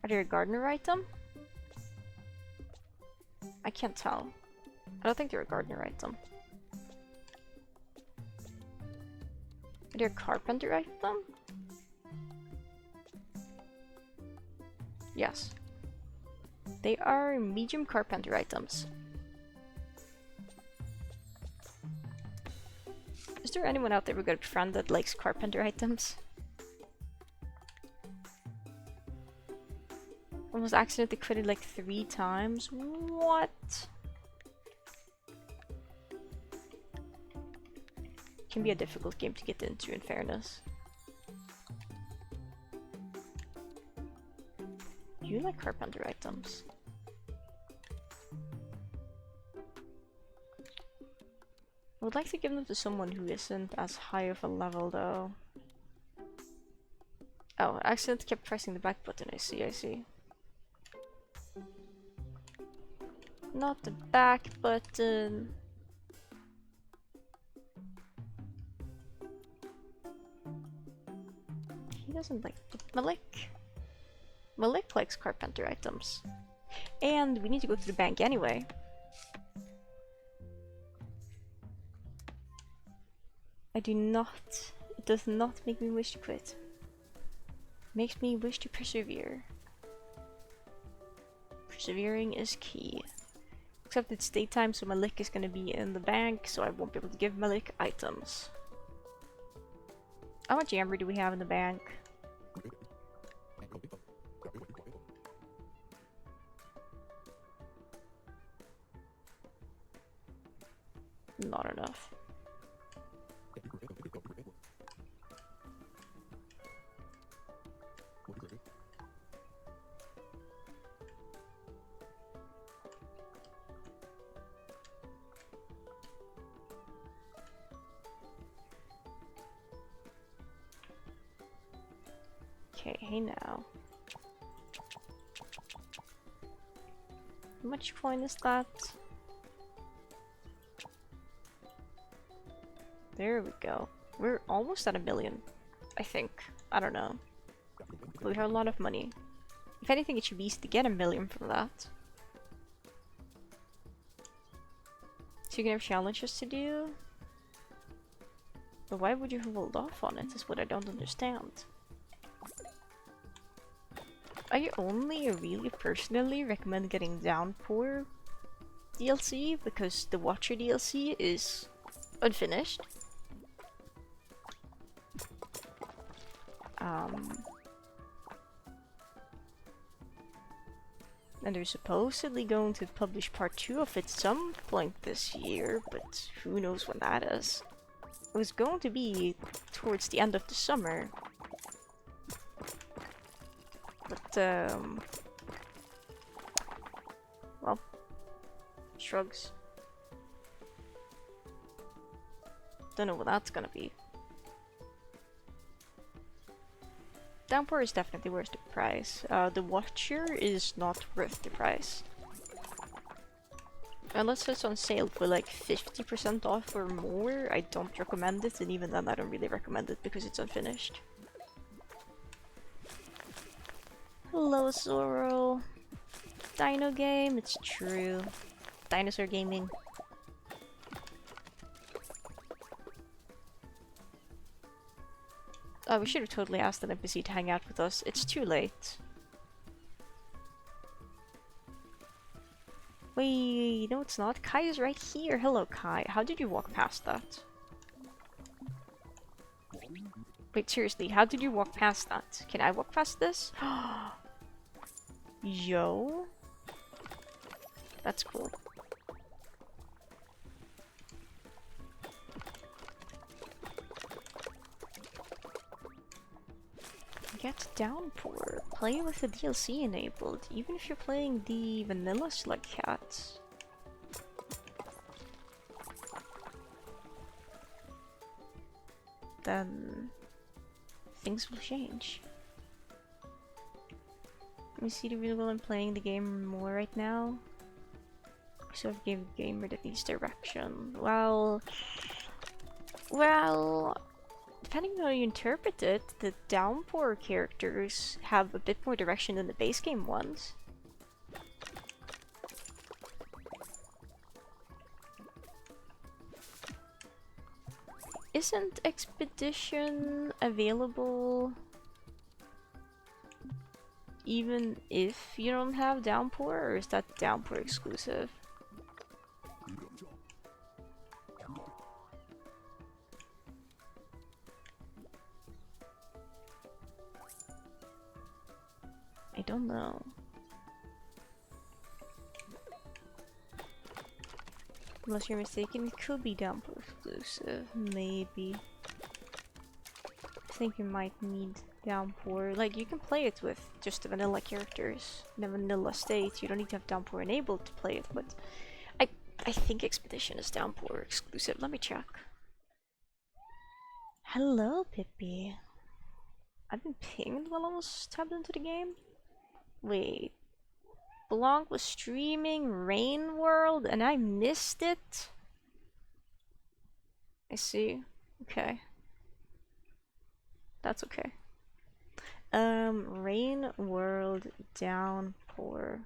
Are they a gardener item? I can't tell. I don't think they're a gardener item. Are they a carpenter item? Yes. They are medium carpenter items. Is there anyone out there who got a friend that likes carpenter items? Almost accidentally quitted like 3 times. What? Can be a difficult game to get into, in fairness. Do you like carpenter items? I would like to give them to someone who isn't as high of a level though. Oh, I accidentally kept pressing the back button, I see. Not the back button. He doesn't like Malik. Malik likes carpenter items. And we need to go to the bank anyway. I do not. It does not make me wish to quit. Makes me wish to persevere. Persevering is key. Except it's daytime, so Malik is gonna be in the bank, so I won't be able to give Malik items. How much amber do we have in the bank? Not enough. Okay, hey now. How much coin is that? There we go. We're almost at 1 million, I think. I don't know. But we have a lot of money. If anything, it should be easy to get 1 million from that. So you can have challenges to do. But why would you hold off on it, is what I don't understand. I only really personally recommend getting Downpour DLC because the Watcher DLC is unfinished. And they're supposedly going to publish part 2 of it some point this year, but who knows when that is. It was going to be towards the end of the summer. But, well, shrugs. Don't know what that's gonna be. Downpour is definitely worth the price. The Watcher is not worth the price. Unless it's on sale for like 50% off or more, I don't recommend it, and even then I don't really recommend it because it's unfinished. Hello, Zoro. Dino game, it's true. Dinosaur gaming. Oh, we should have totally asked an NPC to hang out with us. It's too late. Wait, no it's not. Kai is right here. Hello, Kai. How did you walk past that? Wait, seriously, how did you walk past that? Can I walk past this? Yo. That's cool. get Downpour. Play with the DLC enabled, even if you're playing the vanilla Slug Cats. Then things will change. Let me see the real well I'm playing the game more right now. So I've gave the gamer that needs direction. Well, depending on how you interpret it, the Downpour characters have a bit more direction than the base game ones. Isn't Expedition available even if you don't have Downpour, or is that Downpour exclusive? I don't know. Unless you're mistaken, it could be Downpour exclusive, maybe. I think you might need Downpour. Like, you can play it with just the vanilla characters in a vanilla state. You don't need to have Downpour enabled to play it, but I think Expedition is Downpour exclusive. Let me check. Hello, Pippi. I've been pinged while I was tabbed into the game? Wait. Blanc was streaming Rain World and I missed it? I see. Okay. That's okay. Rain World Downpour.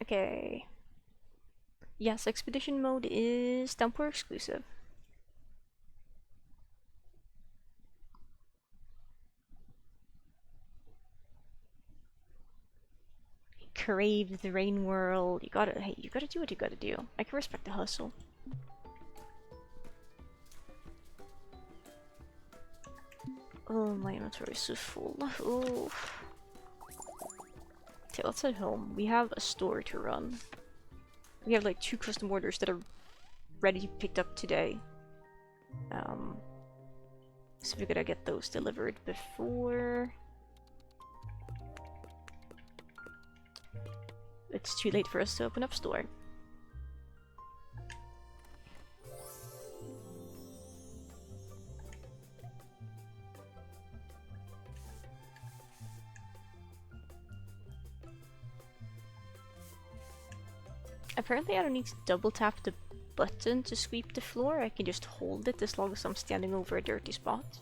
Okay. Yes, Expedition mode is Downpour exclusive. Crave the Rain World. You gotta do what you gotta do. I can respect the hustle. Oh, my inventory is so full. Oh. Okay, let's head home. We have a store to run. We have like 2 custom orders that are ready to be picked up today. So we gotta get those delivered before it's too late for us to open up store. Apparently I don't need to double tap the button to sweep the floor. I can just hold it as long as I'm standing over a dirty spot.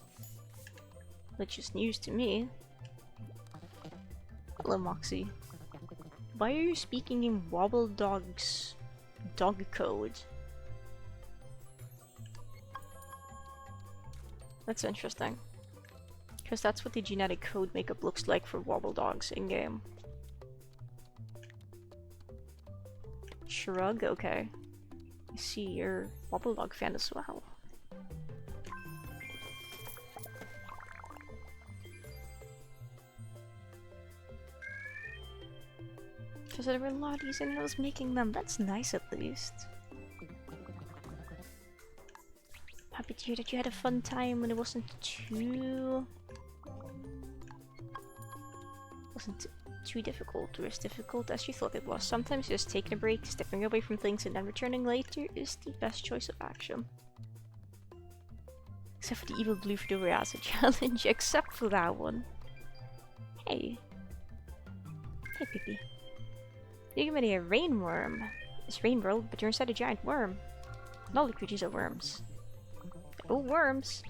Which is news to me. Hello, Moxie. Why are you speaking in Wobble Dog's dog code? That's interesting. Because that's what the genetic code makeup looks like for Wobble Dogs in-game. Shrug, okay. I see you're a Wobble Dog fan as well. Because there were a lot of these and I was making them. That's nice at least. Happy to hear that you had a fun time when it wasn't too difficult or as difficult as you thought it was. Sometimes just taking a break, stepping away from things and then returning later is the best choice of action. Except for the evil blue Fedora acid challenge, except for that one. Hey. Hey, Pippi. You give me a rain worm. It's Rain World, but you're inside a giant worm. Not all the creatures are worms. Oh, worms!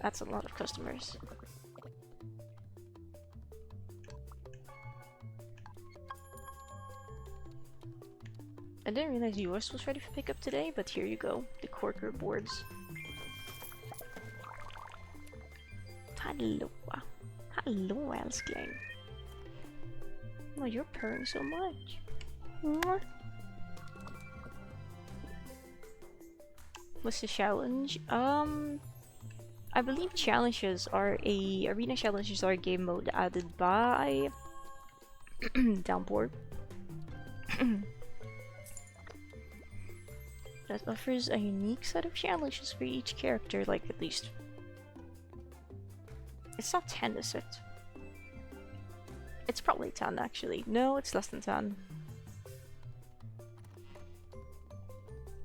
That's a lot of customers. I didn't realize yours was ready for pickup today, but here you go. The Corker boards. Hallå. Hallå, älskling. Oh, you're purring so much. Mwah. What's the challenge? I believe challenges are arena challenges are a game mode added by Downpour. That offers a unique set of challenges for each character, like at least... It's not 10, is it? It's probably 10 actually. No, it's less than 10.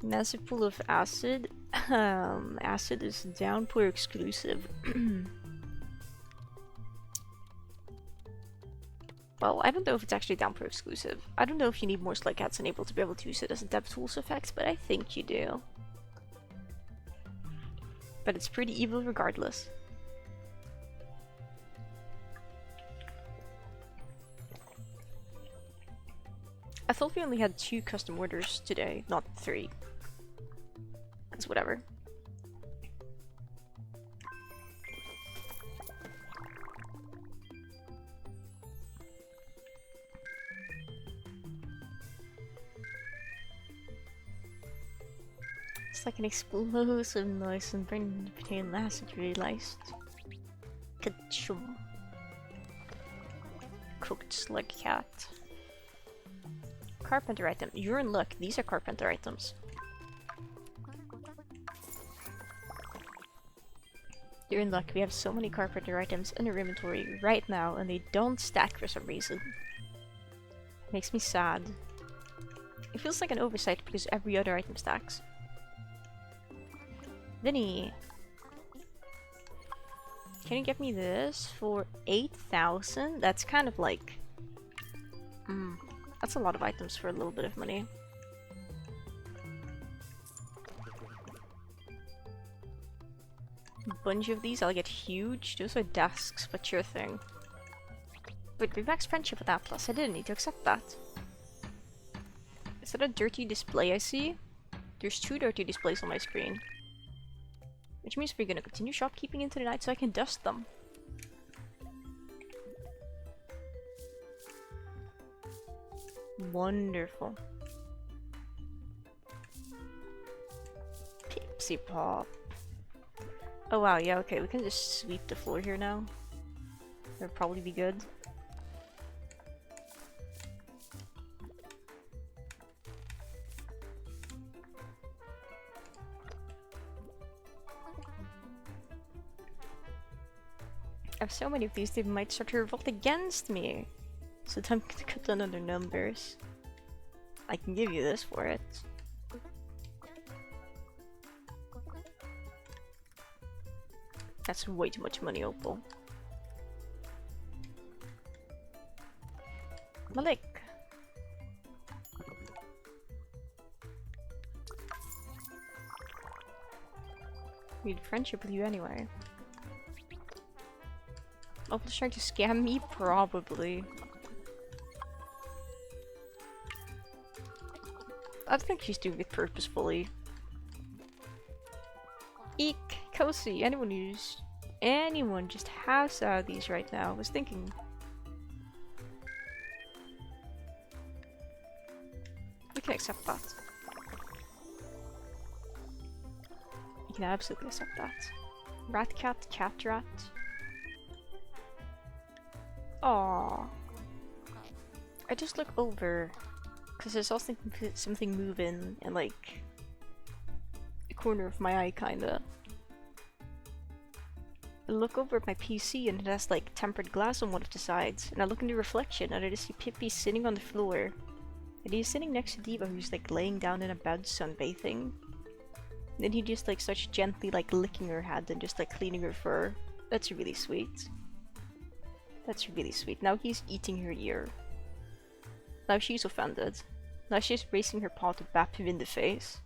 Massive pool of acid. Acid is downpour exclusive. Well, I don't know if it's actually downpour exclusive. I don't know if you need more Slug Cats enabled to be able to use it as a DevTools effect, but I think you do. But it's pretty evil regardless. I thought we only had 2 custom orders today, not 3. It's whatever. It's like an explosive noise and burning potato acid realized. Ka-chum. Cooked Slug Cat. Carpenter item. You're in luck. These are carpenter items. You're in luck. We have so many carpenter items in our inventory right now, and they don't stack for some reason. Makes me sad. It feels like an oversight because every other item stacks. Vinny! Can you get me this for 8,000? That's kind of like... that's a lot of items for a little bit of money. A bunch of these, I'll get huge. Those are desks, but sure thing. Wait, we maxed friendship with Atlas. I didn't need to accept that. Is that a dirty display I see? There's 2 dirty displays on my screen. Which means we're gonna continue shopkeeping into the night so I can dust them. Wonderful. Pipsy Pop. Oh wow, yeah, okay, we can just sweep the floor here now. That'll probably be good. I have so many of these, they might start to revolt against me. So time to cut down on their numbers. I can give you this for it. That's way too much money, Opal. Malik! Need friendship with you anyway. Opal's trying to scam me? Probably. I think she's doing it purposefully. Eek! Kosi! Anyone just has these right now. I was thinking. We can accept that. You can absolutely accept that. Rat cat, cat rat. Aww. I just look over because there's also something moving in like the corner of my eye, kinda. I look over at my PC and it has like tempered glass on one of the sides, and I look in the reflection and I just see Pippi sitting on the floor, and he's sitting next to Diva, who's like laying down in a bed sunbathing. And then he just like starts gently like licking her head and just like cleaning her fur. That's really sweet. That's really sweet. Now he's eating her ear. Now she's offended. Now she's raising her paw to bap him in the face.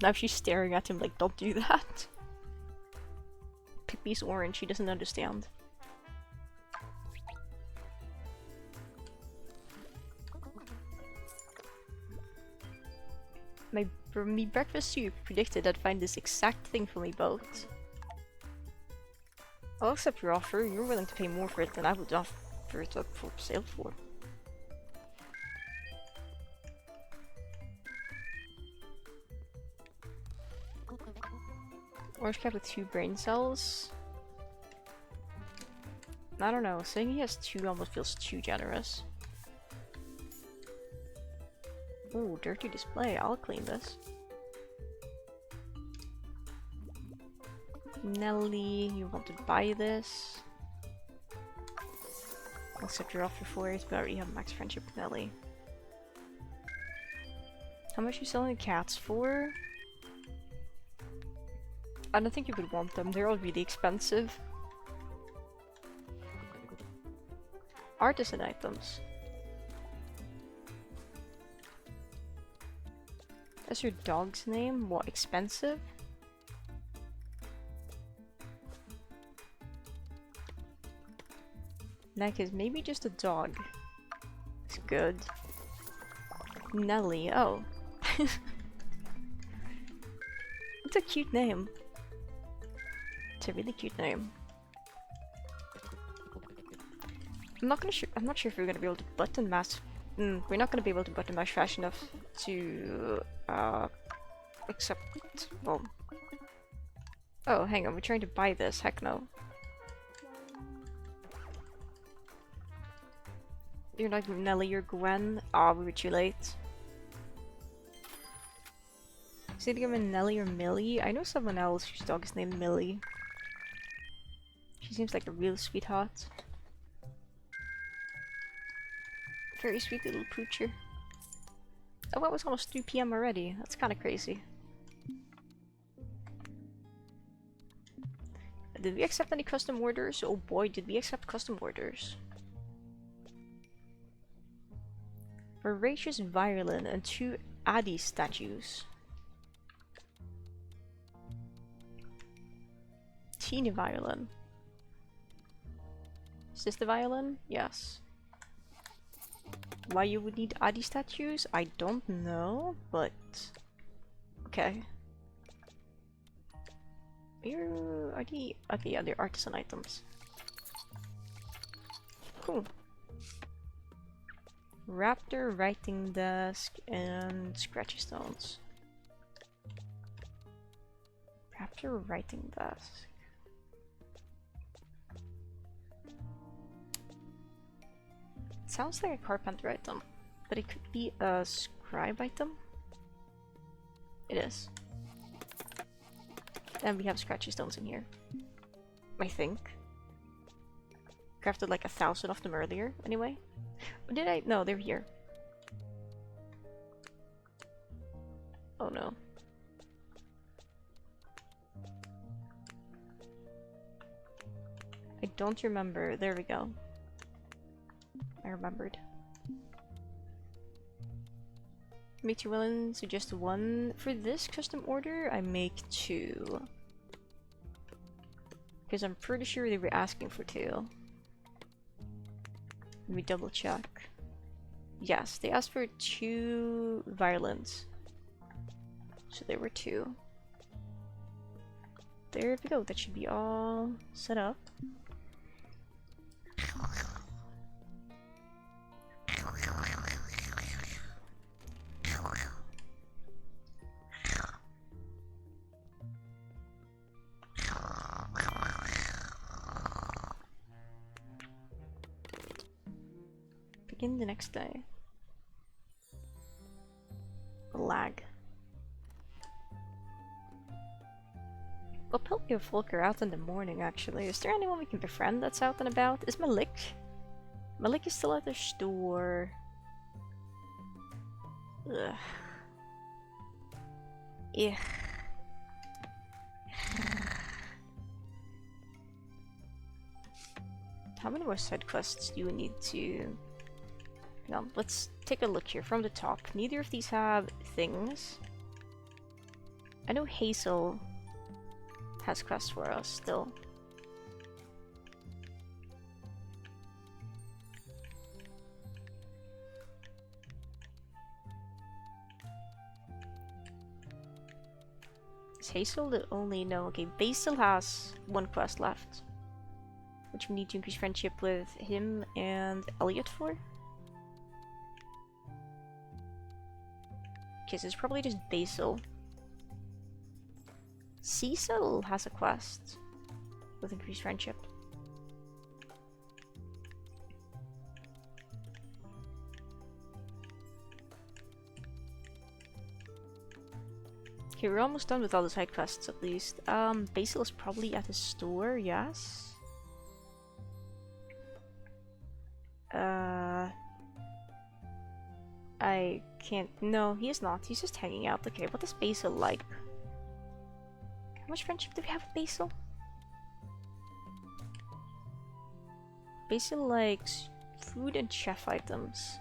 Now she's staring at him like, don't do that. Pippi's orange, she doesn't understand. My breakfast soup predicted I'd find this exact thing for me both. I'll accept your offer. You're willing to pay more for it than I would offer it up for sale for. Orange cat with 2 brain cells. I don't know, saying he has 2 almost feels too generous. Ooh, dirty display. I'll clean this. Nelly, you want to buy this? I'll accept your offer for it, but I already have max friendship with Nelly. How much are you selling the cats for? I don't think you would want them, they're all really expensive. Artisan items. That's your dog's name? What, expensive? Neck is maybe just a dog. It's good. Nelly, oh. It's a cute name. It's a really cute name. I'm not sure if we're gonna be able to button mash. We're not gonna be able to button mash fast enough to accept. Well. Oh, hang on. We're trying to buy this. Heck no. You're not Nelly. You're Gwen. Ah, we were too late. Is it given Nelly or Millie? I know someone else whose dog is named Millie. She seems like a real sweetheart. Very sweet little poocher. Oh, it was almost 3 PM already. That's kind of crazy. Did we accept any custom orders? Oh boy, did we accept custom orders. Voracious violin and 2 Adi statues. Teeny violin. Is this the violin? Yes. Why you would need Adi statues? I don't know, but okay. Are the okay? Yeah, they're artisan items. Cool. Raptor writing desk and scratchy stones. Raptor writing desk. Sounds like a carpenter item, but it could be a scribe item. It is. And we have scratchy stones in here. I think. Crafted like 1,000 of them earlier, anyway. Or did I? No, they're here. Oh no. I don't remember. There we go. I remembered. Make 2 willing, so just 1. For this custom order, I make 2. Because I'm pretty sure they were asking for 2. Let me double check. Yes, they asked for 2 violins. So there were 2. There we go, that should be all set up. Begin the next day. Lag. We'll probably have Volker out in the morning, actually. Is there anyone we can befriend that's out and about? Is Malik? Malik is still at the store. Ugh. Ugh. How many more side quests do you need to... Now, let's take a look here from the top. Neither of these have things. I know Hazel has quests for us still. Is Hazel the only? No, okay, Basil has 1 quest left, which we need to increase friendship with him and Elliot for. Okay, so it's probably just Basil. Cecil has a quest with increased friendship. Okay, we're almost done with all the side quests at least. Basil is probably at the store, yes. I can't. No, he is not. He's just hanging out. Okay, what does Basil like? How much friendship do we have with Basil? Basil likes food and chef items.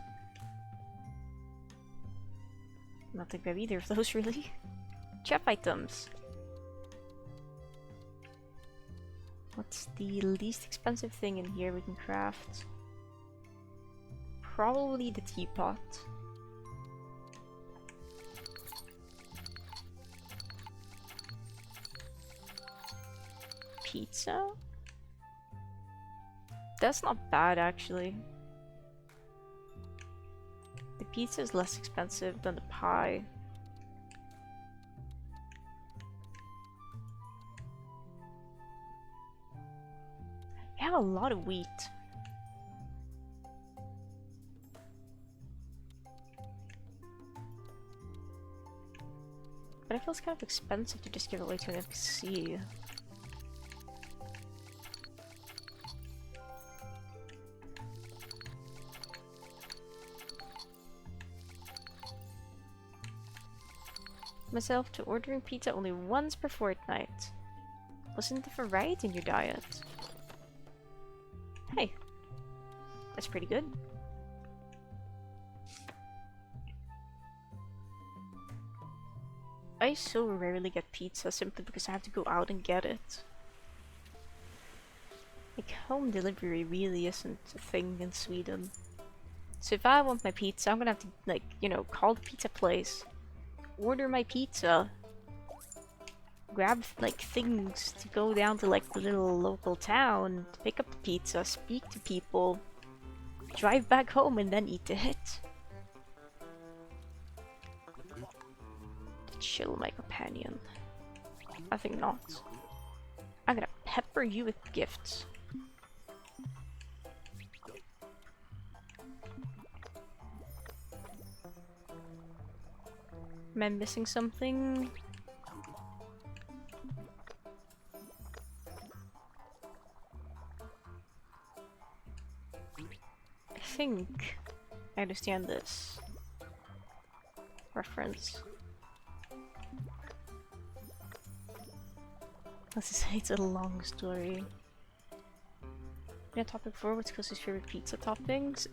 Not think we have either of those really. Chef items. What's the least expensive thing in here we can craft? Probably the teapot. Pizza? That's not bad actually. The pizza is less expensive than the pie. We have a lot of wheat. But it feels kind of expensive to just give it away to an NPC. Myself to ordering pizza only once per fortnight. Wasn't the variety in your diet? Hey, that's pretty good. I so rarely get pizza simply because I have to go out and get it. Like, home delivery really isn't a thing in Sweden. So if I want my pizza, I'm gonna have to, like, you know, call the pizza place, order my pizza, grab, like, things to go down to, like, the little local town, to pick up the pizza, speak to people, drive back home, and then eat it. Chill, my companion. I think not. I'm gonna pepper you with gifts. Am I missing something? I think I understand this reference. Let's just say it's a long story. Yeah, topic 4, what's Cozy's favorite pizza toppings?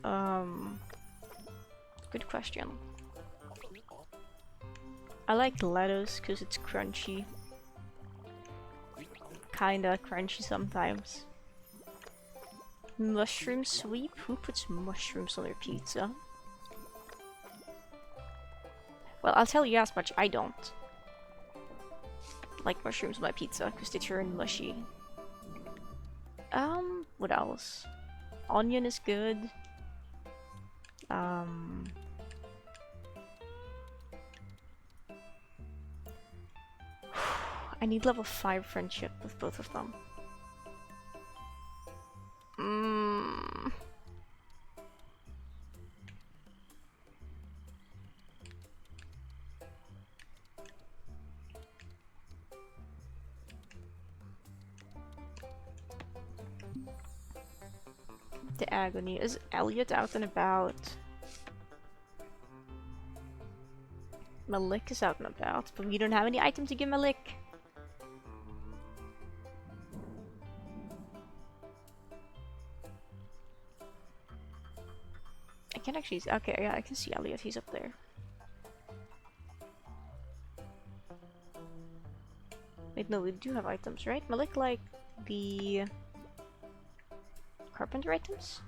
Good question. I like lettuce because it's crunchy. Kinda crunchy sometimes. Mushroom sweep? Who puts mushrooms on their pizza? Well, I'll tell you as much, I don't like mushrooms on my pizza because they turn mushy. What else? Onion is good. I need level 5 friendship with both of them. The agony. Is Elliot out and about? Malik is out and about, but we don't have any item to give Malik. I can actually... Okay, yeah, I can see Elliot. He's up there. Wait, no, we do have items, right? Malik like the carpenter items?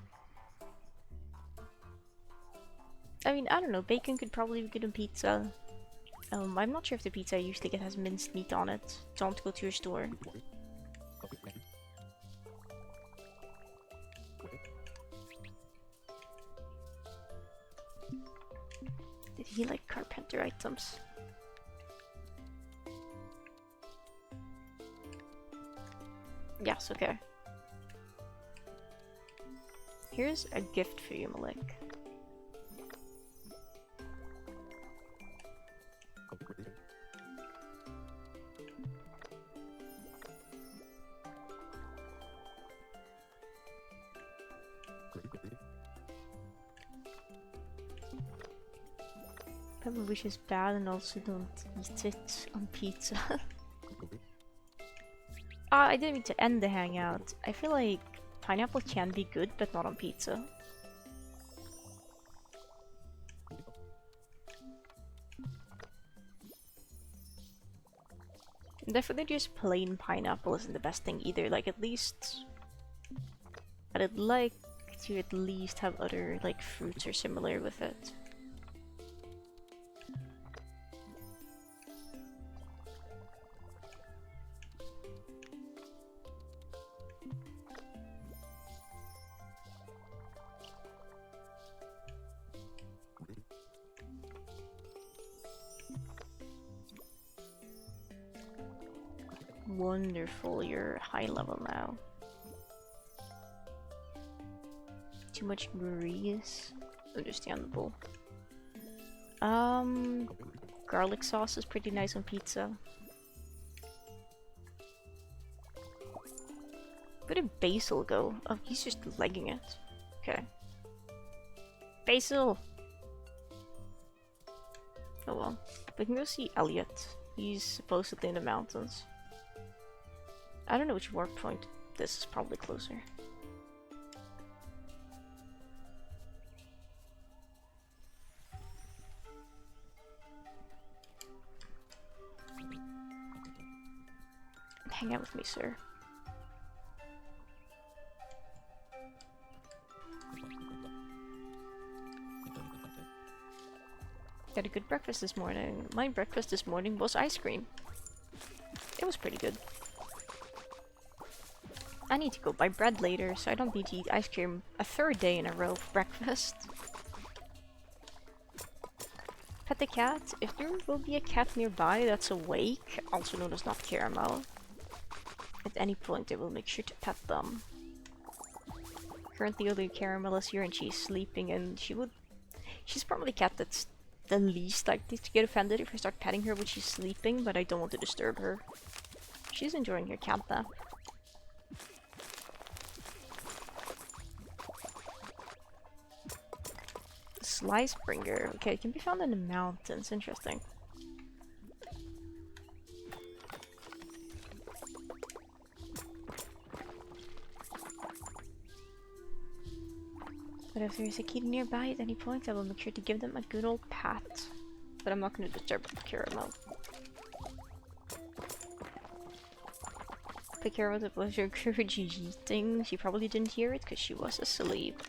I mean, I don't know. Bacon could probably be good on pizza. I'm not sure if the pizza I usually get has minced meat on it. Don't go to your store. Did he like carpenter items? Yes, okay. Here's a gift for you, Malik. Pepper which is bad and also don't eat it on pizza. I didn't mean to end the hangout. I feel like pineapple can be good, but not on pizza. Definitely just plain pineapple isn't the best thing either, like at least... I'd like to at least have other like fruits or similar with it. Wonderful, you're high level now. Too much grease. Understandable. Garlic sauce is pretty nice on pizza. Where did Basil go? Oh, he's just legging it. Okay. Basil! Oh well. We can go see Elliot. He's supposedly in the mountains. I don't know which warp point. This is probably closer. Hang out with me, sir. Had a good breakfast this morning. My breakfast this morning was ice cream. It was pretty good. I need to go buy bread later, so I don't need to eat ice cream a third day in a row for breakfast. Pet the cat. If there will be a cat nearby that's awake, also known as not Caramel, at any point I will make sure to pet them. Currently only Caramel is here and she's sleeping, and she's probably a cat that's the least likely to get offended if I start petting her when she's sleeping, but I don't want to disturb her. She's enjoying her cat nap. Slice bringer. Okay, it can be found in the mountains. Interesting. But if there's a kitty nearby at any point, I will make sure to give them a good old pat. But I'm not going to disturb Caramel. The Caramel that was your courage eating. She probably didn't hear it because she was asleep.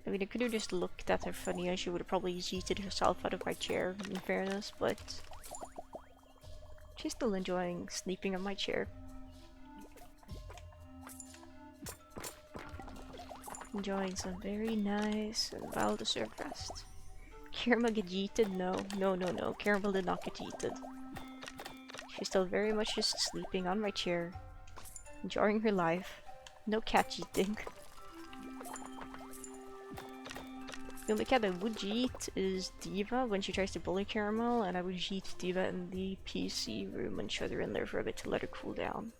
I mean, I could have just looked at her funny and she would have probably yeeted herself out of my chair, in fairness, but she's still enjoying sleeping on my chair. Enjoying some very nice and well-deserved rest. Caramel get yeeted? No. No. Caramel did not get yeeted. She's still very much just sleeping on my chair, enjoying her life. No cat eating. The only cat I would yeet is Diva when she tries to bully Caramel, and I would yeet Diva in the PC room and shut her in there for a bit to let her cool down.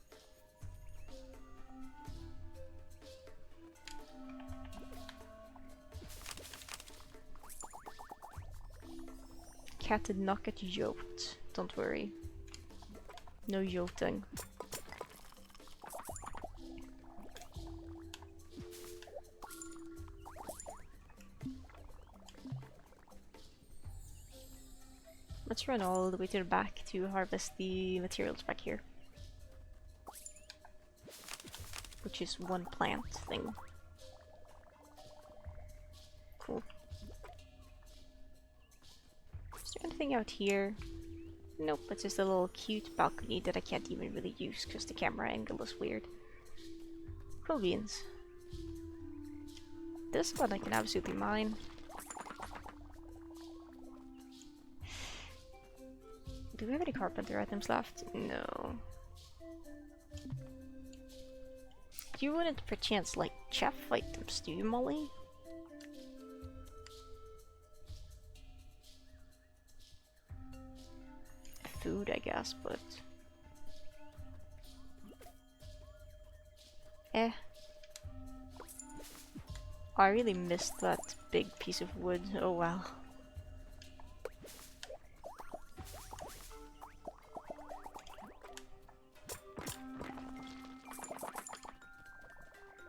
Cat did not get yoked, don't worry. No yoting. Let's run all the way to the back to harvest the materials back here. Which is one plant thing. Cool. Is there anything out here? Nope, it's just a little cute balcony that I can't even really use because the camera angle is weird. Cool beans. This one I can absolutely mine. Do we have any carpenter items left? No. You wouldn't perchance like chef items, do you, Molly? Food, I guess, but... I really missed that big piece of wood. Oh wow.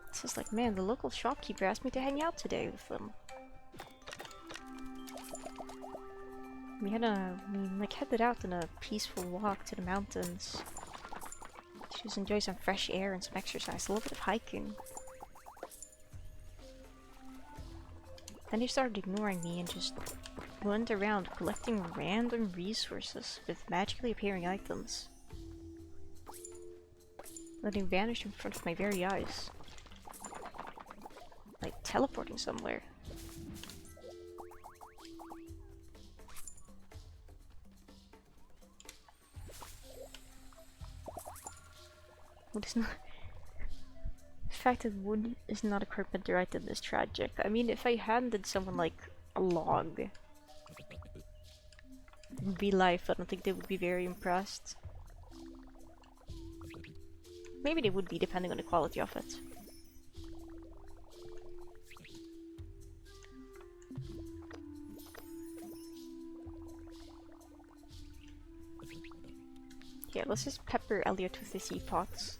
It's just like, man, the local shopkeeper asked me to hang out today with them. We like headed out on a peaceful walk to the mountains. Just enjoy some fresh air and some exercise, a little bit of hiking. Then he started ignoring me and just went around collecting random resources with magically appearing items. Then he vanished in front of my very eyes. Like teleporting somewhere. Wood is not. The fact that wood is not a carpenter item is tragic. I mean, if I handed someone like a log in real life, I don't think they would be very impressed. Maybe they would be, depending on the quality of it. Yeah, let's just pepper Elliot with the sea pots.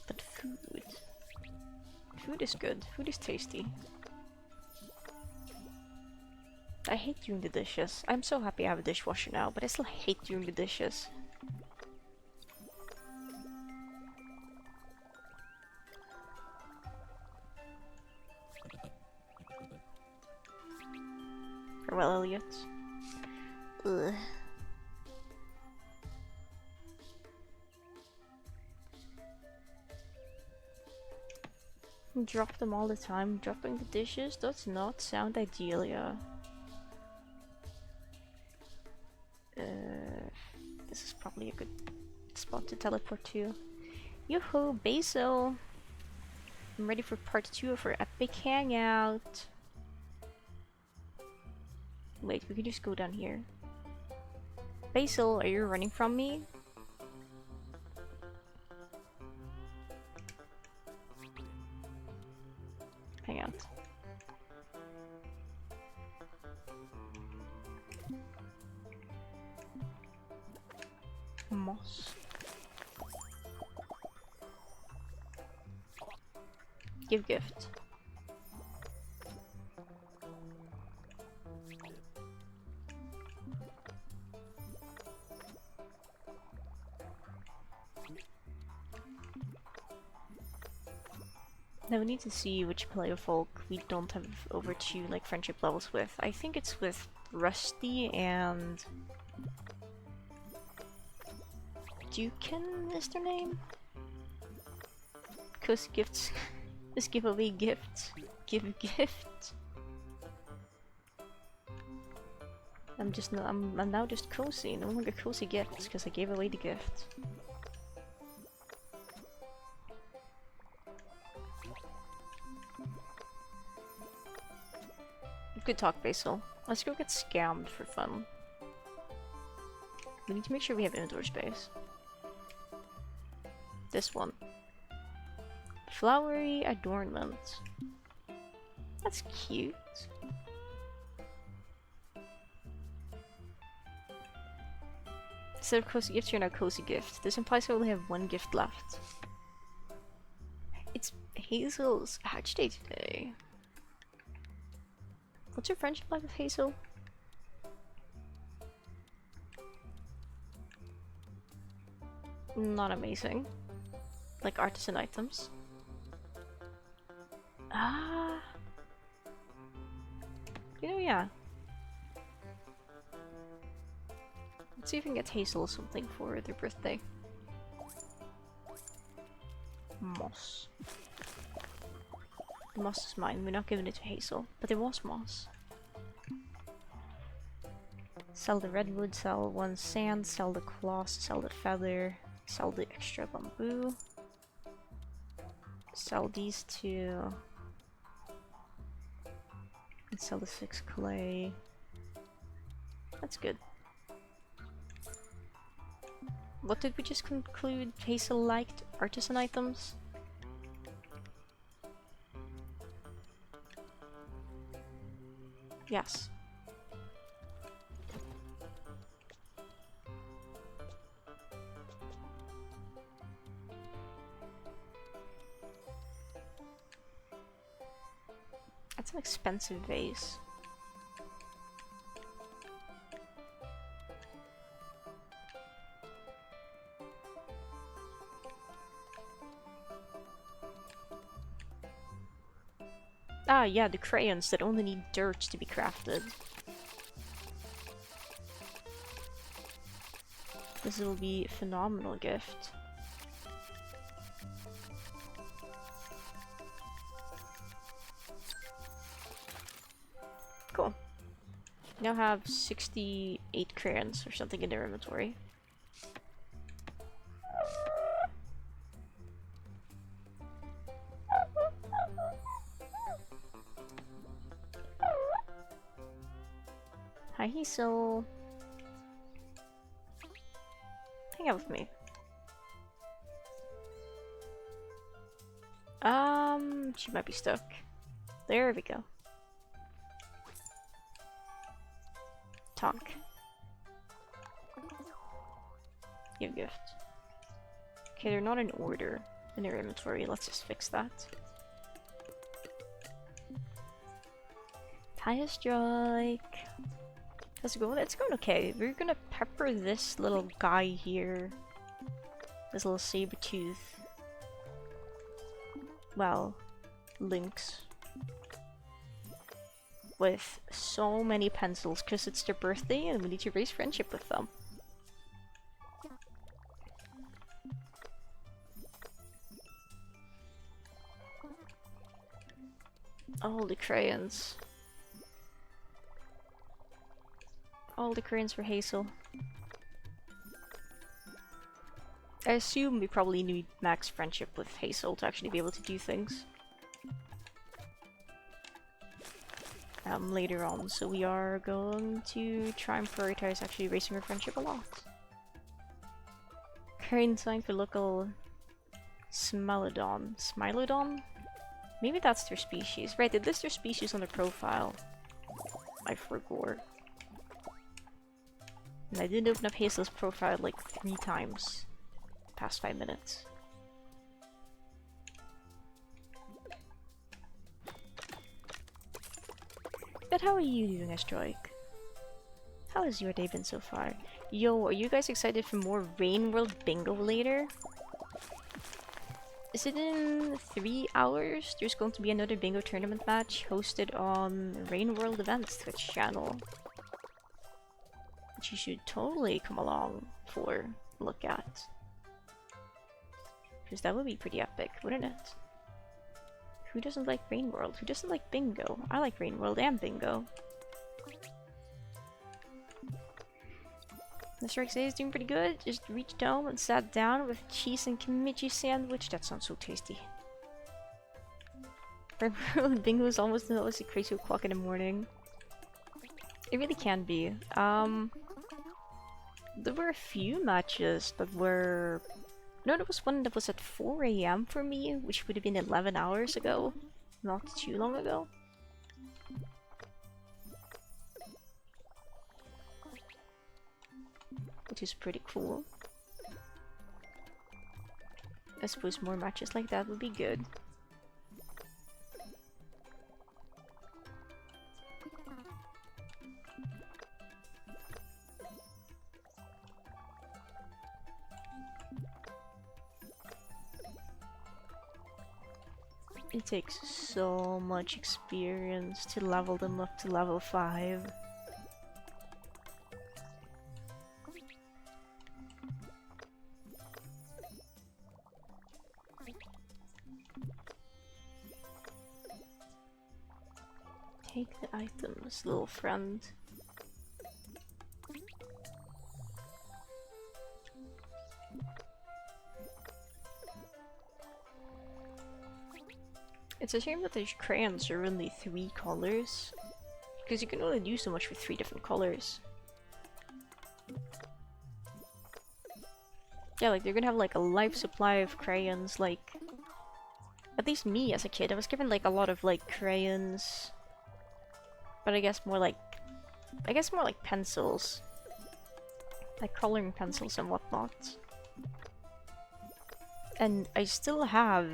But food. Food is good. Food is tasty. I hate doing the dishes. I'm so happy I have a dishwasher now, but I still hate doing the dishes. Farewell, Elliot. Ugh. Drop them all the time. Dropping the dishes does not sound ideal, yeah. This is probably a good spot to teleport to. Yoo-hoo, Basil! I'm ready for part 2 of our epic hangout. Wait, we can just go down here. Basil, are you running from me? Hang out. Moss. Give gift. Now we need to see which Paleofolk we don't have over 2 like friendship levels with. I think it's with Rusty and Dukin is their name? Cause gifts just give away gifts. Give gift. I'm now just cozy, no longer cozy gifts because I gave away the gift. Good talk, Basil. Let's go get scammed for fun. We need to make sure we have inventory space. This one. Flowery adornment. That's cute. Instead of cozy gift, you're now cozy gift. This implies I only have 1 gift left. It's Hazel's hatch day today. What's your friendship like with Hazel? Not amazing. Like artisan items. Ah. You know, yeah. Let's see if we can get Hazel something for their birthday. Moss. The moss is mine, we're not giving it to Hazel, but there was moss. Sell the redwood, sell 1 sand, sell the cloth, sell the feather, sell the extra bamboo. Sell these two. And sell the 6 clay. That's good. What did we just conclude? Hazel liked artisan items? Yes. That's an expensive vase. Ah, yeah, the crayons that only need dirt to be crafted. This will be a phenomenal gift. Cool. Now have 68 crayons or something in their inventory. Hi, Hazel. Hang out with me. She might be stuck. There we go. Talk. Give gift. Okay, they're not in order in their inventory. Let's just fix that. Tire strike. How's it going? It's going okay. We're gonna pepper this little guy here. This little saber tooth. Well, Lynx. With so many pencils because it's their birthday and we need to raise friendship with them. All the crayons. All the crayons for Hazel. I assume we probably need max friendship with Hazel to actually be able to do things. Later on, so we are going to try and prioritize actually raising our friendship a lot. Current sign for local Smilodon. Smilodon? Maybe that's their species. Right, they list their species on their profile. I forgot. And I did open up Hazel's profile like 3 times past 5 minutes. But how are you doing, Astrike? How has your day been so far? Yo, are you guys excited for more Rain World Bingo later? Is it in 3 hours? There's going to be another bingo tournament match hosted on Rain World Events Twitch channel. Which you should totally come along for a look at. Because that would be pretty epic, wouldn't it? Who doesn't like Rain World? Who doesn't like bingo? I like Rain World and bingo. Mr. X is doing pretty good. Just reached home and sat down with cheese and kimchi sandwich. That sounds so tasty. Rain World bingo is almost a crazy o'clock in the morning. It really can be. There were a few matches that were... No, there was one that was at 4 AM for me, which would have been 11 hours ago. Not too long ago. Which is pretty cool. I suppose more matches like that would be good. It takes so much experience to level them up to level 5. Take the items, little friend. It's a shame that the crayons are only 3 colors, because you can only do so much with 3 different colors. Yeah, like they're gonna have like a life supply of crayons, like at least me as a kid, I was given like a lot of like crayons, but I guess more like pencils, like coloring pencils and whatnot. And I still have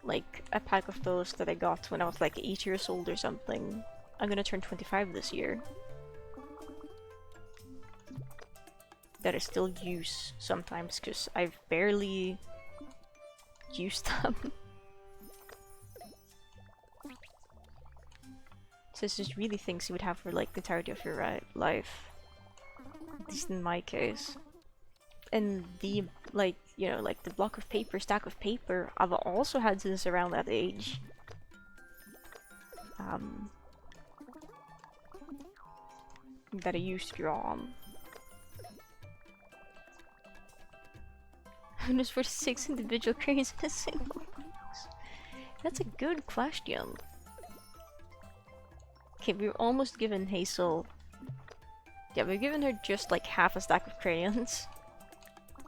like a pack of those that I got when I was like 8 years old or something. I'm gonna turn 25 this year. That I still use sometimes because I've barely used them. So this is really things you would have for like the entirety of your life. At least in my case. And the, like, you know, like the block of paper, stack of paper, I've also had since around that age. That I used to draw on. And there's 46 individual crayons in a single box. That's a good question. Okay, we're almost given Hazel. Yeah, we're giving her just like half a stack of crayons.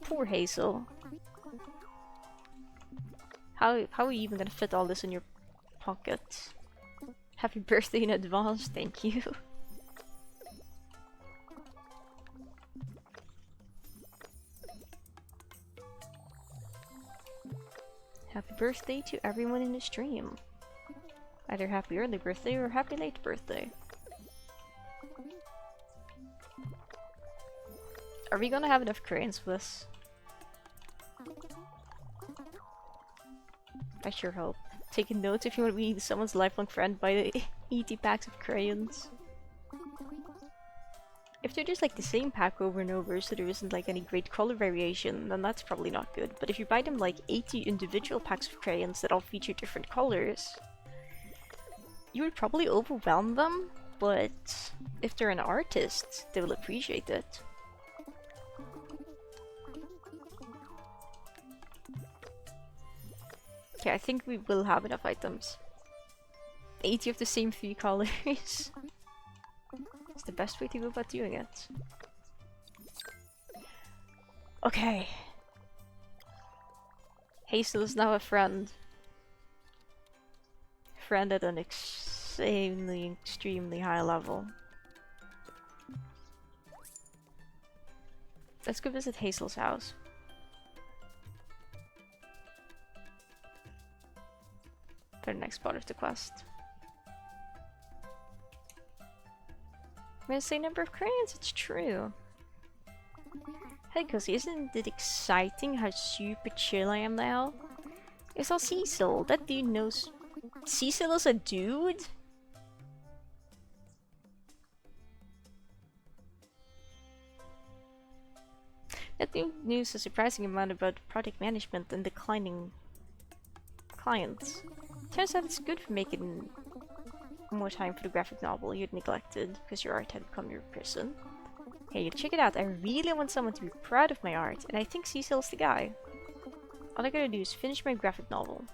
Poor Hazel. How are you even gonna fit all this in your pocket? Happy birthday in advance, thank you. Happy birthday to everyone in the stream. Either happy early birthday or happy late birthday. Are we gonna have enough crayons for this? I sure hope. Taking notes if you want to be someone's lifelong friend by the 80 packs of crayons. If they're just like the same pack over and over, so there isn't like any great color variation, then that's probably not good. But if you buy them like 80 individual packs of crayons that all feature different colors, you would probably overwhelm them, but if they're an artist, they will appreciate it. Okay, I think we will have enough items. 80 of the same 3 colors. It's the best way to go about doing it. Okay. Hazel is now a friend. Friend at an extremely high level. Let's go visit Hazel's house. For the next part of the quest. I'm gonna say number of crayons, it's true. Hey Cozy, isn't it exciting how super chill I am now? I saw Cecil, that dude knows. Cecil is a dude? That dude knows a surprising amount about project management and declining clients. Turns out it's good for making more time for the graphic novel you'd neglected because your art had become your prison. Hey, check it out, I really want someone to be proud of my art, and I think Cecil's the guy. All I gotta do is finish my graphic novel.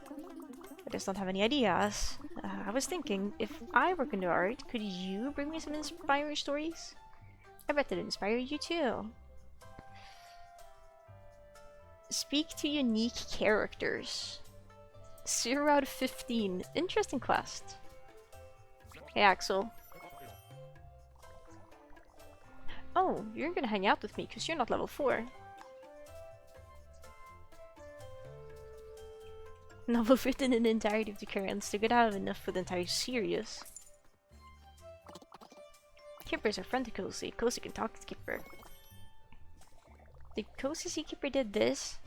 I just don't have any ideas. I was thinking, if I work into art, could you bring me some inspiring stories? I bet it'd inspire you too. Speak to unique characters. 0 out of 15. Interesting quest. Hey Axel. Oh, you're gonna hang out with me because you're not level 4. Novel written in the entirety of the currents. They're gonna have enough for the entire series. Kipper's a friend to Cozy. Cozy can talk to Kipper. The Cozy see Kipper did this,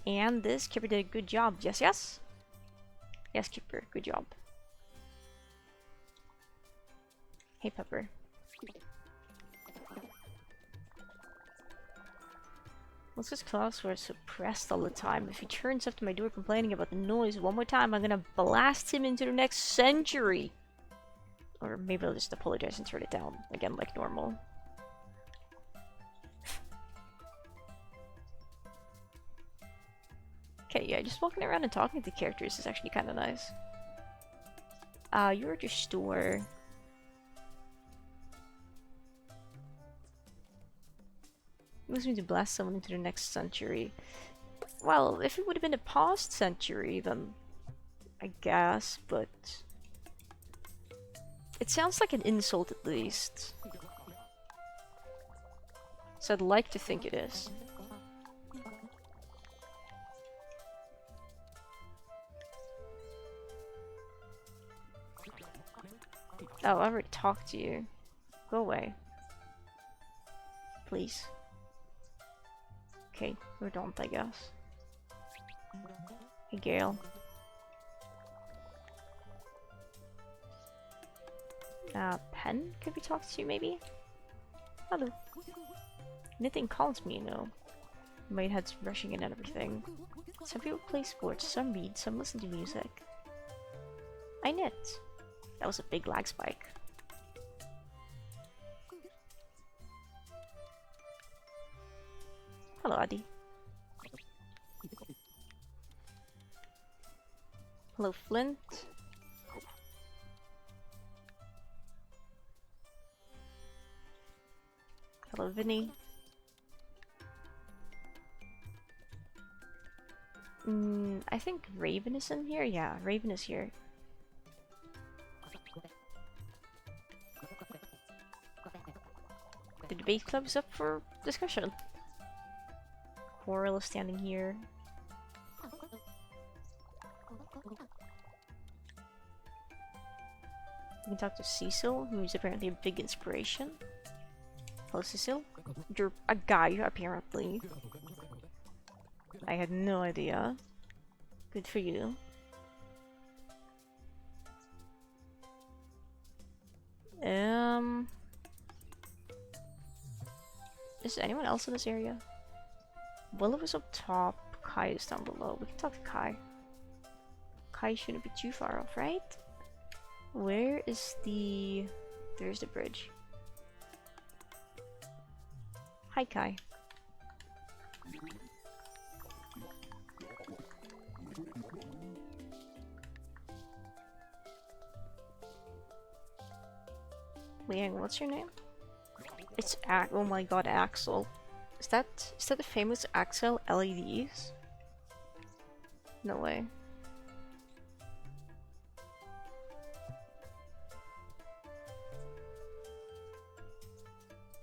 and this. Kipper did a good job. Yes, yes? Yes, Kipper. Good job. Hey, Pepper. What's this class where suppressed all the time? If he turns up to my door complaining about the noise one more time, I'm gonna blast him into the next century! Or maybe I'll just apologize and turn it down again like normal. Okay, yeah, just walking around and talking to characters is actually kind of nice. You're at your store. It was me to blast someone into the next century. Well, if it would have been the past century, then I guess, but it sounds like an insult at least. So I'd like to think it is. Oh, I already talked to you. Go away. Please. Okay, or don't, I guess. Hey, Gale. Pen? Could we talk to you, maybe? Hello. Knitting calms me, you know. My head's rushing in and everything. Some people play sports, some read, some listen to music. I knit. That was a big lag spike. Hello, Adi. Hello, Flint. Hello, Vinny. I think Raven is in here? Yeah, Raven is here. The debate club is up for discussion. Coral is standing here. You can talk to Cecil, who's apparently a big inspiration. Hello, Cecil. You're a guy, apparently. I had no idea. Good for you. Is anyone else in this area? Willow is up top, Kai is down below. We can talk to Kai. Kai shouldn't be too far off, right? Where is the... There's the bridge. Hi, Kai. Liang, what's your name? It's oh my god, Axel. Is that the famous Axel LEDs? No way.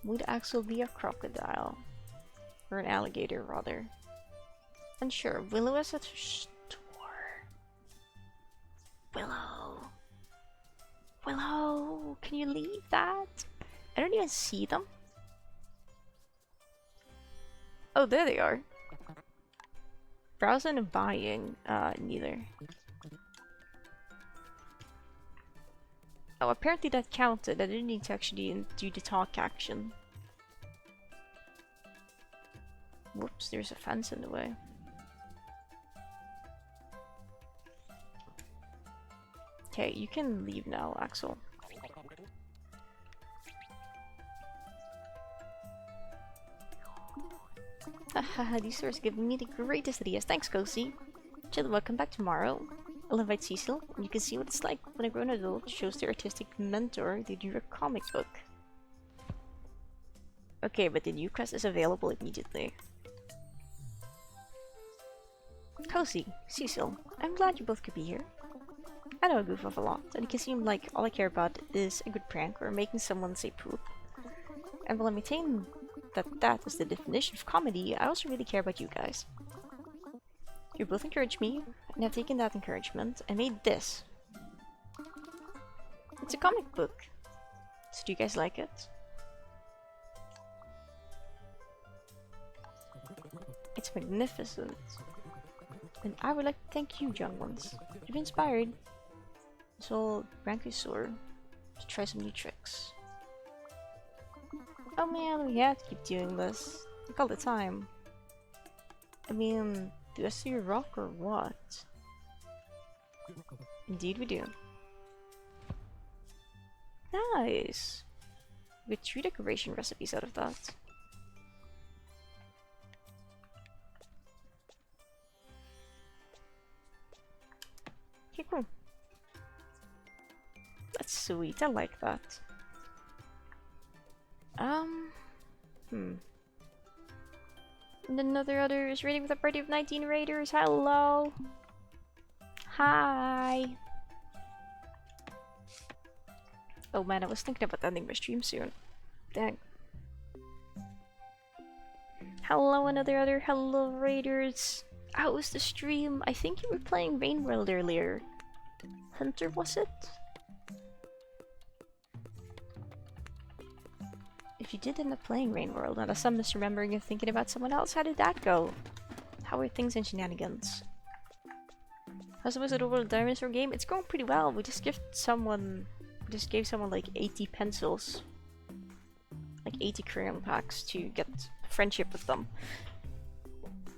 Would Axel be a crocodile? Or an alligator, rather? Unsure. Willow is at her store. Willow! Willow! Can you leave that? I don't even see them. Oh, there they are. Browsing and buying, neither. Oh, apparently that counted. I didn't need to actually do the talk action. Whoops, there's a fence in the way. Okay, you can leave now, Axel. Haha, these stores give me the greatest ideas. Thanks, Kosi. Chill, welcome back tomorrow. I'll invite Cecil, and you can see what it's like when a grown adult shows their artistic mentor they do a comic book. Okay, but the new quest is available immediately. Kosi, Cecil, I'm glad you both could be here. I know I goof off a lot, and it can seem like all I care about is a good prank or making someone say poop. And while I maintain that is the definition of comedy, I also really care about you guys. You both encouraged me, and I've taken that encouragement and made this. It's a comic book. So do you guys like it? It's magnificent. And I would like to thank you, young ones. You've inspired this old Branchosaur to try some new tricks. Oh man, we have to keep doing this. Like all the time. I mean, do I see a rock or what? Indeed we do. Nice! We get 3 decoration recipes out of that. Okay, cool. sweet. I like that. And another other is raiding with a party of 19 raiders. Hello. Hi. Oh man, I was thinking about ending my stream soon. Dang. Hello, another other. Hello, raiders. How was the stream? I think you were playing Rain World earlier. Hunter, was it? If you did end up playing Rain World, unless I'm misremembering and thinking about someone else, how did that go? How are things in shenanigans? How's the Wizard of the Dinosaur game? It's going pretty well. We just gave someone like 80 pencils. Like 80 crayon packs to get friendship with them.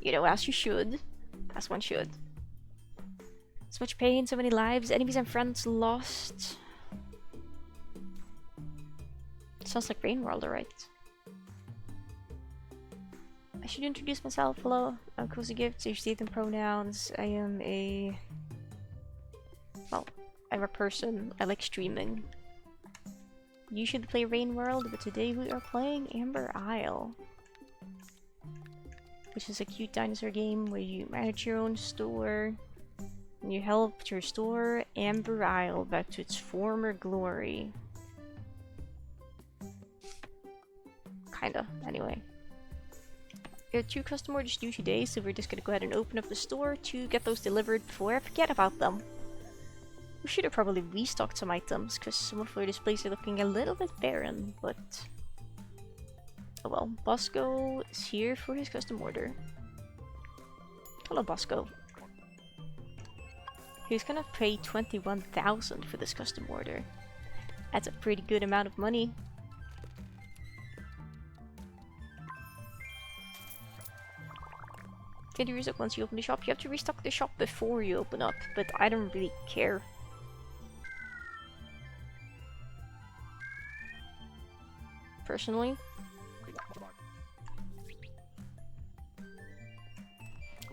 You know, as you should. As one should. So much pain, so many lives, enemies and friends lost. Sounds like Rain World, alright. I should introduce myself. Hello, I'm Cozy Gifts, age, date, and pronouns. I am a... Well, I'm a person. I like streaming. You should play Rain World, but today we are playing Amber Isle. Which is a cute dinosaur game where you manage your own store. And you help your store Amber Isle back to its former glory. Kinda, anyway. We have 2 custom orders due today, so we're just gonna go ahead and open up the store to get those delivered before I forget about them. We should have probably restocked some items, because some of our displays are looking a little bit barren, but... Oh well, Bosco is here for his custom order. Hello, Bosco. He's gonna pay 21,000 for this custom order. That's a pretty good amount of money. Can you restock once you open the shop? You have to restock the shop before you open up, but I don't really care. Personally.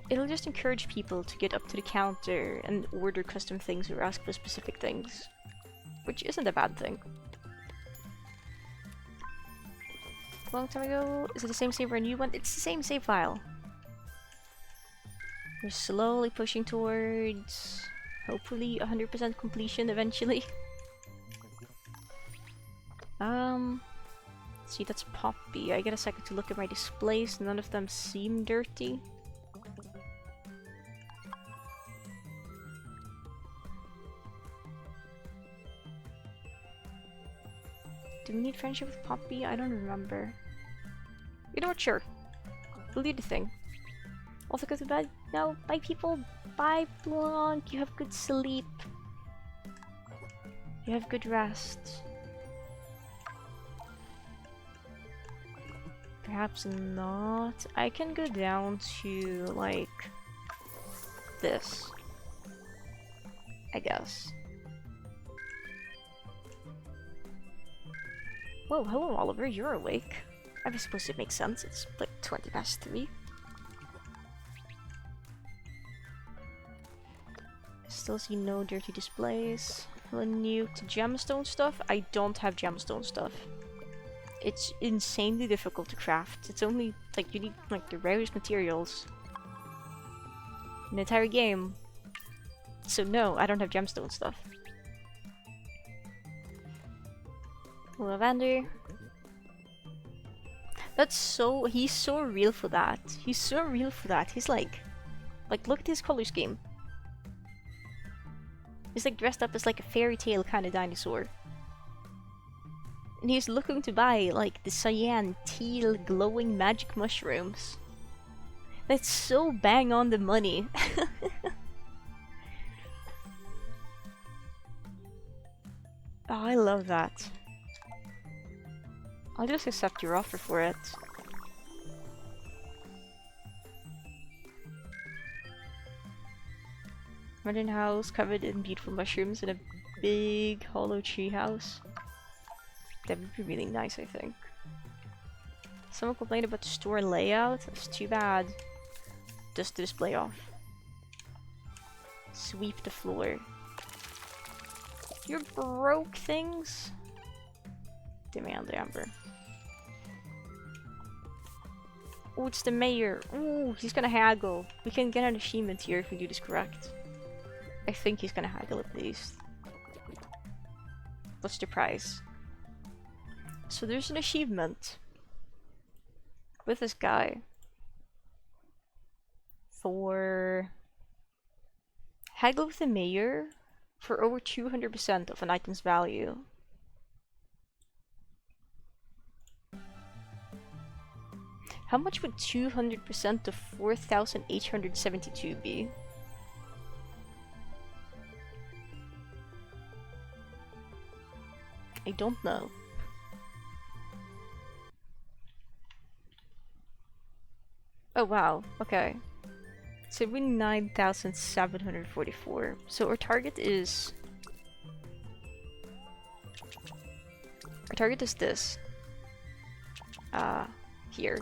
It'll just encourage people to get up to the counter and order custom things or ask for specific things. Which isn't a bad thing. Long time ago, is it the same save or a new one? It's the same save file. We're slowly pushing towards, hopefully, 100% completion eventually. See, that's Poppy. I get a second to look at my displays. None of them seem dirty. Do we need friendship with Poppy? I don't remember. You know what? Sure. We'll do the thing. Also go to bed? No. Bye, people. Bye, Blanc. You have good sleep. You have good rest. Perhaps not. I can go down to, like, this. I guess. Whoa, hello Oliver, you're awake. I suppose it makes sense, it's like 20 past 3. Still see no dirty displays. Hello new to gemstone stuff. I don't have gemstone stuff. It's insanely difficult to craft. It's only, like, you need, like, the rarest materials in the entire game. So no, I don't have gemstone stuff. Lavender. That's so... he's so real for that. He's so real for that. He's like, look at his color scheme. He's like dressed up as like a fairy tale kind of dinosaur. And he's looking to buy like the cyan, teal, glowing magic mushrooms. That's so bang on the money. Oh, I love that. I'll just accept your offer for it. Modern house covered in beautiful mushrooms in a big hollow tree house. That would be really nice, I think. Someone complained about the store layout. That's too bad. Dust the display off. Sweep the floor. You broke things? Demand Amber. Oh, it's the mayor. Ooh, he's gonna haggle. We can get an achievement here if we do this correct. I think he's gonna haggle at least. What's the price? So there's an achievement with this guy for haggle with the mayor for over 200% of an item's value. How much would 200% of 4,872 be? I don't know. Oh wow, okay. So we 9,744. So our target is... Our target is this. Here.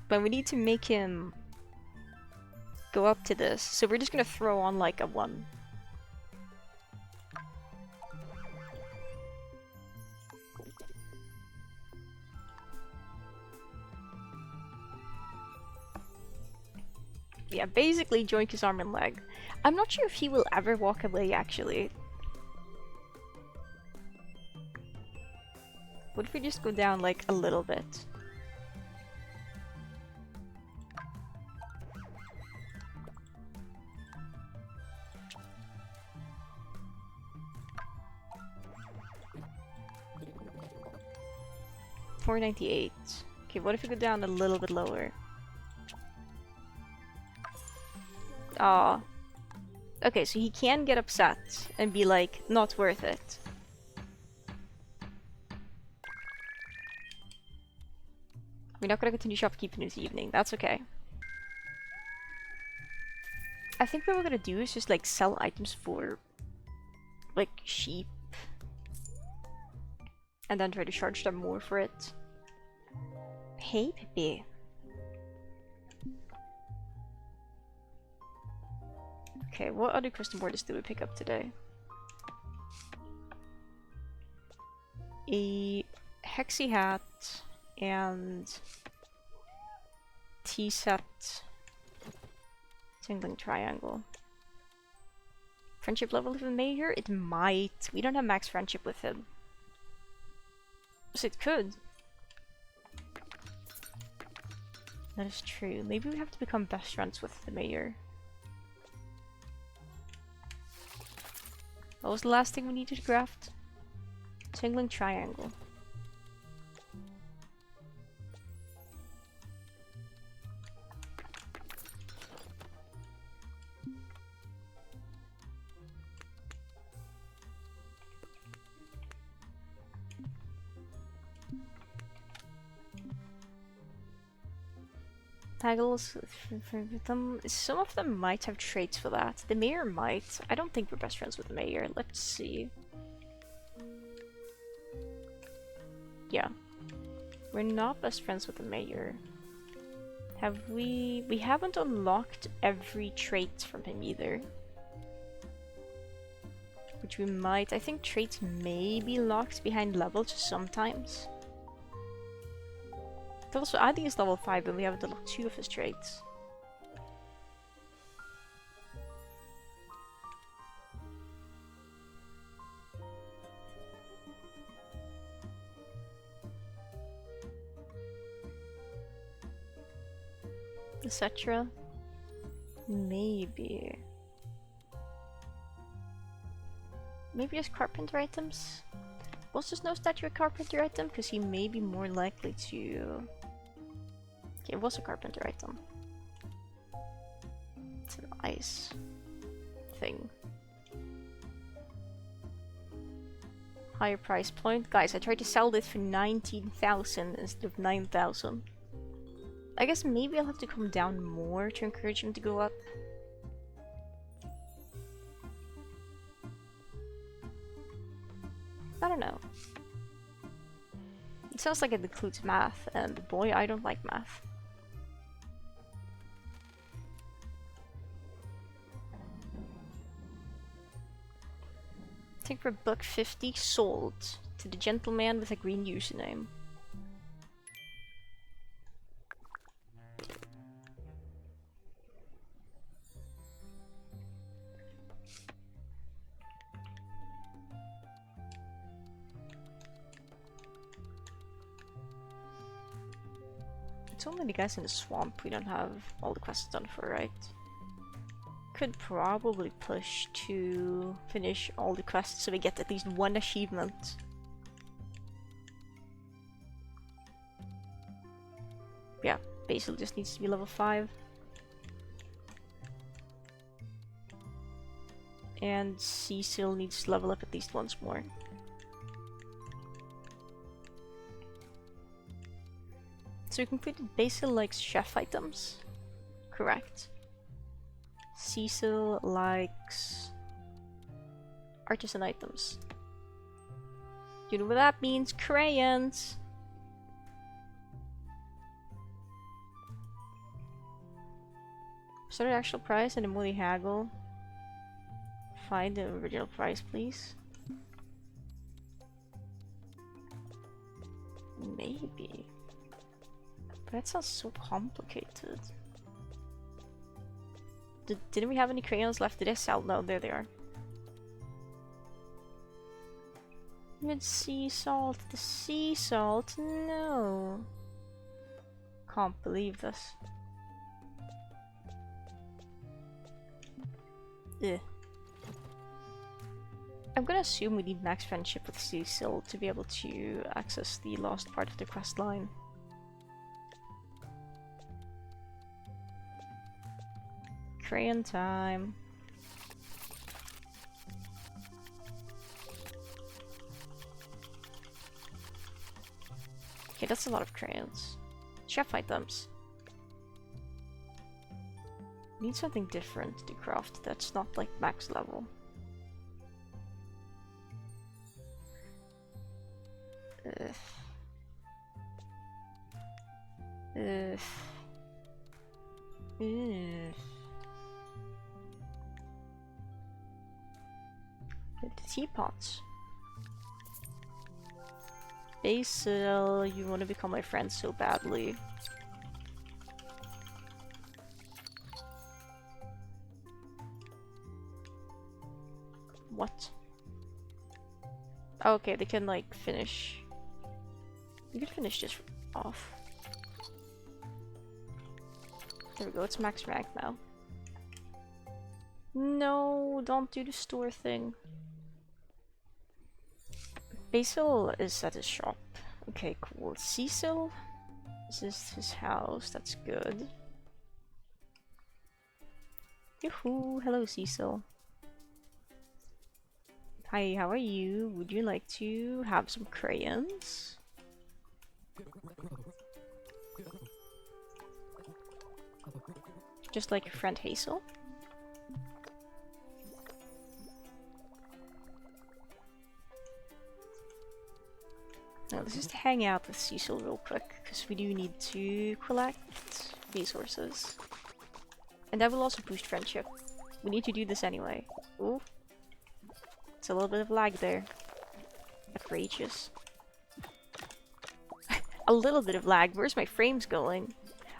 But we need to make him go up to this. So we're just gonna throw on like a 1. Yeah, basically join his arm and leg. I'm not sure if he will ever walk away actually. What if we just go down like a little bit? $498. Okay, what if we go down a little bit lower? Aw. Okay, so he can get upset and be like, not worth it. We're not gonna continue shopkeeping this evening, that's okay. I think what we're gonna do is just like sell items for like sheep. And then try to charge them more for it. Hey, Pippi. Okay, what other custom orders did we pick up today? A Hexy hat and tea set tingling triangle. Friendship level with the mayor? It might. We don't have max friendship with him. So it could. That is true. Maybe we have to become best friends with the mayor. What was the last thing we needed to craft? Tingling triangle. Haggles, some of them might have traits for that. The mayor might. I don't think we're best friends with the mayor. Let's see. Yeah. We're not best friends with the mayor. Have we... We haven't unlocked every trait from him either. Which we might... I think traits may be locked behind levels sometimes. Also, I think it's level 5 and we haven't unlocked 2 of his traits. Etc. Maybe. Maybe just carpenter items? Was just no statue a carpenter item? Because he may be more likely to... Okay, it was a carpenter item. It's an ice thing. Higher price point. Guys, I tried to sell this for 19,000 instead of 9,000. I guess maybe I'll have to come down more to encourage him to go up. I don't know. It sounds like it includes math, and boy, I don't like math. Take for $1.50 sold to the gentleman with a green username. It's only the guys in the swamp we don't have all the quests done for, right? Could probably push to finish all the quests so we get at least one achievement. Yeah, Basil just needs to be level 5. And Cecil needs to level up at least once more. So we completed Basil likes chef items. Correct. Cecil likes artisan items. Do you know what that means? Crayons! Start the actual price and the money haggle. Find the original price, please. Maybe. But that sounds so complicated. Didn't we have any crayons left? Did I sell? No, there they are. Even sea salt. The sea salt? No. Can't believe this. Ugh. I'm gonna assume we need max friendship with Cecil to be able to access the last part of the quest line. Crayon time. Okay, that's a lot of crayons. Chef items. Need something different to craft that's not like max level. Ugh. Ugh. Ugh. The teapots. Basil, you want to become my friend so badly. What? Oh, okay, they can like finish. You can finish this off. There we go, it's max rank now. No, don't do the store thing. Basil is at his shop. Okay, cool. Cecil? This is his house, that's good. Yoo-hoo! Hello, Cecil. Hi, how are you? Would you like to have some crayons? Just like your friend Hazel? Now let's just hang out with Cecil real quick, because we do need to collect resources. And that will also boost friendship. We need to do this anyway. Ooh. It's a little bit of lag there. Outrageous. A little bit of lag. Where's my frames going?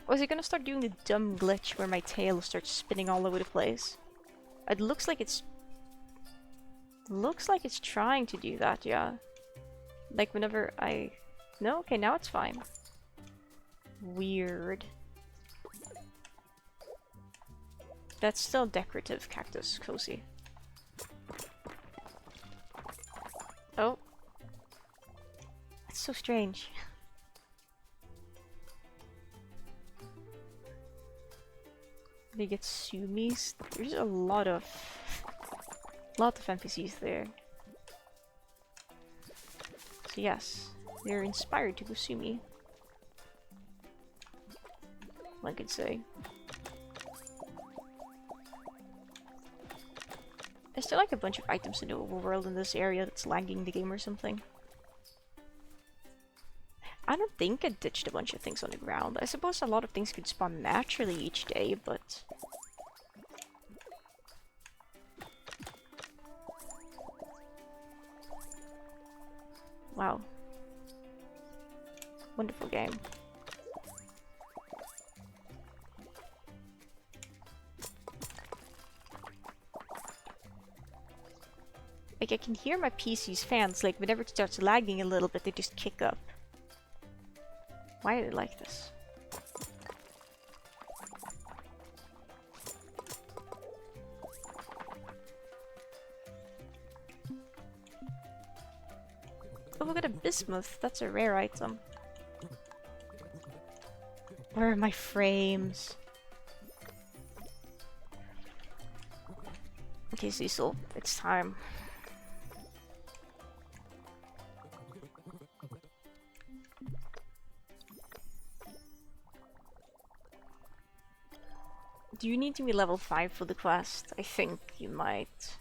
Or is it gonna start doing the dumb glitch where my tail starts spinning all over the place? It looks like it's... Looks like it's trying to do that, yeah. Like whenever I... No? Okay, now it's fine. Weird. That's still decorative cactus, cozy. Oh. That's so strange. They get Sumis. There's a lot of NPCs there. So yes, they're inspired to go Sumi. One could say. There's still like a bunch of items in the overworld in this area that's lagging the game or something. I don't think I ditched a bunch of things on the ground. I suppose a lot of things could spawn naturally each day, but... Wow. Wonderful game. Like, I can hear my PC's fans, like, whenever it starts lagging a little bit, they just kick up. Why are they like this? Oh, look at a bismuth. That's a rare item. Where are my frames? Okay, Cecil, it's time. Do you need to be level 5 for the quest? I think you might.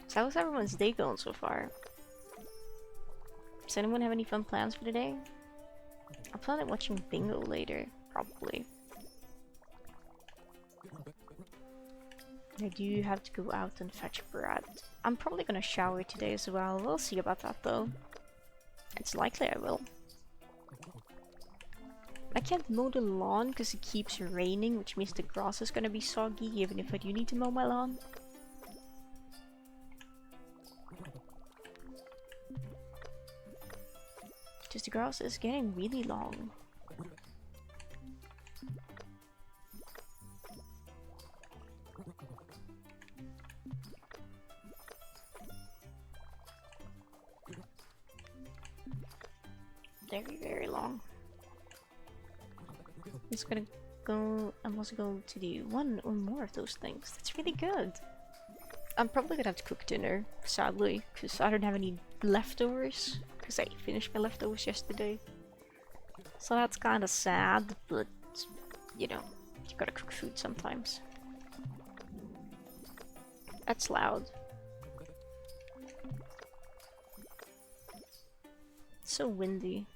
So how's everyone's day going so far? Does anyone have any fun plans for today? I'm planning on watching bingo later, probably. I do have to go out and fetch Brad. I'm probably gonna shower today as well. We'll see about that though. It's likely I will. I can't mow the lawn because it keeps raining, which means the grass is gonna be soggy even if I do need to mow my lawn. Just the grass is getting really long. Very, very long. I'm just gonna go. I'm also going to do one or more of those things. That's really good. I'm probably gonna have to cook dinner, sadly, because I don't have any leftovers. Because I finished my leftovers yesterday. So that's kind of sad, but you know, you gotta cook food sometimes. That's loud. It's so windy.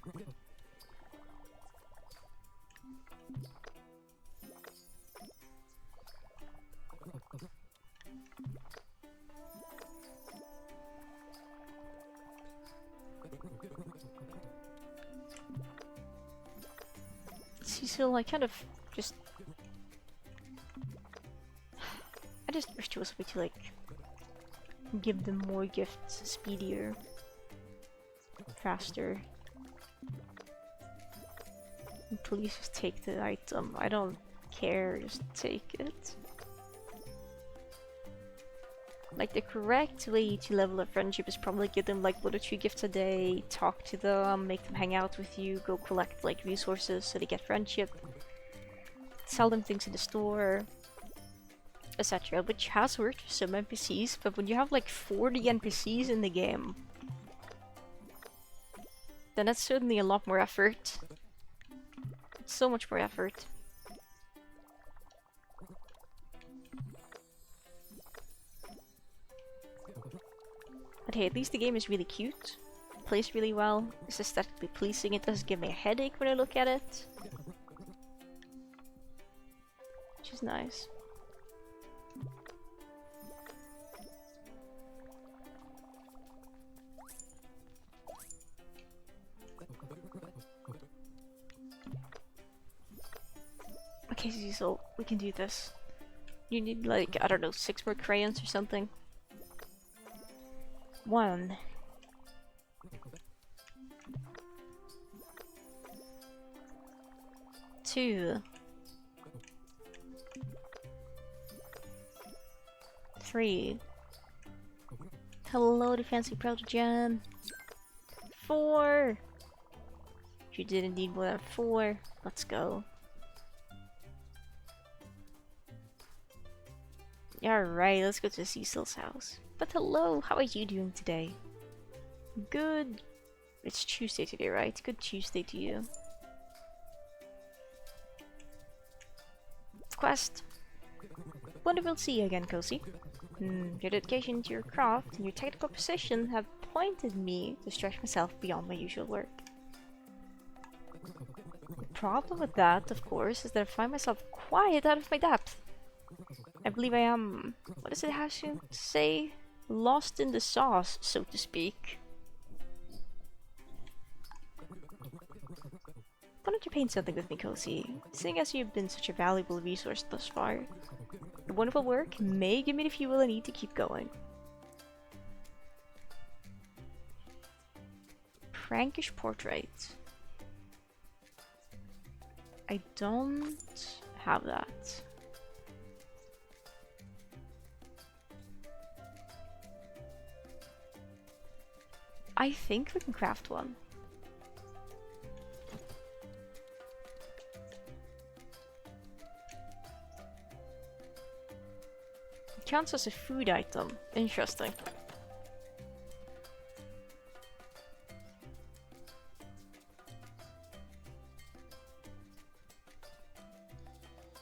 Cecil, I kind of just... I just wish there was a way to, like, give them more gifts speedier, faster. And please just take the item. I don't care, just take it. Like, the correct way to level up friendship is probably give them like 1 or 2 gifts a day, talk to them, make them hang out with you, go collect like resources so they get friendship, sell them things in the store, etc. Which has worked for some NPCs, but when you have like 40 NPCs in the game, then that's certainly a lot more effort. So much more effort. But hey, at least the game is really cute. Plays really well. It's aesthetically pleasing. It doesn't give me a headache when I look at it. Which is nice. Okay, so we can do this. You need like, I don't know, 6 more crayons or something. 1. 2. 3. Hello, the fancy protogen. 4. You didn't need more than 4. Let's go. Alright, let's go to Cecil's house. But hello, how are you doing today? Good. It's Tuesday today, right? Good Tuesday to you. Quest. Wonderful to see you again, Cozy. Your dedication to your craft and your technical precision have pointed me to stretch myself beyond my usual work. problem with that, of course, is that I find myself quite out of my depth. I believe I am, what does it have to say? Lost in the sauce, so to speak. Why don't you paint something with me, Cozy? Seeing as you've been such a valuable resource thus far, your wonderful work may give me the fuel I need to keep going. Frankish portrait. I don't have that. I think we can craft one. It counts as a food item. Interesting.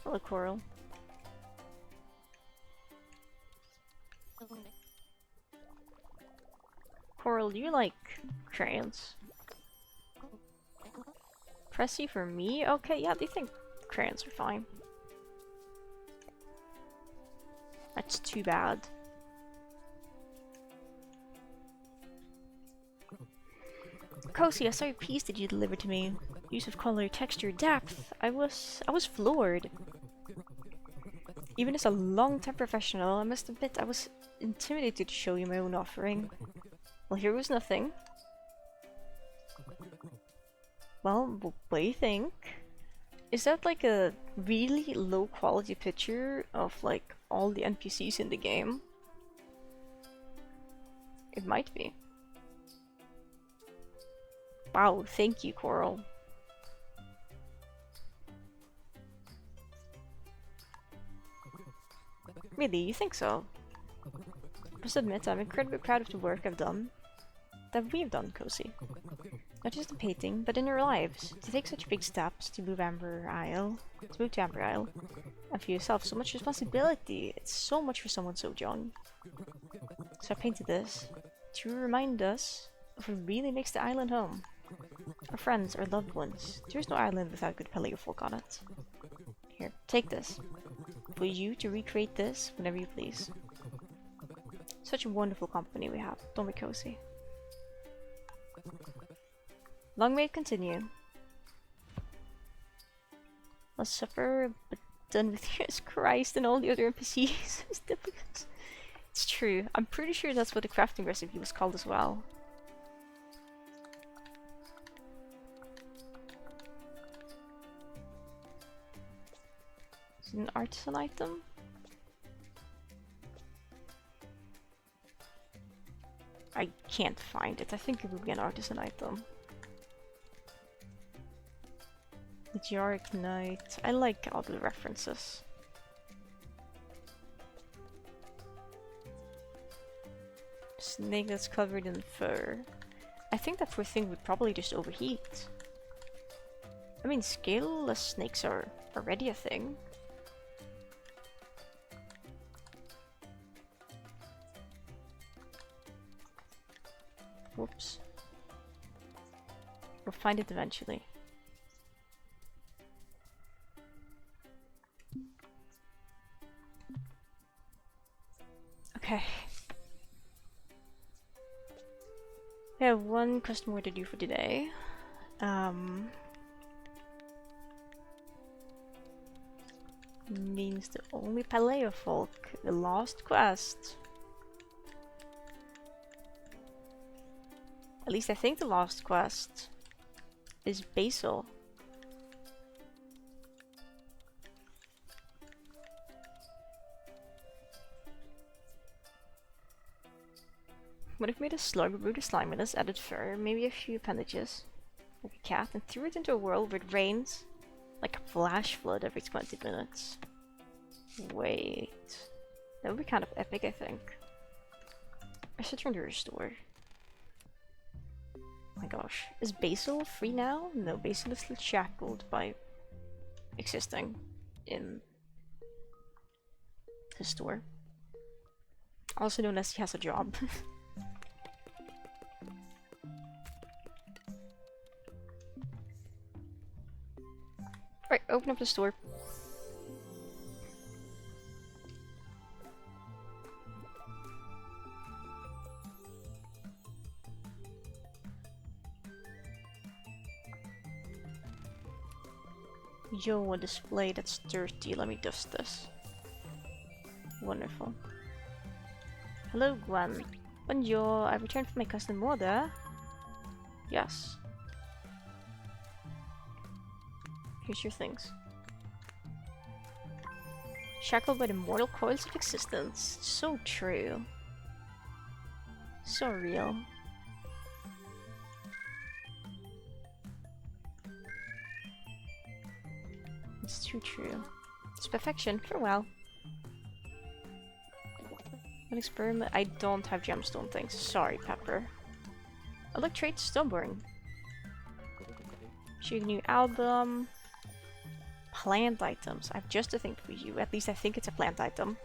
Hello, Coral. Coral, do you like crayons? Pressy for me? Okay, yeah, they think crayons are fine. That's too bad. Cozy, I saw your piece that you delivered to me. Use of color, texture, depth. I was floored. Even as a long-time professional, I must admit I was intimidated to show you my own offering. Well, here was nothing. Well, what do you think? Is that like a really low-quality picture of like all the NPCs in the game? It might be. Wow, thank you, Coral. Really, you think so? I must admit, I'm incredibly proud of the work I've done. That we've done, Cozy. Not just in painting, but in our lives. To take such big steps to move to Amber Isle, and for yourself, so much responsibility. It's so much for someone so young. So I painted this to remind us of what really makes the island home. Our friends, our loved ones. There's no island without good paleo folk on it. Here, take this. For you to recreate this whenever you please. Such a wonderful company we have, don't we, Cozy? Long may it continue. Let's suffer, but done with Jesus Christ and all the other NPCs. It's true. I'm pretty sure that's what the crafting recipe was called as well. Is it an artisan item? I can't find it. I think it will be an artisan item. Meteoric Knight. I like all the references. Snake that's covered in fur. I think that poor thing would probably just overheat. I mean, scaleless snakes are already a thing. Whoops. We'll find it eventually. Okay. We have one customer to do for today. Means the only Paleo folk, the last quest. At least I think the last quest is Basil. Would have made a slug, brewed a sliminess, added fur, maybe a few appendages, like a cat, and threw it into a world where it rains like a flash flood every 20 minutes. Wait. That would be kind of epic, I think. I should turn to restore. Oh my gosh. Is Basil free now? No, Basil is still shackled by existing in his store. Also known as he has a job. Alright, open up the store. Yo, a display that's dirty. Let me dust this. Wonderful. Hello, Gwen. Bonjour. I returned from my custom order. Yes. Here's your things. Shackled by the mortal coils of existence. So true. So real. It's too true. It's perfection. Farewell. An experiment. I don't have gemstone things. Sorry, Pepper. Electrate Stubborn. Shoot a new album. Plant items. I have just a thing for you. At least I think it's a plant item.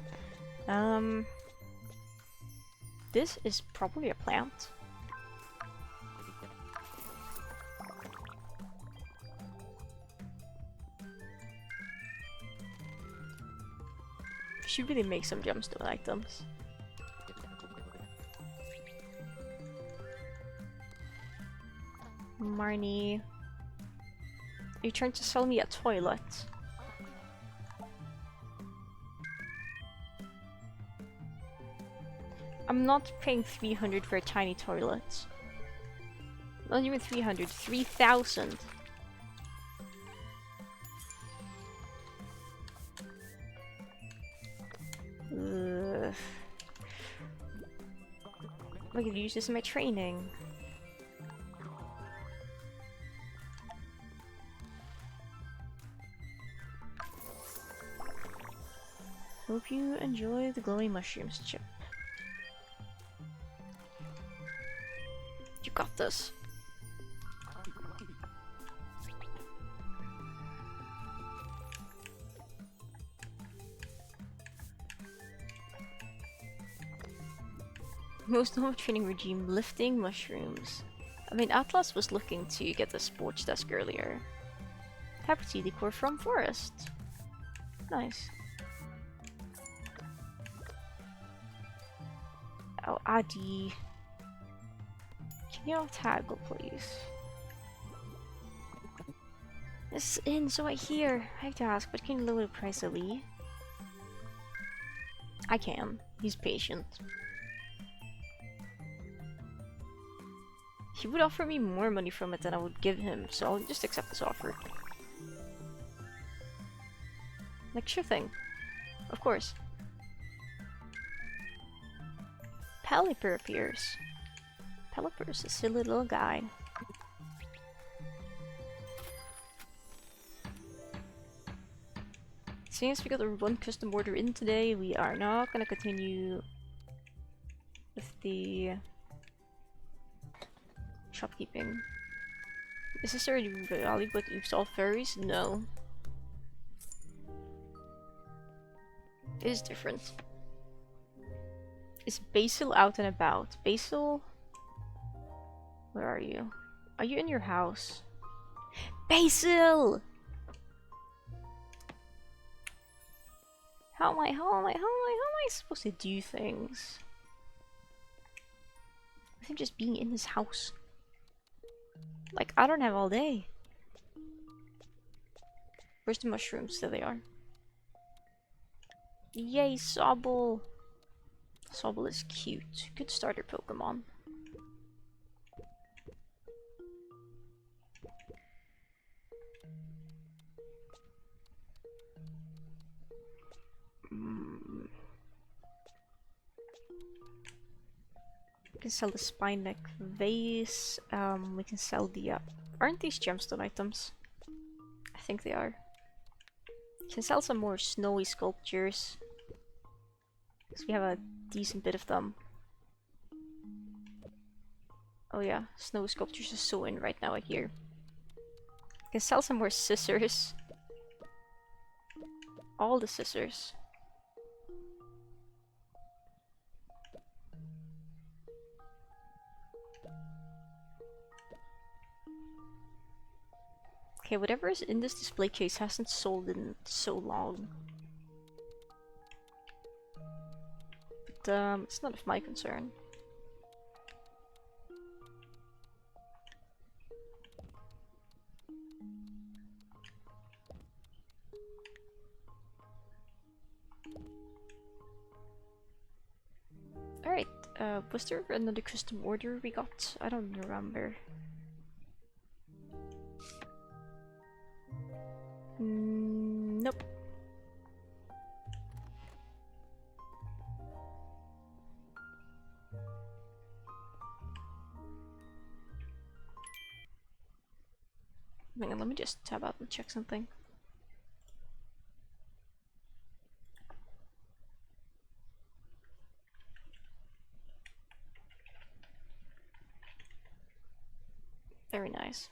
This is probably a plant. Should really make some gemstone items. Marnie. You're trying to sell me a toilet. I'm not paying 300 for a tiny toilet. Not even 300, 3,000. I could use this in my training. Hope you enjoy the glowing mushrooms, Chip. You got this. Most normal training regime, lifting mushrooms. I mean, Atlas was looking to get the sports desk earlier. Tapestry decor from Forest. Nice. Oh, Adi. Can you all taggle, please? This is in, so I hear. I have to ask, but can you lower the price of Lee? I can. He's patient. He would offer me more money from it than I would give him, so I'll just accept this offer. Like, sure thing. Of course. Pelipper appears. Pelipper's a silly little guy. Since we got a one custom order in today, we are not gonna continue with the shopkeeping. Is this already valid, but you've solved furries? No. It is different. Is Basil out and about? Basil? Where are you? Are you in your house? Basil! How am I supposed to do things? With him just being in his house. Like, I don't have all day. Where's the mushrooms? There they are. Yay, Sobble! Sobble is cute. Good starter Pokemon. We can sell the spine neck vase. We can sell the aren't these gemstone items? I think they are. We can sell some more snowy sculptures. Because we have a decent bit of them. Oh yeah, snowy sculptures is so in right now, I hear. We can sell some more scissors. All the scissors. Okay, whatever is in this display case hasn't sold in so long. But it's none of my concern. Alright, was there another custom order we got? I don't remember. Nope. Hang on, let me just tab out and check something. Very nice.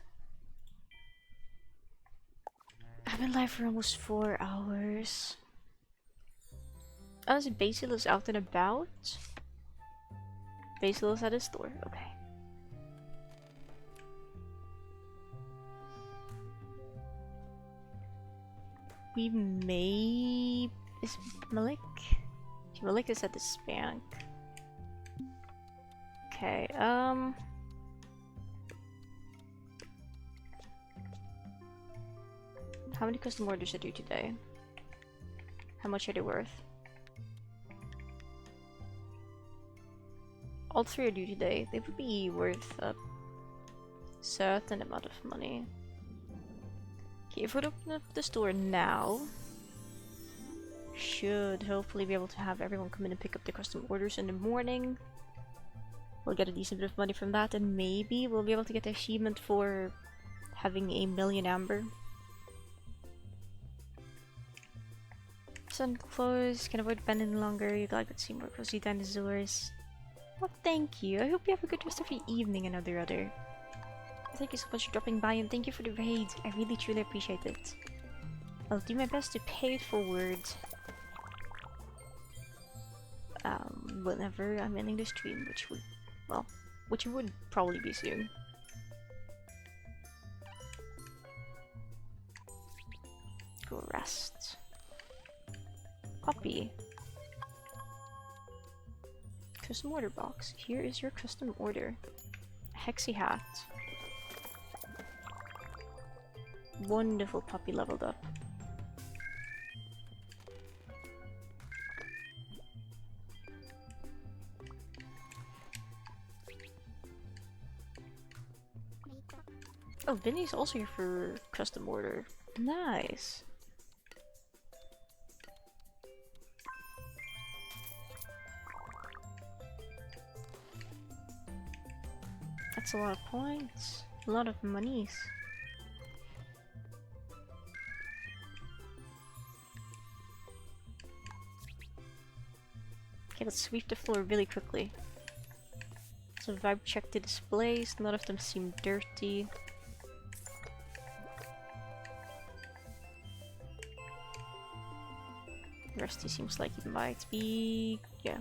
I've been live for almost 4 hours. Oh, is Basil is out and about? Basil is at his store, okay. We may... Is Malik? Malik is at the Spank. Okay, how many custom orders are due today? How much are they worth? All 3 are due today. They would be worth a certain amount of money. Okay, if we open up the store now, should hopefully be able to have everyone come in and pick up the custom orders in the morning. We'll get a decent bit of money from that, and maybe we'll be able to get the achievement for having a million amber. Sun closed, can avoid bending longer, you glide but see more cozy dinosaurs. Well, thank you. I hope you have a good rest of your evening and other. Thank you so much for dropping by, and thank you for the raid. I really truly appreciate it. I'll do my best to pay it forward. Whenever I'm ending the stream, which would probably be soon. Go rest. Poppy. Custom order box. Here is your custom order. Hexy hat. Wonderful puppy leveled up. Oh, Vinny's also here for custom order. Nice. That's a lot of points. A lot of monies. Okay, let's sweep the floor really quickly. So vibe check the displays. None of them seem dirty. Rusty seems like it might be... yeah.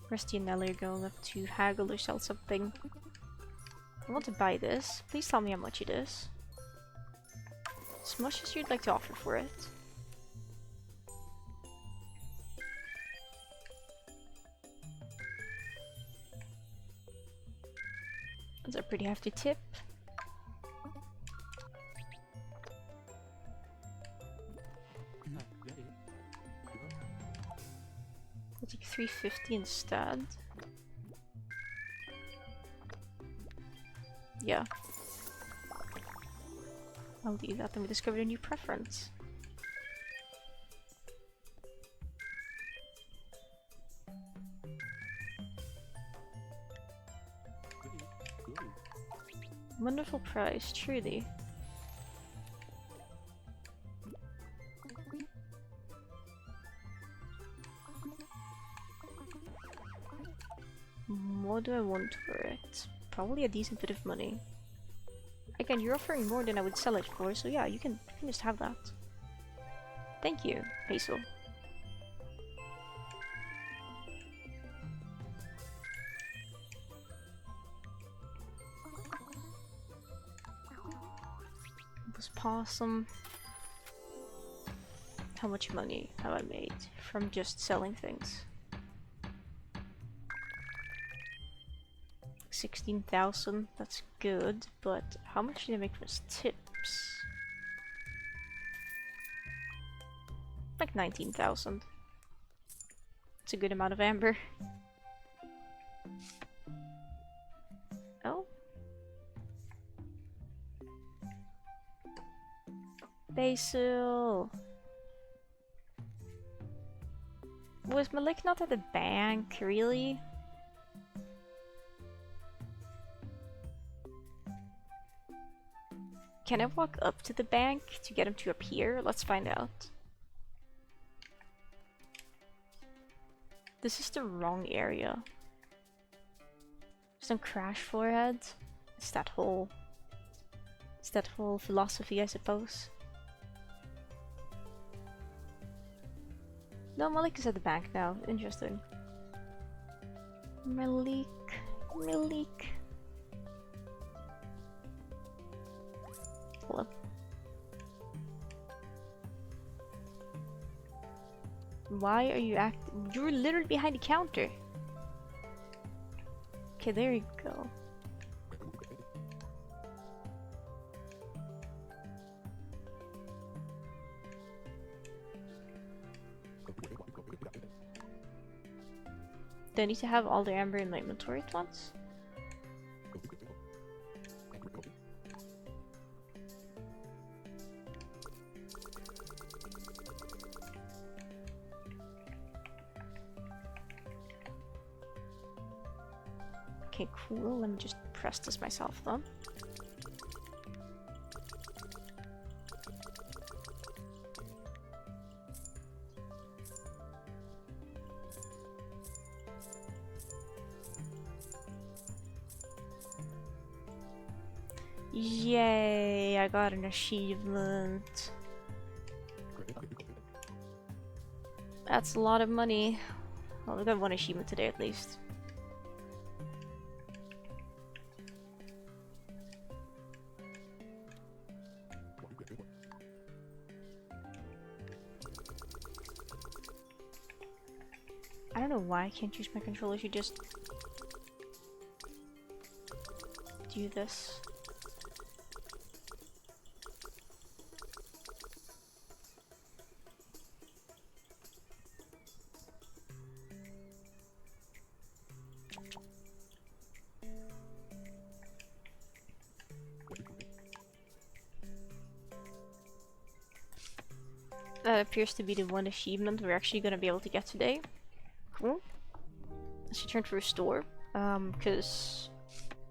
Rusty and Nelly are going up to haggle or sell something. I want to buy this. Please tell me how much it is. As much as you'd like to offer for it. That's a pretty hefty tip. I'll take 350 instead. Yeah. I'll do that, then we discovered a new preference. Wonderful price, truly. What do I want for it? Probably a decent bit of money. Again, you're offering more than I would sell it for, so yeah, you can just have that. Thank you, Hazel. This possum. How much money have I made from just selling things? 16,000, that's good, but how much did I make from tips? Like 19,000. It's a good amount of amber. Oh. Basil! Was Malik not at the bank, really? Can I walk up to the bank to get him to appear? Let's find out. This is the wrong area. Some crash foreheads. It's that whole philosophy, I suppose. No, Malik is at the bank now. Interesting. Malik. Hello. Why are you acting? You're literally behind the counter. Okay, there you go. Do I need to have all the amber in my inventory at once? Okay, cool. Let me just press this myself though. Yay, I got an achievement. That's a lot of money. Well, we got one achievement today at least. I don't know why I can't use my controller to just do this. That appears to be the one achievement we're actually gonna be able to get today. Cool. Let's return to restore. Because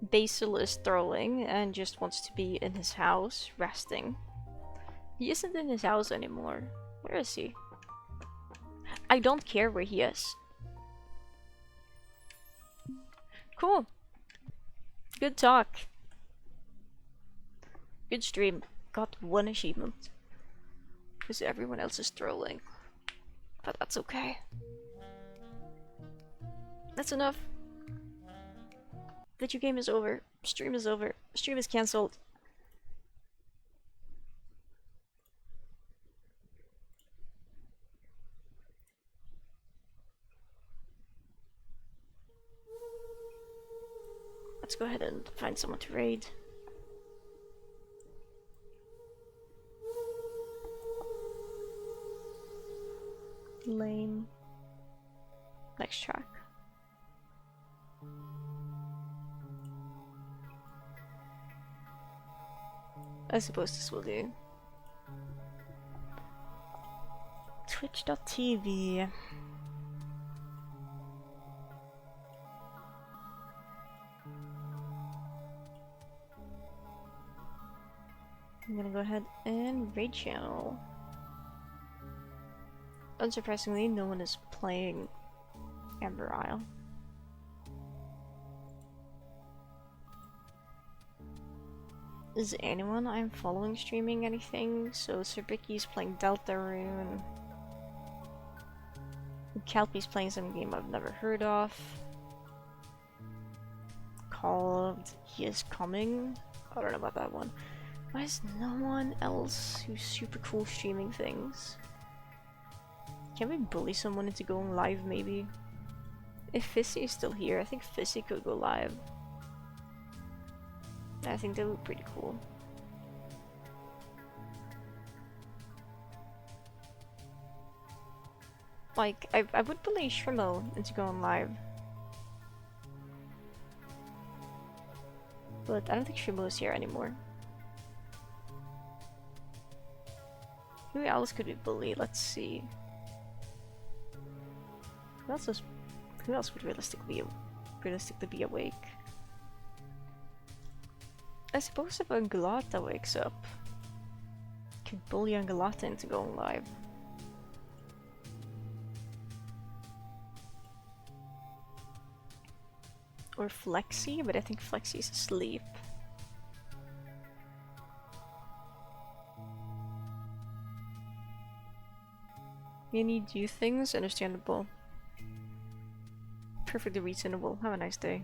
Basil is throwing and just wants to be in his house, resting. He isn't in his house anymore. Where is he? I don't care where he is. Cool. Good talk. Good stream. Got one achievement. Because everyone else is trolling. But that's okay. That's enough. Video game is over. Stream is over. Stream is cancelled. Let's go ahead and find someone to raid. Lame. Next track. I suppose this will do. Twitch.tv. I'm gonna go ahead and raid channel. Unsurprisingly, no one is playing Amber Isle. Is anyone I'm following streaming anything? So Serbicki's playing Deltarune. Calpy's playing some game I've never heard of. Called He Is Coming. I don't know about that one. Why is no one else who's super cool streaming things? Can we bully someone into going live maybe? If Fizzy is still here, I think Fizzy could go live. I think that would be pretty cool. Like, I would bully Shrimo into going live. But I don't think Shrimo is here anymore. Who else could we bully? Let's see. Who else would realistically be awake? I suppose if Angelata wakes up, could bully Angelata into going live. Or Flexi, but I think Flexi's asleep. You need to do things, understandable. Perfectly reasonable. Have a nice day.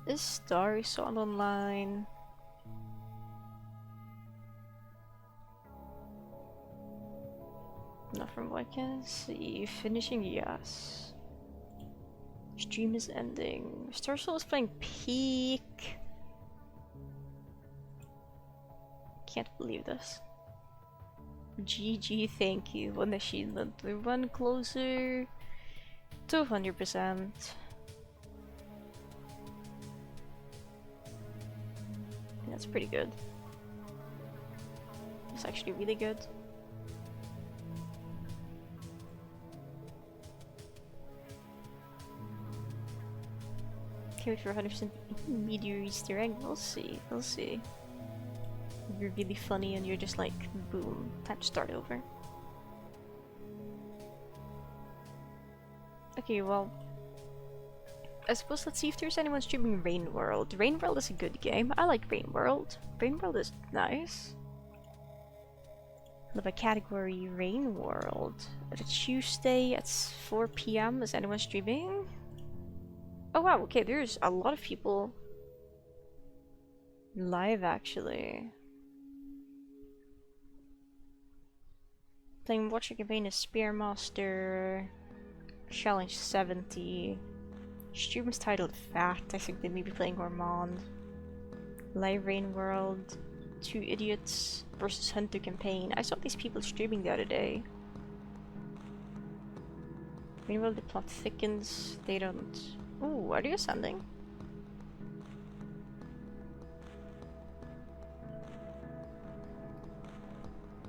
Is Starry Song online? Not from what I can see. Finishing, yes. Stream is ending. Starsoul is playing Peak. Can't believe this. GG, thank you. One achievement. We're one closer to 100%. That's pretty good. It's actually really good. Can't wait for 100% Meteor Easter egg. We'll see. We'll see. You're really funny and you're just like, boom, time to start over. Okay, well, I suppose let's see if there's anyone streaming Rain World. Rain World is a good game. I like Rain World. Rain World is nice. Love a category Rain World. At a Tuesday at 4 PM. Is anyone streaming? Oh wow, okay, there's a lot of people live actually. Playing Watcher Campaign is Spearmaster. Challenge 70. Streamers titled Fat. I think they may be playing Ormond. Live Rain World. Two Idiots versus Hunter Campaign. I saw these people streaming the other day. Rain World, the plot thickens. They don't. Ooh, are they ascending?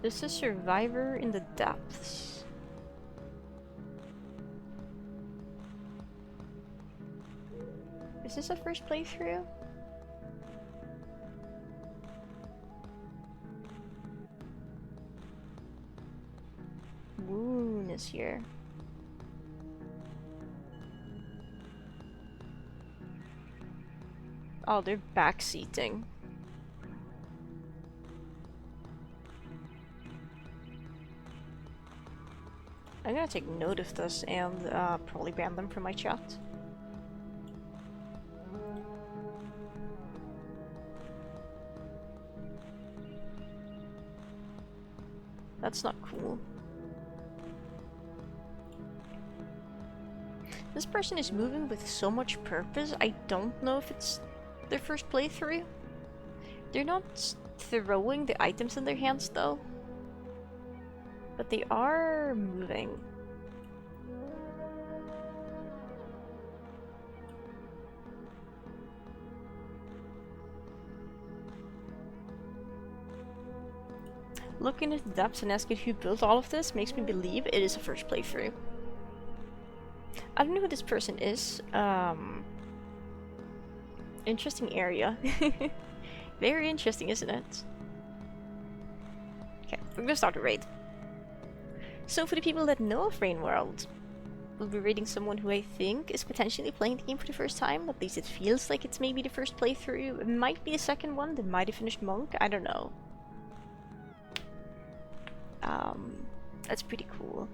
This is Survivor in the Depths. Is this a first playthrough? Woon is here. Oh, they're backseating. I'm gonna take note of this and probably ban them from my chat. That's not cool. This person is moving with so much purpose, I don't know if it's their first playthrough. They're not throwing the items in their hands though. But they are moving. Looking at the depths and asking who built all of this makes me believe it is a first playthrough. I don't know who this person is. Interesting area. Very interesting, isn't it? Okay, we're gonna start a raid. So for the people that know of Rain World, we'll be raiding someone who I think is potentially playing the game for the first time. At least it feels like it's maybe the first playthrough. It might be the second one. They might have finished Monk. I don't know. That's pretty cool.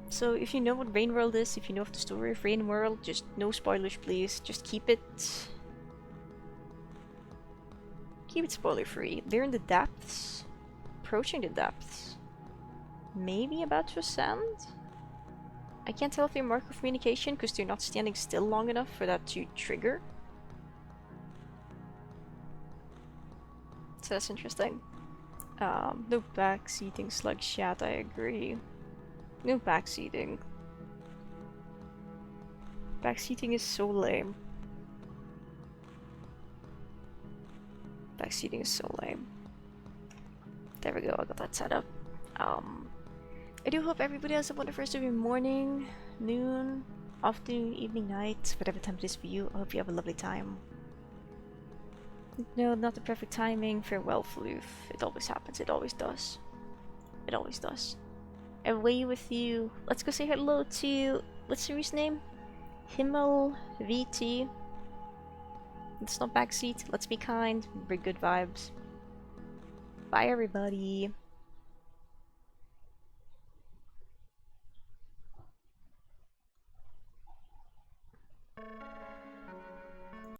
So if you know what Rain World is, if you know of the story of Rain World, just no spoilers please. Just keep it Keep it spoiler free. They're in the depths. Approaching the depths. Maybe about to ascend? I can't tell if they're mark of communication because they're not standing still long enough for that to trigger. So that's interesting. No backseating, slug chat, I agree. No backseating. Backseating is so lame. Backseating is so lame. There we go, I got that set up. I do hope everybody has a wonderful rest of your morning, noon, afternoon, evening, night, whatever time it is for you. I hope you have a lovely time. No, not the perfect timing. Farewell, Floof. It always happens. It always does. It always does. Away with you. Let's go say hello to... what's Siri's name? Himmel VT. Let's not backseat. Let's be kind. Bring good vibes. Bye, everybody.